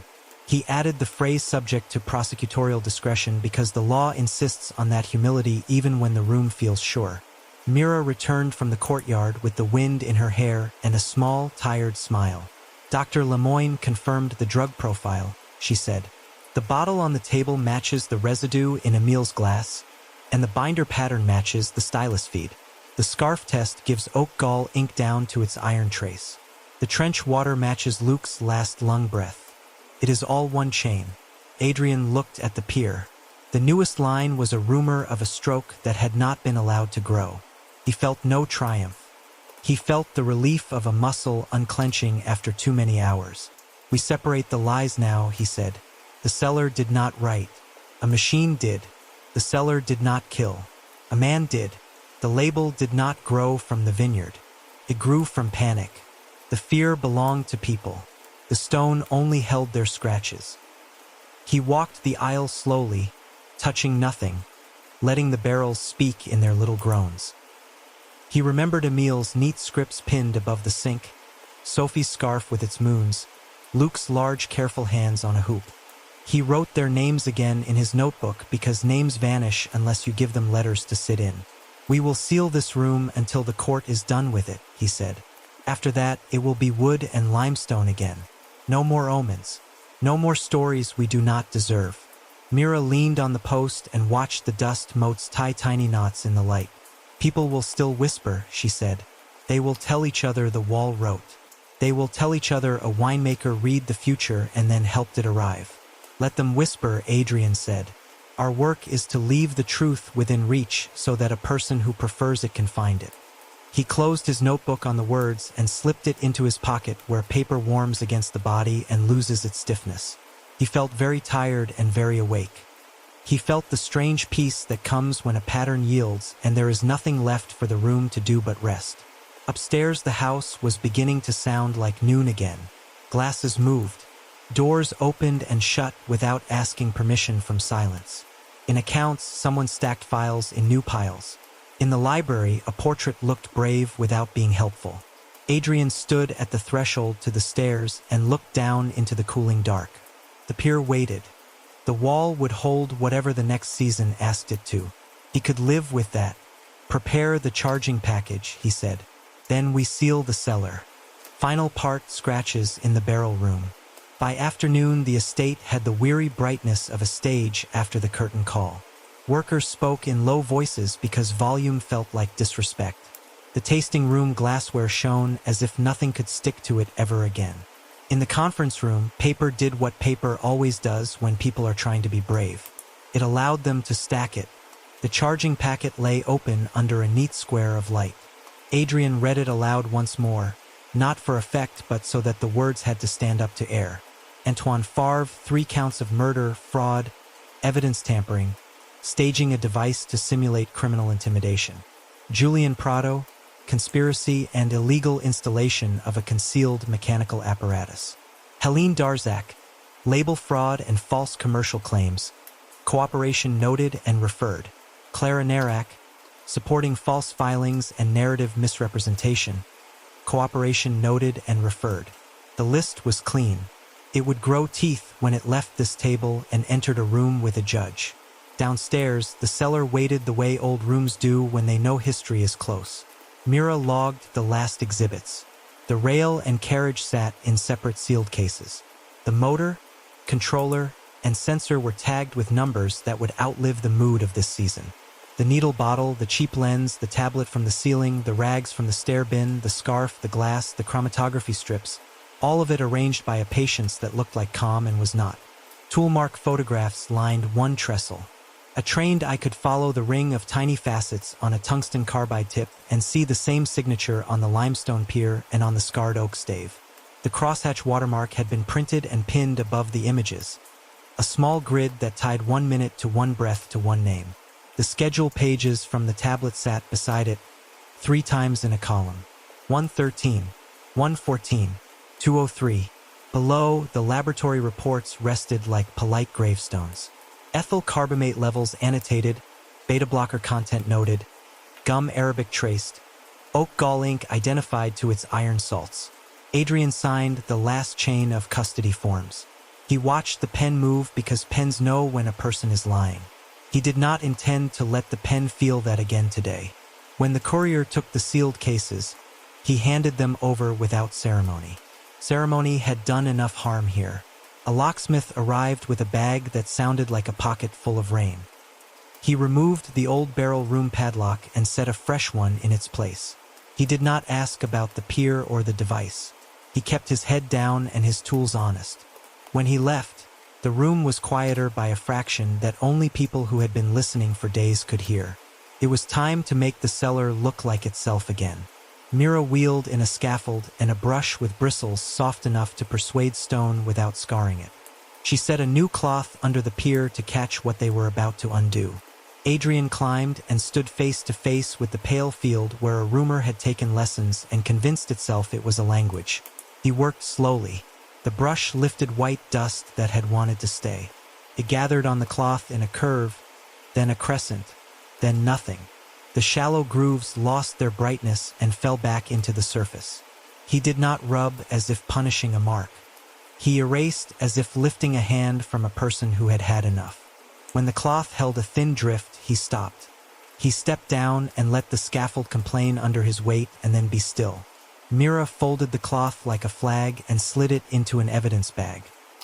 He added the phrase subject to prosecutorial discretion because the law insists on that humility even when the room feels sure. Mira returned from the courtyard with the wind in her hair and a small, tired smile. Dr. Lemoyne confirmed the drug profile, she said. The bottle on the table matches the residue in Emil's glass, and the binder pattern matches the stylus feed. The scarf test gives oak gall ink down to its iron trace. The trench water matches Luke's last lung breath. It is all one chain. Adrien looked at the pier. The newest line was a rumor of a stroke that had not been allowed to grow. He felt no triumph. He felt the relief of a muscle unclenching after too many hours. We separate the lies now, he said. The cellar did not write. A machine did. The cellar did not kill. A man did. The label did not grow from the vineyard. It grew from panic. The fear belonged to people. The stone only held their scratches. He walked the aisle slowly, touching nothing, letting the barrels speak in their little groans. He remembered Emil's neat scripts pinned above the sink, Sophie's scarf with its moons, Luke's large, careful hands on a hoop. He wrote their names again in his notebook because names vanish unless you give them letters to sit in. "We will seal this room until the court is done with it," he said. "After that, it will be wood and limestone again. No more omens. No more stories we do not deserve." Mira leaned on the post and watched the dust motes tie tiny knots in the light. "People will still whisper," she said. "They will tell each other the wall wrote. They will tell each other a winemaker read the future and then helped it arrive." "Let them whisper," Adrien said. "Our work is to leave the truth within reach so that a person who prefers it can find it." He closed his notebook on the words and slipped it into his pocket where paper warms against the body and loses its stiffness. He felt very tired and very awake. He felt the strange peace that comes when a pattern yields and there is nothing left for the room to do but rest. Upstairs, the house was beginning to sound like noon again. Glasses moved. Doors opened and shut without asking permission from silence. In accounts, someone stacked files in new piles. In the library, a portrait looked brave without being helpful. Adrien stood at the threshold to the stairs and looked down into the cooling dark. The pier waited. The wall would hold whatever the next season asked it to. He could live with that. "Prepare the charging package," he said. "Then we seal the cellar." Final part scratches in the barrel room. By afternoon, the estate had the weary brightness of a stage after the curtain call. Workers spoke in low voices because volume felt like disrespect. The tasting room glassware shone as if nothing could stick to it ever again. In the conference room, paper did what paper always does when people are trying to be brave. It allowed them to stack it. The charging packet lay open under a neat square of light. Adrien read it aloud once more, not for effect but so that the words had to stand up to air. Antoine Favre, 3 counts of murder, fraud, evidence tampering, staging a device to simulate criminal intimidation. Julien Prado, conspiracy and illegal installation of a concealed mechanical apparatus. Helene Darzac, label fraud and false commercial claims, cooperation noted and referred. Clara Narak, supporting false filings and narrative misrepresentation, cooperation noted and referred. The list was clean. It would grow teeth when it left this table and entered a room with a judge. Downstairs, the cellar waited the way old rooms do when they know history is close. Mira logged the last exhibits. The rail and carriage sat in separate sealed cases. The motor, controller, and sensor were tagged with numbers that would outlive the mood of this season. The needle bottle, the cheap lens, the tablet from the ceiling, the rags from the stair bin, the scarf, the glass, the chromatography strips, all of it arranged by a patience that looked like calm and was not. Toolmark photographs lined one trestle. A trained eye could follow the ring of tiny facets on a tungsten carbide tip and see the same signature on the limestone pier and on the scarred oak stave. The crosshatch watermark had been printed and pinned above the images, a small grid that tied 1 minute to 1 breath to 1 name. The schedule pages from the tablet sat beside it, 3 times in a column. 113, 114, 203. Below, the laboratory reports rested like polite gravestones. Ethyl carbamate levels annotated, beta blocker content noted, gum Arabic traced, oak gall ink identified to its iron salts. Adrien signed the last chain of custody forms. He watched the pen move because pens know when a person is lying. He did not intend to let the pen feel that again today. When the courier took the sealed cases, he handed them over without ceremony. Ceremony had done enough harm here. A locksmith arrived with a bag that sounded like a pocket full of rain. He removed the old barrel room padlock and set a fresh one in its place. He did not ask about the pier or the device. He kept his head down and his tools honest. When he left, the room was quieter by a fraction that only people who had been listening for days could hear. It was time to make the cellar look like itself again. Mira wheeled in a scaffold and a brush with bristles soft enough to persuade stone without scarring it. She set a new cloth under the pier to catch what they were about to undo. Adrien climbed and stood face to face with the pale field where a rumor had taken lessons and convinced itself it was a language. He worked slowly. The brush lifted white dust that had wanted to stay. It gathered on the cloth in a curve, then a crescent, then nothing. The shallow grooves lost their brightness and fell back into the surface. He did not rub as if punishing a mark. He erased as if lifting a hand from a person who had had enough. When the cloth held a thin drift, he stopped. He stepped down and let the scaffold complain under his weight and then be still. Mira folded the cloth like a flag and slid it into an evidence bag.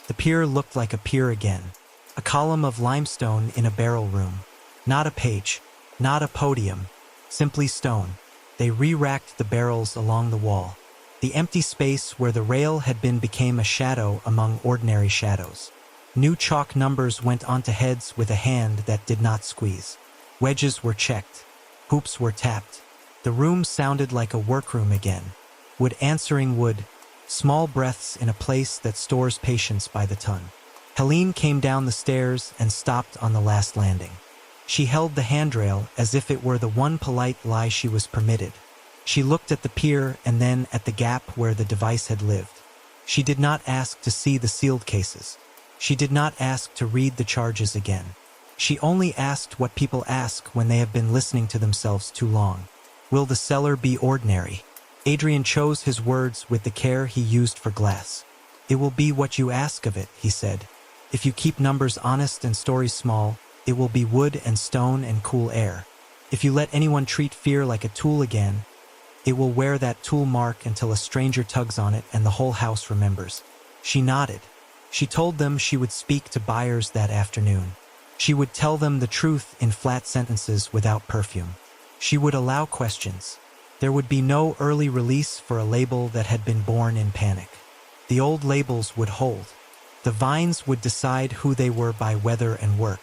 The pier looked like a pier again. A column of limestone in a barrel room. Not a page, not a podium, simply stone. They re-racked the barrels along the wall. The empty space where the rail had been became a shadow among ordinary shadows. New chalk numbers went onto heads with a hand that did not squeeze. Wedges were checked. Hoops were tapped. The room sounded like a workroom again. Wood answering wood. Small breaths in a place that stores patience by the ton. Helene came down the stairs and stopped on the last landing. She held the handrail as if it were the one polite lie she was permitted. She looked at the pier and then at the gap where the device had lived. She did not ask to see the sealed cases. She did not ask to read the charges again. She only asked what people ask when they have been listening to themselves too long. Will the cellar be ordinary? Adrien chose his words with the care he used for glass. It will be what you ask of it, he said. If you keep numbers honest and stories small, it will be wood and stone and cool air. If you let anyone treat fear like a tool again, it will wear that tool mark until a stranger tugs on it and the whole house remembers. She nodded. She told them she would speak to buyers that afternoon. She would tell them the truth in flat sentences without perfume. She would allow questions. There would be no early release for a label that had been born in panic. The old labels would hold. The vines would decide who they were by weather and work.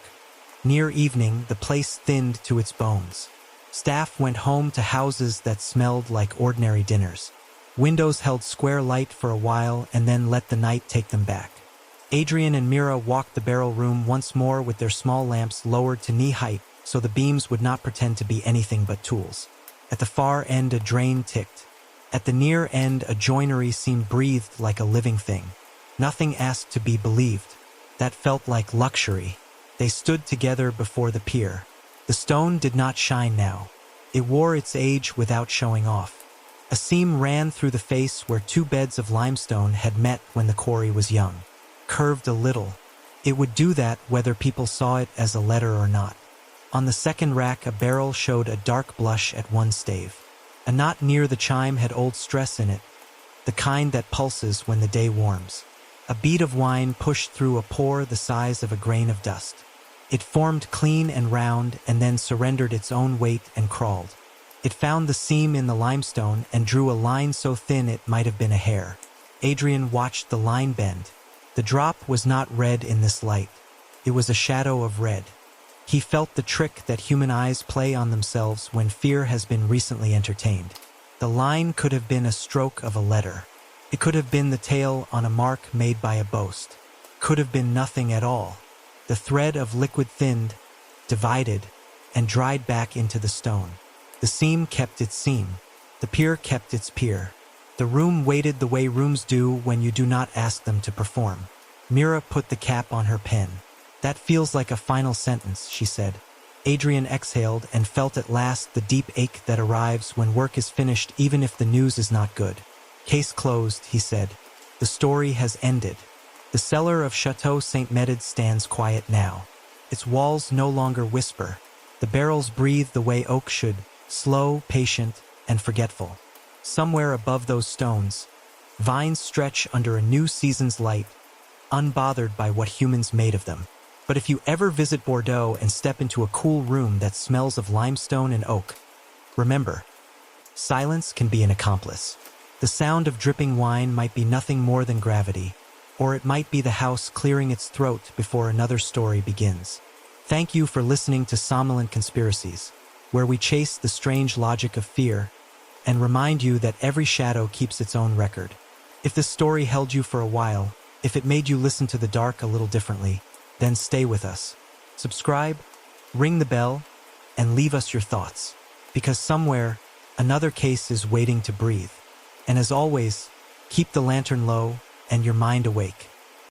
Near evening, the place thinned to its bones. Staff went home to houses that smelled like ordinary dinners. Windows held square light for a while and then let the night take them back. Adrien and Mira walked the barrel room once more with their small lamps lowered to knee height so the beams would not pretend to be anything but tools. At the far end a drain ticked. At the near end a joinery seemed breathed like a living thing. Nothing asked to be believed. That felt like luxury. They stood together before the pier. The stone did not shine now. It wore its age without showing off. A seam ran through the face where two beds of limestone had met when the quarry was young. Curved a little. It would do that whether people saw it as a letter or not. On the second rack a barrel showed a dark blush at one stave. A knot near the chime had old stress in it, the kind that pulses when the day warms. A bead of wine pushed through a pore the size of a grain of dust. It formed clean and round and then surrendered its own weight and crawled. It found the seam in the limestone and drew a line so thin it might have been a hair. Adrien watched the line bend. The drop was not red in this light. It was a shadow of red. He felt the trick that human eyes play on themselves when fear has been recently entertained. The line could have been a stroke of a letter. It could have been the tail on a mark made by a boast. Could have been nothing at all. The thread of liquid thinned, divided, and dried back into the stone. The seam kept its seam. The pier kept its pier. The room waited the way rooms do when you do not ask them to perform. Mira put the cap on her pen. That feels like a final sentence, she said. Adrien exhaled and felt at last the deep ache that arrives when work is finished even if the news is not good. Case closed, he said. The story has ended. The cellar of Château Saint-Médard stands quiet now. Its walls no longer whisper. The barrels breathe the way oak should, slow, patient, and forgetful. Somewhere above those stones, vines stretch under a new season's light, unbothered by what humans made of them. But if you ever visit Bordeaux and step into a cool room that smells of limestone and oak, remember, silence can be an accomplice. The sound of dripping wine might be nothing more than gravity, or it might be the house clearing its throat before another story begins. Thank you for listening to Somnolent Conspiracies, where we chase the strange logic of fear and remind you that every shadow keeps its own record. If this story held you for a while, if it made you listen to the dark a little differently, then stay with us. Subscribe, ring the bell, and leave us your thoughts, because somewhere, another case is waiting to breathe. And as always, keep the lantern low and your mind awake.